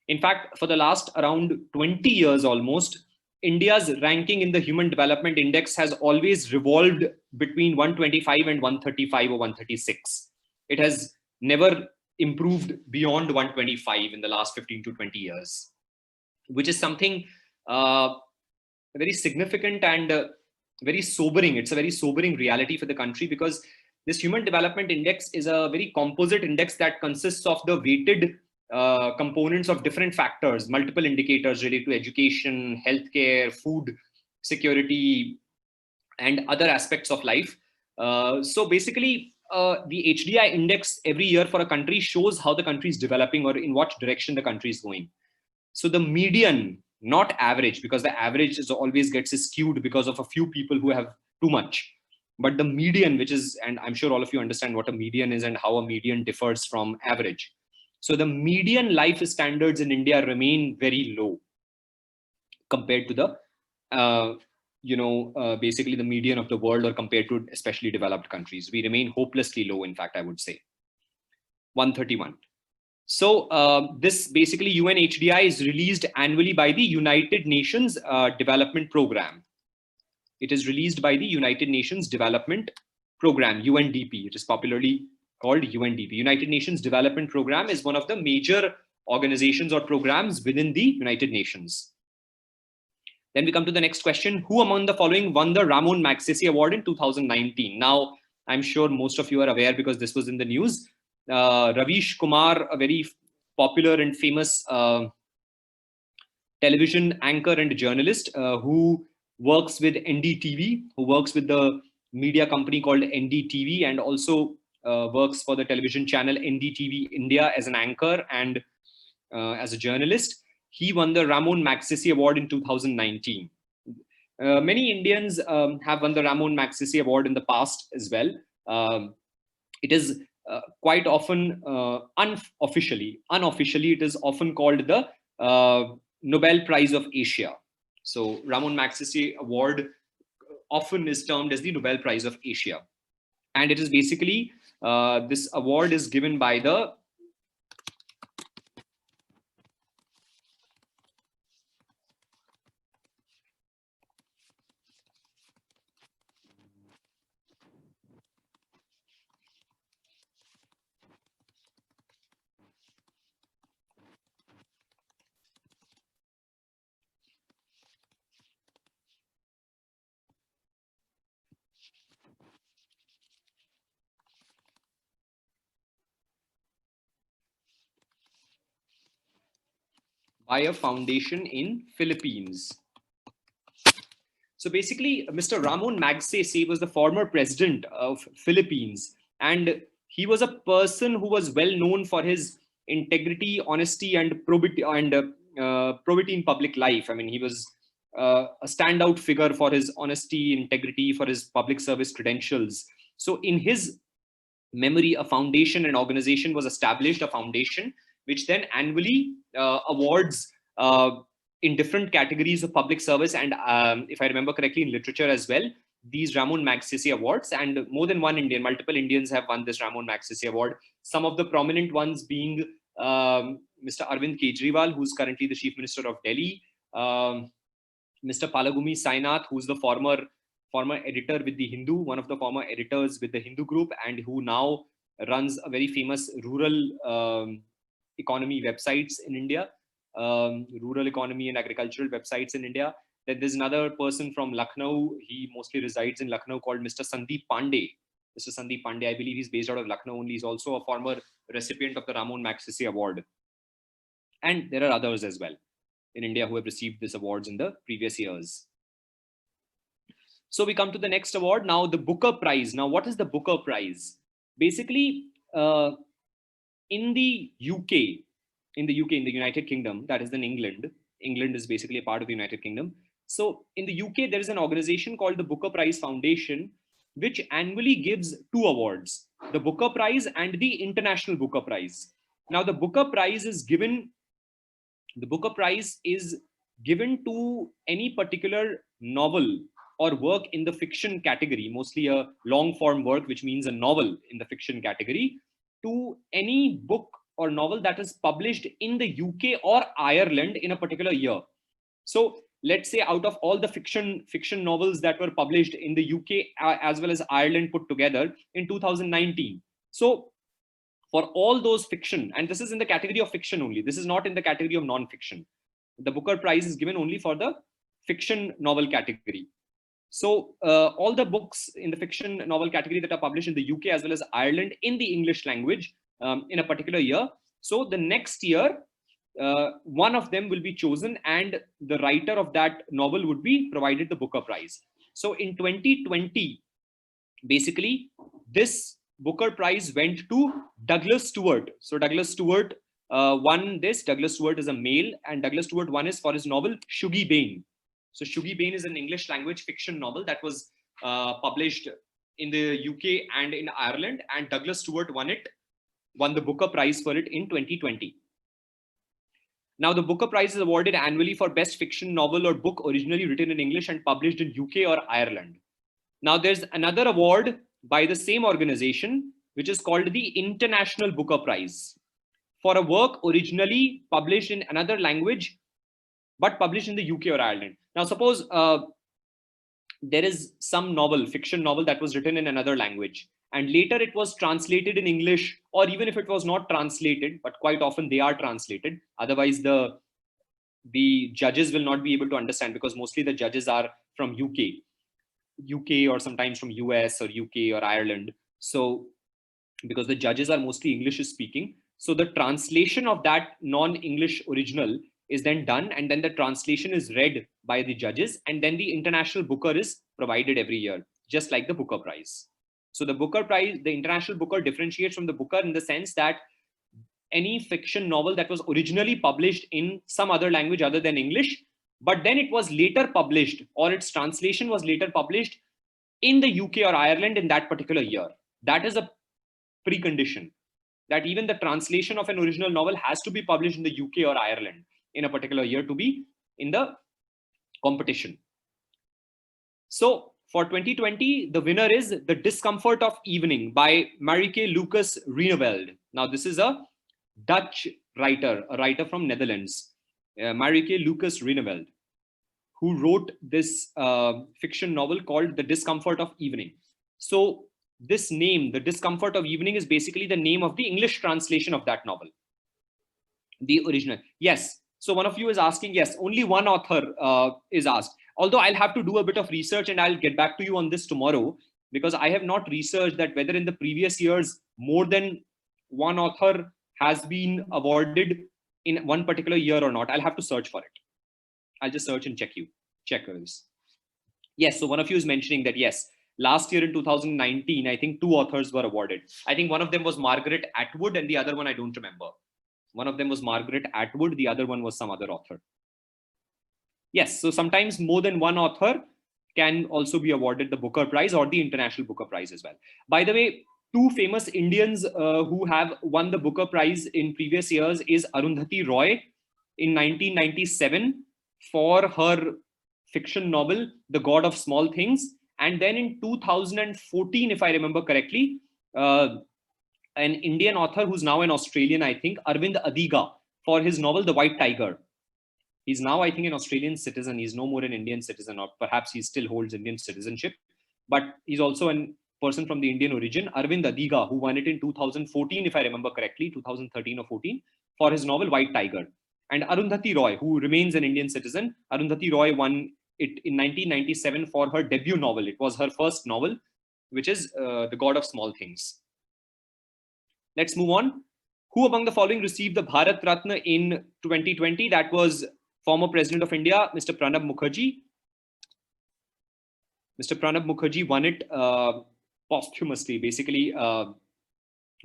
In fact, for the last around 20 years almost, India's ranking in the Human Development Index has always revolved between 125 and 135 or 136. It has never improved beyond 125 in the last 15 to 20 years, which is something very significant and very sobering. It's a very sobering reality for the country, because this Human Development Index is a very composite index that consists of the weighted components of different factors, multiple indicators related to education, healthcare, food security, and other aspects of life. So basically, the HDI index every year for a country shows how the country is developing or in what direction the country is going. So the median, not average, because the average is always gets skewed because of a few people who have too much. But the median, which is, and I'm sure all of you understand what a median is and how a median differs from average. So the median life standards in India remain very low compared to the, basically the median of the world, or compared to especially developed countries. We remain hopelessly low, in fact, I would say. 131. So this basically UNHDI is released annually by the United Nations Development Program. It is released by the United Nations Development Program, UNDP. It is popularly called UNDP. United Nations Development Program is one of the major organizations or programs within the United Nations. Then we come to the next question. Who among the following won the Ramon Magsaysay Award in 2019? Now, I'm sure most of you are aware because this was in the news. Ravish Kumar, a very popular and famous television anchor and journalist who works with NDTV, who works with the media company called NDTV, and also works for the television channel NDTV India as an anchor and as a journalist. He won the Ramon Magsaysay Award in 2019. Many Indians have won the Ramon Magsaysay Award in the past as well. It is quite often unofficially, it is often called the Nobel Prize of Asia. So Ramon Magsaysay Award often is termed as the Nobel Prize of Asia. And it is basically, this award is given by the by a foundation in Philippines. So basically, Mr. Ramon Magsaysay was the former president of Philippines, and he was a person who was well known for his integrity, honesty, and probity in public life. I mean, he was a standout figure for his honesty, integrity, for his public service credentials. So in his memory, a foundation, an organization was established, a foundation which then annually awards in different categories of public service, and if I remember correctly, in literature as well, these Ramon Magsaysay awards. And more than one Indian, multiple Indians have won this Ramon Magsaysay award. Some of the prominent ones being Mr. Arvind Kejriwal, who's currently the Chief Minister of Delhi, Mr. Palagumi Sainath, who's the former editor with the Hindu, one of the former editors with the Hindu group, and who now runs a very famous rural economy websites in India, rural economy and agricultural websites in India. Then there's another person from Lucknow. He mostly resides in Lucknow, called Mr. Sandeep Pandey. Mr. Sandeep Pandey, I believe he's based out of Lucknow only. He's also a former recipient of the Ramon Magsaysay Award. And there are others as well in India who have received these awards in the previous years. So we come to the next award now, the Booker Prize. Now, what is the Booker Prize? Basically, in the UK, in the United Kingdom, that is in England. England is basically a part of the United Kingdom. So in the UK, there is an organization called the Booker Prize Foundation, which annually gives two awards, the Booker Prize and the International Booker Prize. Now, the Booker Prize is given to any particular novel or work in the fiction category, mostly a long form work, which means a novel in the fiction category, to any book or novel that is published in the UK or Ireland in a particular year. So let's say out of all the fiction novels that were published in the UK as well as Ireland put together in 2019. So for all those fiction, and this is in the category of fiction only, this is not in the category of non-fiction. The Booker Prize is given only for the fiction novel category. So all the books in the fiction novel category that are published in the UK as well as Ireland in the English language in a particular year. So the next year, one of them will be chosen and the writer of that novel would be provided the Booker Prize. So in 2020, basically, this Booker Prize went to Douglas Stewart. So Douglas Stewart won this. Douglas Stewart is a male, and Douglas Stewart won is for his novel Shuggie Bain. So Shuggie Bain is an English language fiction novel that was published in the UK and in Ireland, and Douglas Stewart won the Booker Prize for it in 2020. Now, the Booker Prize is awarded annually for best fiction novel or book originally written in English and published in UK or Ireland. Now, there's another award by the same organization, which is called the International Booker Prize, for a work originally published in another language, but published in the UK or Ireland. Now, suppose there is some novel, fiction novel that was written in another language, and later it was translated in English, or even if it was not translated, but quite often they are translated. Otherwise, the judges will not be able to understand, because mostly the judges are from UK or sometimes from US or UK or Ireland. So because the judges are mostly English speaking, so the translation of that non-English original is then done, and then the translation is read by the judges, and then the International Booker is provided every year, just like the Booker Prize. So the Booker Prize, the International Booker, differentiates from the Booker in the sense that any fiction novel that was originally published in some other language other than English, but then it was later published, or its translation was later published in the UK or Ireland in that particular year. That is a precondition, that even the translation of an original novel has to be published in the UK or Ireland in a particular year to be in the competition. So for 2020, the winner is The Discomfort of Evening by Marieke Lucas Reneveld. Now, this is a Dutch writer, a writer from Netherlands, Marieke Lucas Reneveld, who wrote this fiction novel called The Discomfort of Evening. So this name, The Discomfort of Evening, is basically the name of the English translation of that novel, the original. Yes. So one of you is asking, yes, only one author is asked. Although I'll have to do a bit of research and I'll get back to you on this tomorrow, because I have not researched that whether in the previous years more than one author has been awarded in one particular year or not. I'll have to search for it. I'll just search and check this. Yes, so one of you is mentioning that, yes, last year in 2019, I think 2 authors were awarded. I think one of them was Margaret Atwood and the other one I don't remember. One of them was Margaret Atwood, the other one was some other author. Yes, so sometimes more than one author can also be awarded the Booker Prize or the International Booker Prize as well. By the way, 2 famous Indians who have won the Booker Prize in previous years is Arundhati Roy in 1997 for her fiction novel, The God of Small Things. And then in 2014, if I remember correctly, an Indian author who's now an Australian, I think, Arvind Adiga, for his novel, The White Tiger. He's now, I think, an Australian citizen. He's no more an Indian citizen, or perhaps he still holds Indian citizenship. But he's also a person from the Indian origin, Arvind Adiga, who won it in 2014, if I remember correctly, 2013 or 14, for his novel White Tiger. And Arundhati Roy, who remains an Indian citizen, Arundhati Roy won it in 1997 for her debut novel. It was her first novel, which is The God of Small Things. Let's move on. Who among the following received the Bharat Ratna in 2020? That was former President of India, Mr. Pranab Mukherjee. Mr. Pranab Mukherjee won it posthumously. Basically, Mr.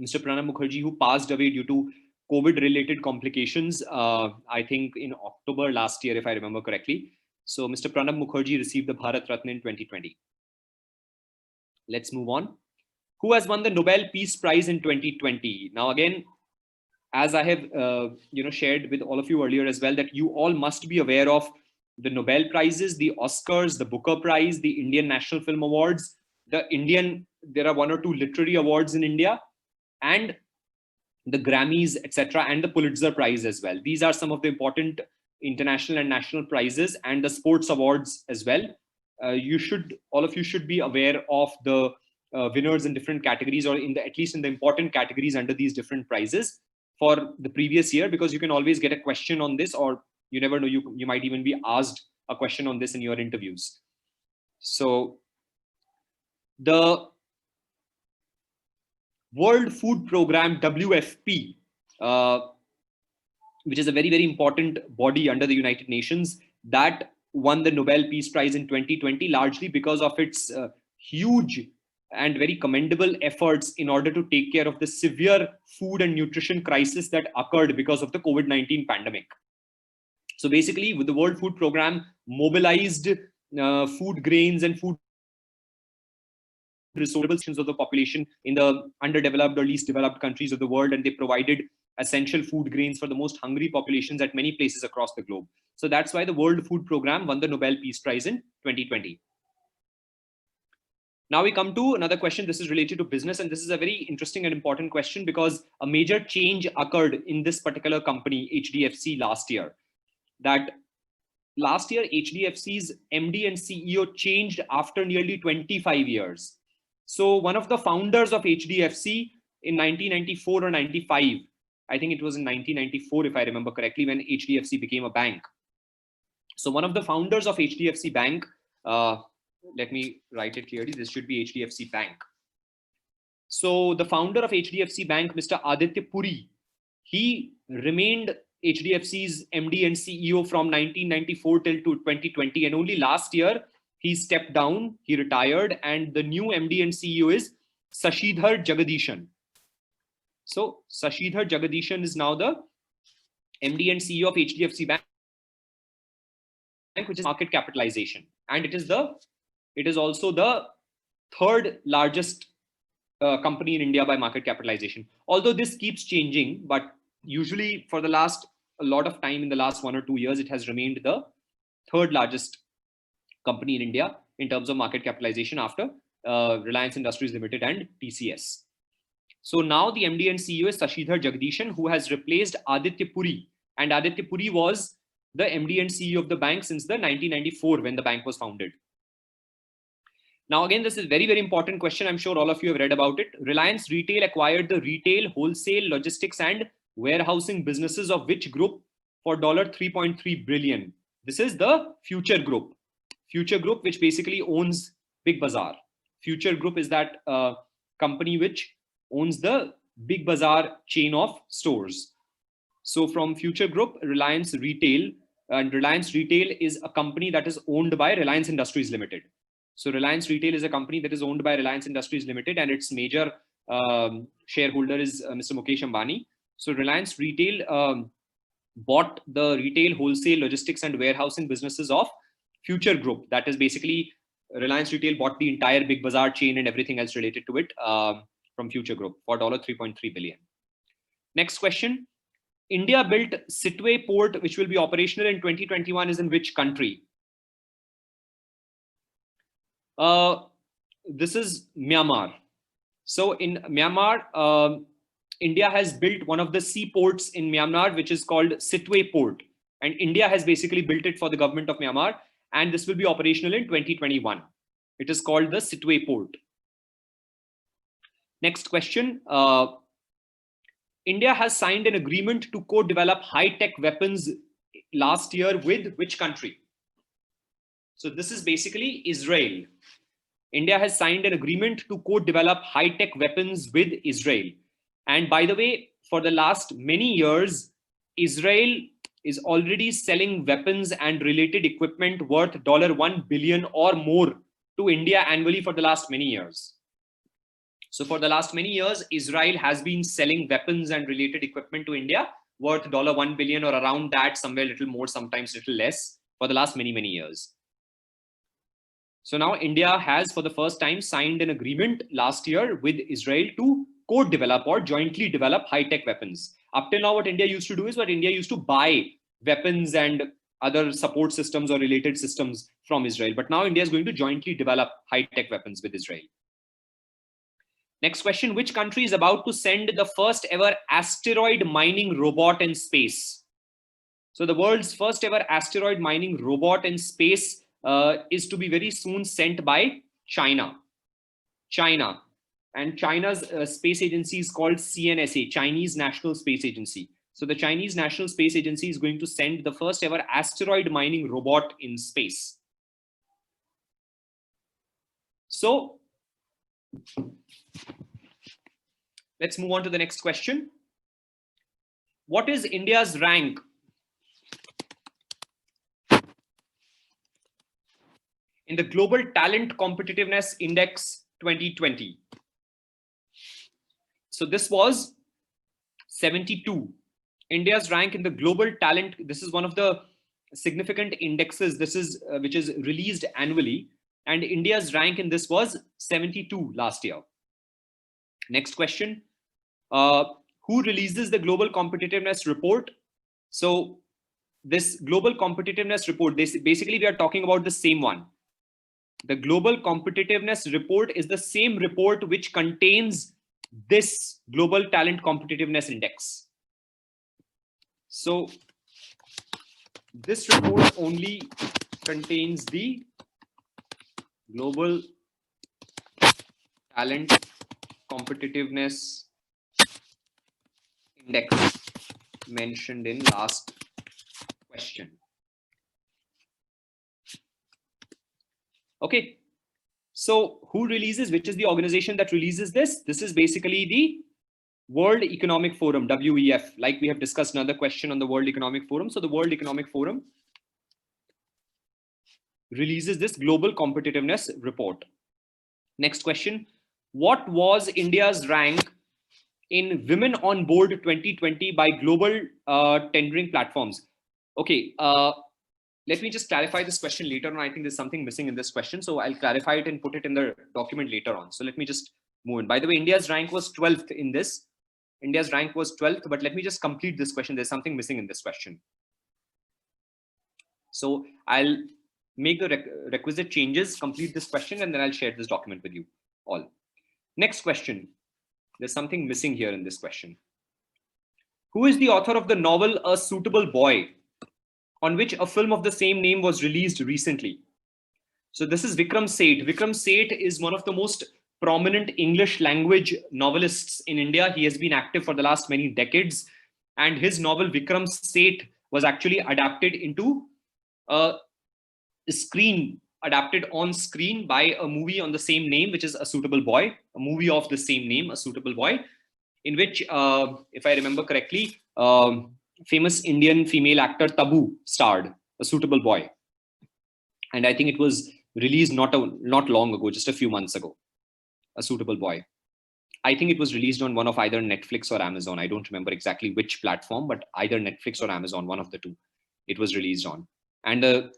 Pranab Mukherjee, who passed away due to COVID-related complications, I think in October last year, if I remember correctly. So Mr. Pranab Mukherjee received the Bharat Ratna in 2020. Let's move on. Who has won the Nobel Peace Prize in 2020? Now, again, as I have shared with all of you earlier as well, that you all must be aware of the Nobel Prizes, the Oscars, the Booker Prize, the Indian National Film Awards, there are 1 or 2 literary awards in India, and the Grammys, etc., and the Pulitzer Prize as well. These are some of the important international and national prizes, and the sports awards as well. All of you should be aware of the winners in different categories, or at least in the important categories under these different prizes for the previous year, because you can always get a question on this, or you never know, you might even be asked a question on this in your interviews. So the World Food Program, WFP, which is a very, very important body under the United Nations, that won the Nobel Peace Prize in 2020, largely because of its huge and very commendable efforts in order to take care of the severe food and nutrition crisis that occurred because of the COVID-19 pandemic. So basically, with the World Food Program mobilized food grains and food resources of the population in the underdeveloped or least developed countries of the world, and they provided essential food grains for the most hungry populations at many places across the globe. So that's why the World Food Program won the Nobel Peace Prize in 2020. Now we come to another question. This is related to business, and this is a very interesting and important question because a major change occurred in this particular company, HDFC, last year. That last year, HDFC's MD and CEO changed after nearly 25 years. So one of the founders of HDFC in 1994 or 95, I think it was in 1994, if I remember correctly, when HDFC became a bank. So one of the founders of HDFC Bank, let me write it clearly, this should be HDFC Bank. So the founder of HDFC Bank, Mr. Aditya Puri, he remained HDFC's MD and CEO from 1994 till to 2020, and only last year he stepped down, he retired, and the new MD and CEO is Sashidhar Jagdishan. So Sashidhar Jagdishan is now the MD and CEO of HDFC Bank, which is market capitalization, and it is also the 3rd largest company in India by market capitalization. Although this keeps changing, but usually for a lot of time in the last 1 or 2 years, it has remained the 3rd largest company in India in terms of market capitalization after Reliance Industries Limited and TCS. So now the MD and CEO is Sashidhar Jagdishan, who has replaced Aditya Puri. And Aditya Puri was the MD and CEO of the bank since the 1994 when the bank was founded. Now, again, this is a very, very important question. I'm sure all of you have read about it. Reliance Retail acquired the retail, wholesale, logistics, and warehousing businesses of which group for $3.3 billion? This is the Future Group. Future Group, which basically owns Big Bazaar. Future Group is that company which owns the Big Bazaar chain of stores. So from Future Group, Reliance Retail, and Reliance Retail is a company that is owned by Reliance Industries Limited. So Reliance Retail is a company that is owned by Reliance Industries Limited, and its major shareholder is Mr. Mukesh Ambani. So Reliance Retail bought the retail, wholesale, logistics, and warehousing businesses of Future Group. That is basically Reliance Retail bought the entire Big Bazaar chain and everything else related to it from Future Group for $3.3 billion. Next question. India built Sitwe port, which will be operational in 2021, is in which country? This is Myanmar. So in Myanmar, India has built one of the seaports in Myanmar, which is called Sitwe Port. And India has basically built it for the government of Myanmar. And this will be operational in 2021. It is called the Sitwe Port. Next question. India has signed an agreement to co-develop high-tech weapons last year with which country? So this is basically Israel. India has signed an agreement to co-develop high-tech weapons with Israel. And by the way, for the last many years, Israel is already selling weapons and related equipment worth $1 billion or more to India annually for the last many years. So for the last many years, Israel has been selling weapons and related equipment to India worth $1 billion or around that, somewhere a little more, sometimes a little less, for the last many, many years. So now India has, for the first time, signed an agreement last year with Israel to co-develop or jointly develop high-tech weapons. Up till now, what India used to do is India used to buy weapons and other support systems or related systems from Israel. But now India is going to jointly develop high-tech weapons with Israel. Next question, which country is about to send the first ever asteroid mining robot in space? So the world's first ever asteroid mining robot in space is to be very soon sent by China. And China's space agency is called CNSA, Chinese National Space Agency. So the Chinese National Space Agency is going to send the first ever asteroid mining robot in space. So let's move on to the next question. What is India's rank in the Global Talent Competitiveness Index 2020? So this was 72. India's rank in the Global Talent, this is one of the significant indexes, this is which is released annually, and India's rank in this was 72 last year. Next question. Who releases the Global Competitiveness Report? So this Global Competitiveness Report, basically we are talking about the same one. The Global Competitiveness Report is the same report which contains this Global Talent Competitiveness Index. So this report only contains the Global Talent Competitiveness Index mentioned in last question. Okay, so who releases, which is the organization that releases this? This is basically the World Economic Forum, WEF, like we have discussed another question on the World Economic Forum. So the World Economic Forum releases this Global Competitiveness Report. Next question. What was India's rank in Women on Board 2020 by global tendering platforms? Okay, let me just clarify this question later on. I think there's something missing in this question. So I'll clarify it and put it in the document later on. So let me just move in. By the way, India's rank was 12th in this. India's rank was 12th, but let me just complete this question. There's something missing in this question. So I'll make the requisite changes, complete this question, and then I'll share this document with you all. Next question. There's something missing here in this question. Who is the author of the novel A Suitable Boy, on which a film of the same name was released recently? So this is Vikram Seth. Vikram Seth is one of the most prominent English language novelists in India. He has been active for the last many decades, and his novel Vikram Seth was actually adapted into a screen, adapted on screen by a movie on the same name, which is A Suitable Boy, a movie of the same name, A Suitable Boy, in which, if I remember correctly, famous Indian female actor Tabu starred, A Suitable Boy. And I think it was released not long ago, just a few months ago, A Suitable Boy. I think it was released on one of either Netflix or Amazon. I don't remember exactly which platform, but either Netflix or Amazon, one of the two, it was released on. And the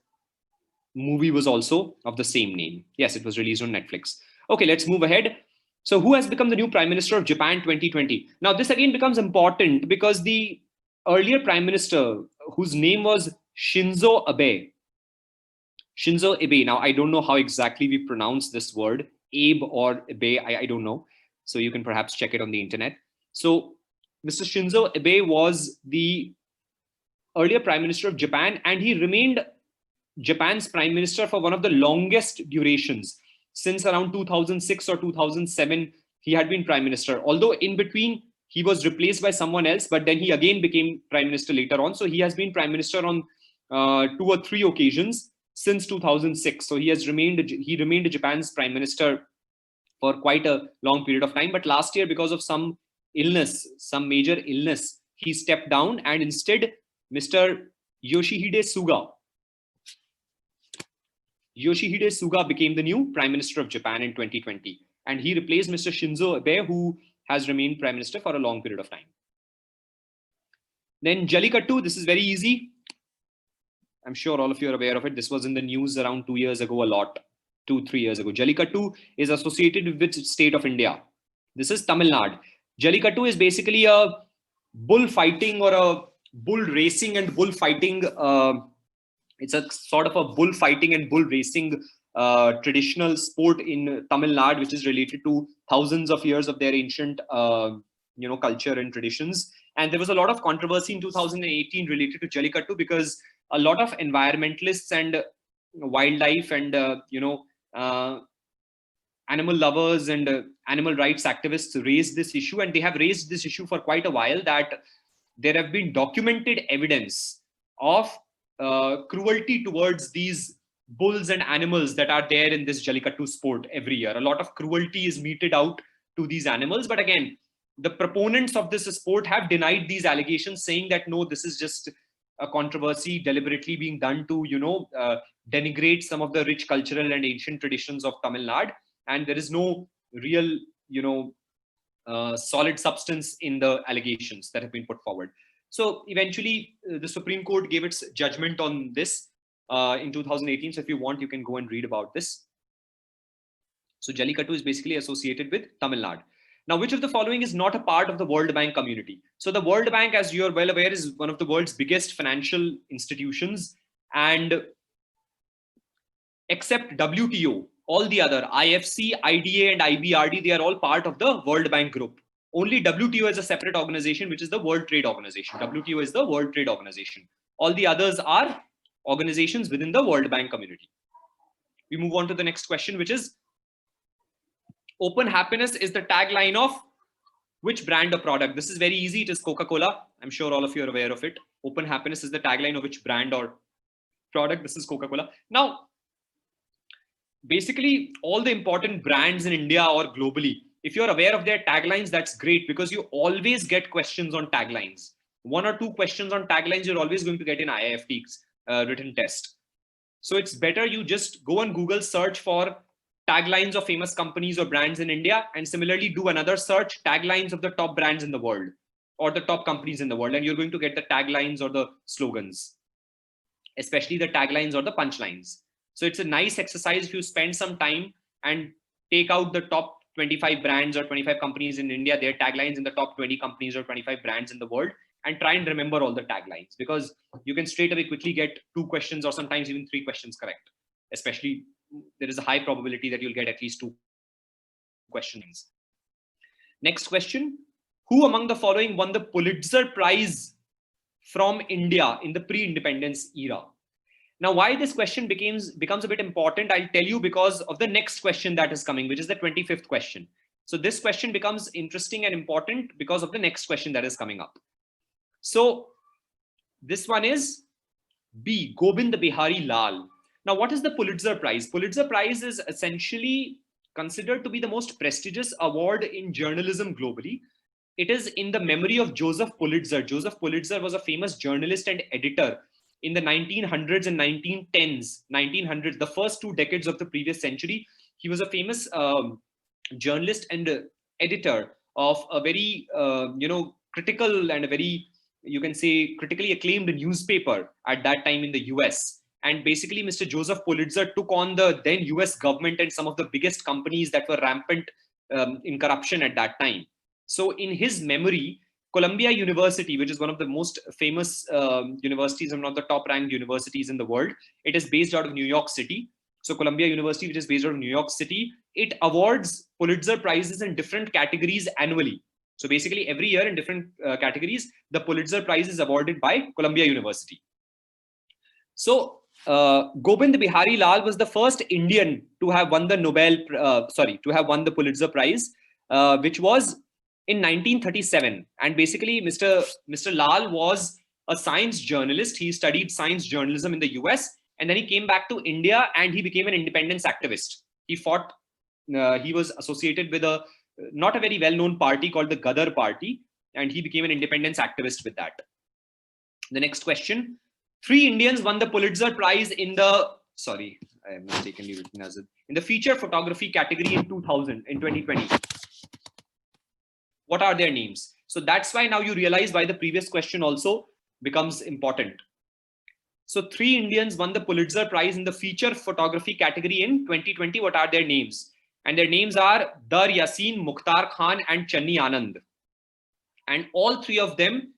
movie was also of the same name. Yes, it was released on Netflix. Okay, let's move ahead. So who has become the new Prime Minister of Japan 2020? Now, this again becomes important because the earlier Prime Minister, whose name was Shinzo Abe. Shinzo Abe. Now, I don't know how exactly we pronounce this word, Abe or Abe, I don't know. So you can perhaps check it on the internet. So Mr. Shinzo Abe was the earlier Prime Minister of Japan, and he remained Japan's Prime Minister for one of the longest durations. Since around 2006 or 2007, he had been Prime Minister. Although in between, he was replaced by someone else, but then he again became Prime Minister later on. So he has been Prime Minister on 2 or 3 occasions since 2006. So he remained Japan's Prime Minister for quite a long period of time. But last year, because of some major illness, he stepped down, and instead, Mr. Yoshihide Suga became the new Prime Minister of Japan in 2020. And he replaced Mr. Shinzo Abe, who has remained Prime Minister for a long period of time. Then Jallikattu, this is very easy. I'm sure all of you are aware of it. This was in the news around 2 years ago, 2-3 years ago. Jallikattu is associated with which state of India? This is Tamil Nadu. Jallikattu is basically a bullfighting or a bull racing and bullfighting. It's a sort of a bullfighting and bull racing traditional sport in Tamil Nadu, which is related to thousands of years of their ancient, culture and traditions. And there was a lot of controversy in 2018 related to Jallikattu because a lot of environmentalists and wildlife and animal lovers and animal rights activists raised this issue, and they have raised this issue for quite a while, that there have been documented evidence of cruelty towards these bulls and animals that are there in this Jallikattu sport every year. A lot of cruelty is meted out to these animals. But again, the proponents of this sport have denied these allegations, saying that no, this is just a controversy deliberately being done to, denigrate some of the rich cultural and ancient traditions of Tamil Nadu. And there is no real, solid substance in the allegations that have been put forward. So eventually, the Supreme Court gave its judgment on this in 2018. So if you want, you can go and read about this. So Jallikattu is basically associated with Tamil Nadu. Now, which of the following is not a part of the World Bank community? So the World Bank, as you are well aware, is one of the world's biggest financial institutions. And except WTO, all the other IFC, IDA, and IBRD, they are all part of the World Bank group. Only WTO is a separate organization, which is the World Trade Organization. WTO is the World Trade Organization. All the others are organizations within the World Bank community. We move on to the next question, which is, open happiness is the tagline of which brand or product? This is very easy. It is Coca-Cola. I'm sure all of you are aware of it. Open happiness is the tagline of which brand or product? This is Coca-Cola. Now, basically, all the important brands in India or globally, if you're aware of their taglines, that's great, because you always get questions on taglines. 1 or 2 questions on taglines you're always going to get in IIFT's written test. So it's better you just go on Google, search for taglines of famous companies or brands in India, and similarly do another search, taglines of the top brands in the world or the top companies in the world, and you're going to get the taglines or the slogans, especially the taglines or the punchlines. So it's a nice exercise if you spend some time and take out the top 25 brands or 25 companies in India, their taglines, in the top 20 companies or 25 brands in the world, and try and remember all the taglines, because you can straight away quickly get 2 questions or sometimes even 3 questions correct. Especially, there is a high probability that you'll get at least 2 questions. Next question. Who among the following won the Pulitzer Prize from India in the pre-independence era? Now, why this question becomes a bit important, I'll tell you because of the next question that is coming, which is the 25th question. So this question becomes interesting and important because of the next question that is coming up. So this one is B, Gobind Bihari Lal. Now, what is the Pulitzer Prize? Pulitzer Prize is essentially considered to be the most prestigious award in journalism globally. it is in the memory of Joseph Pulitzer. Joseph Pulitzer was a famous journalist and editor in the 1900s and 1910s, the first 2 decades of the previous century. He was a famous journalist and editor of a very, critical and a very, you can say, critically acclaimed newspaper at that time in the US. And basically, Mr. Joseph Pulitzer took on the then US government and some of the biggest companies that were rampant in corruption at that time. So in his memory, Columbia University, which is one of the most famous universities and one of the top ranked universities in the world, it is based out of New York City. So Columbia University, which is based out of New York City, it awards Pulitzer Prizes in different categories annually. So basically every year in different categories, the Pulitzer Prize is awarded by Columbia University. So Gobind Bihari Lal was the first Indian to have won the the Pulitzer Prize, which was in 1937. And basically Mr. Lal was a science journalist. He studied science journalism in the US, and then he came back to India and he became an independence activist. He fought, he was associated with a not a very well-known party called the Gadar Party, and he became an independence activist with that. The next question. 3 Indians won the Pulitzer Prize in the, sorry, I have mistakenly written as it, in the feature photography category in 2020. What are their names? So that's why now you realize why the previous question also becomes important. So 3 Indians won the Pulitzer Prize in the feature photography category in 2020. What are their names? And their names are Dar Yassin, Mukhtar Khan, and Channi Anand. And all 3 of them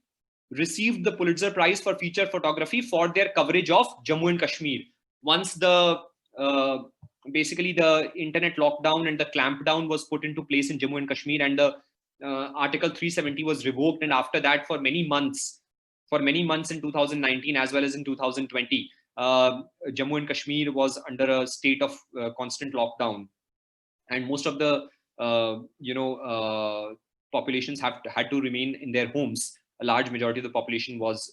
received the Pulitzer Prize for feature photography for their coverage of Jammu and Kashmir. Once the basically the internet lockdown and the clampdown was put into place in Jammu and Kashmir, and the Article 370 was revoked, and after that for many months in 2019 as well as in 2020, Jammu and Kashmir was under a state of constant lockdown, and most of the populations had to remain in their homes. A large majority of the population was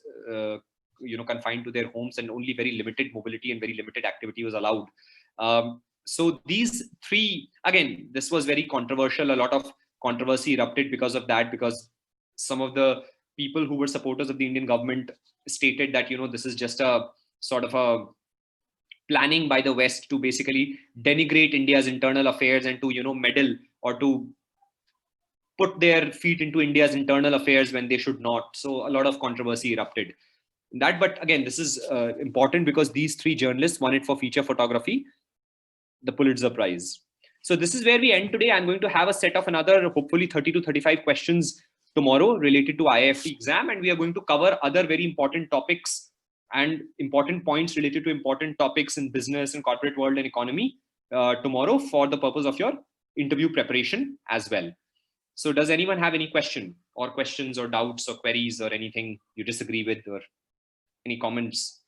confined to their homes, and only very limited mobility and very limited activity was allowed. So these 3, again, this was very controversial. A lot of controversy erupted because of that, because some of the people who were supporters of the Indian government stated that, this is just a sort of a planning by the West to basically denigrate India's internal affairs and to, meddle or to put their feet into India's internal affairs when they should not. So a lot of controversy erupted in that. But again, this is important because these 3 journalists won it for feature photography, the Pulitzer Prize. So this is where we end today. I'm going to have a set of another, hopefully 30 to 35 questions tomorrow related to IIFT exam. And we are going to cover other very important topics and important points related to important topics in business and corporate world and economy tomorrow for the purpose of your interview preparation as well. So does anyone have any questions or doubts or queries or anything you disagree with, or any comments?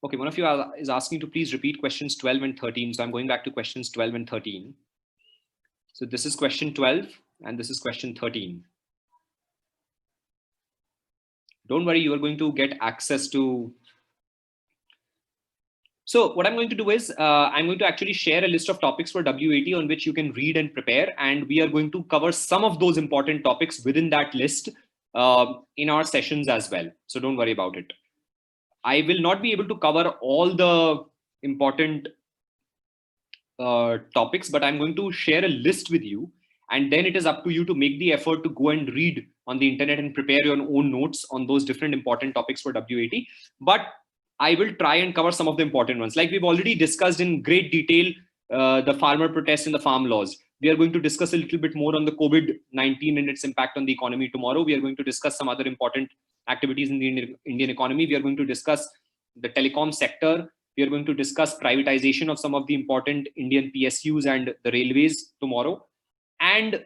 Okay, one of you is asking to please repeat questions 12 and 13. So I'm going back to questions 12 and 13. So this is question 12 and this is question 13. Don't worry, you are going to get access to. So what I'm going to do is I'm going to actually share a list of topics for WAT on which you can read and prepare. And we are going to cover some of those important topics within that list in our sessions as well. So don't worry about it. I will not be able to cover all the important topics, but I'm going to share a list with you. And then it is up to you to make the effort to go and read on the internet and prepare your own notes on those different important topics for WAT. But I will try and cover some of the important ones. Like we've already discussed in great detail, the farmer protests and the farm laws. We are going to discuss a little bit more on the COVID-19 and its impact on the economy tomorrow. We are going to discuss some other important activities in the Indian economy. We are going to discuss the telecom sector. We are going to discuss privatization of some of the important Indian PSUs and the railways tomorrow. And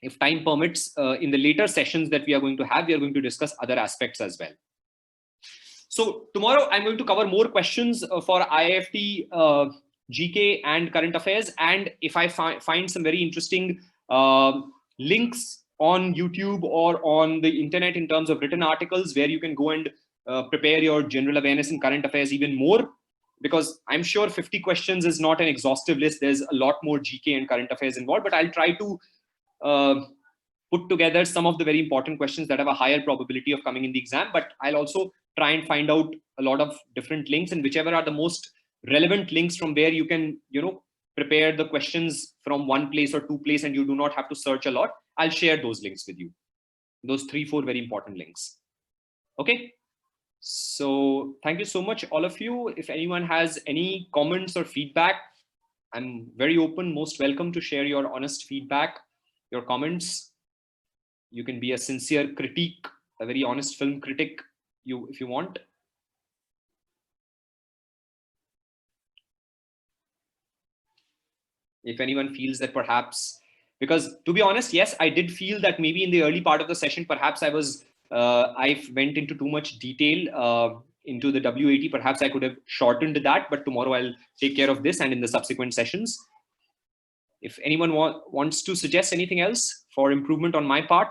if time permits, in the later sessions that we are going to have, we are going to discuss other aspects as well. So tomorrow I'm going to cover more questions for IIFT, GK and current affairs. And if I find some very interesting links on YouTube or on the internet in terms of written articles where you can go and prepare your general awareness and current affairs even more, because I'm sure 50 questions is not an exhaustive list. There's a lot more GK and current affairs involved, but I'll try to put together some of the very important questions that have a higher probability of coming in the exam. But I'll also try and find out a lot of different links, and whichever are the most relevant links from where you can, prepare the questions from one place or two places and you do not have to search a lot. I'll share those links with you. Those 3-4 very important links. Okay. So thank you so much, all of you. If anyone has any comments or feedback, I'm very open, most welcome to share your honest feedback, your comments. You can be a sincere critique, a very honest film critic, if you want. If anyone feels that perhaps, because to be honest, yes, I did feel that maybe in the early part of the session, perhaps I went into too much detail into the WAT. Perhaps I could have shortened that, but tomorrow I'll take care of this and in the subsequent sessions. If anyone wants to suggest anything else for improvement on my part.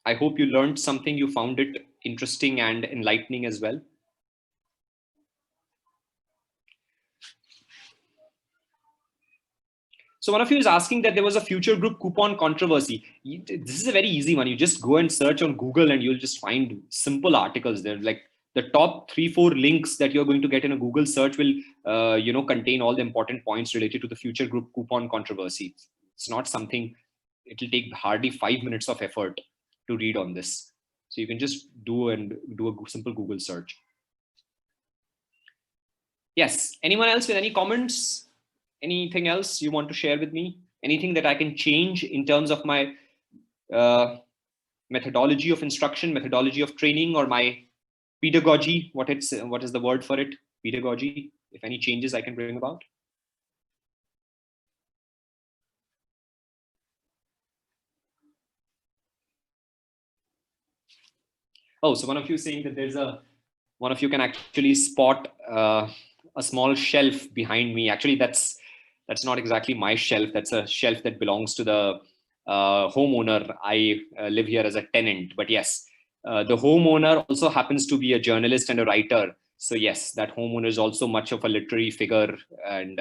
I hope you learned something, you found it interesting and enlightening as well. So one of you is asking that there was a future group coupon controversy. This is a very easy one. You just go and search on Google and you'll just find simple articles there. Like the top 3-4 links that you're going to get in a Google search will, contain all the important points related to the future group coupon controversy. It's not something, it'll take hardly 5 minutes of effort to read on this. So you can just do a simple Google search. Yes. Anyone else with any comments? Anything else you want to share with me? Anything that I can change in terms of my methodology of instruction, methodology of training, or my pedagogy? What is the word for it? Pedagogy. If any changes I can bring about. Oh, so one of you saying that one of you can actually spot a small shelf behind me. Actually, that's not exactly my shelf. That's a shelf that belongs to the homeowner. I live here as a tenant, but yes, the homeowner also happens to be a journalist and a writer. So yes, that homeowner is also much of a literary figure, and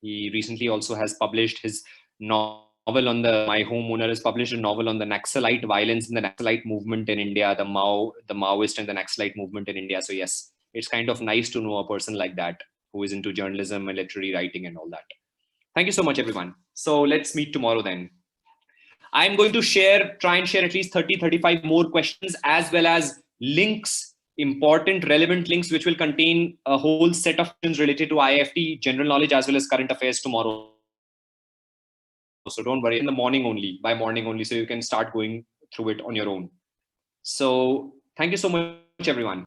he recently also has published his novel on my homeowner has published a novel on the Naxalite violence and the Naxalite movement in India, the Maoist and the Naxalite movement in India. So yes, it's kind of nice to know a person like that who is into journalism and literary writing and all that. Thank you so much, everyone. So let's meet tomorrow then. I'm going to try and share at least 30-35 more questions, as well as links, important relevant links, which will contain a whole set of questions related to IIFT, general knowledge, as well as current affairs tomorrow. So don't worry, in the morning only, by morning only, so you can start going through it on your own. So thank you so much, everyone.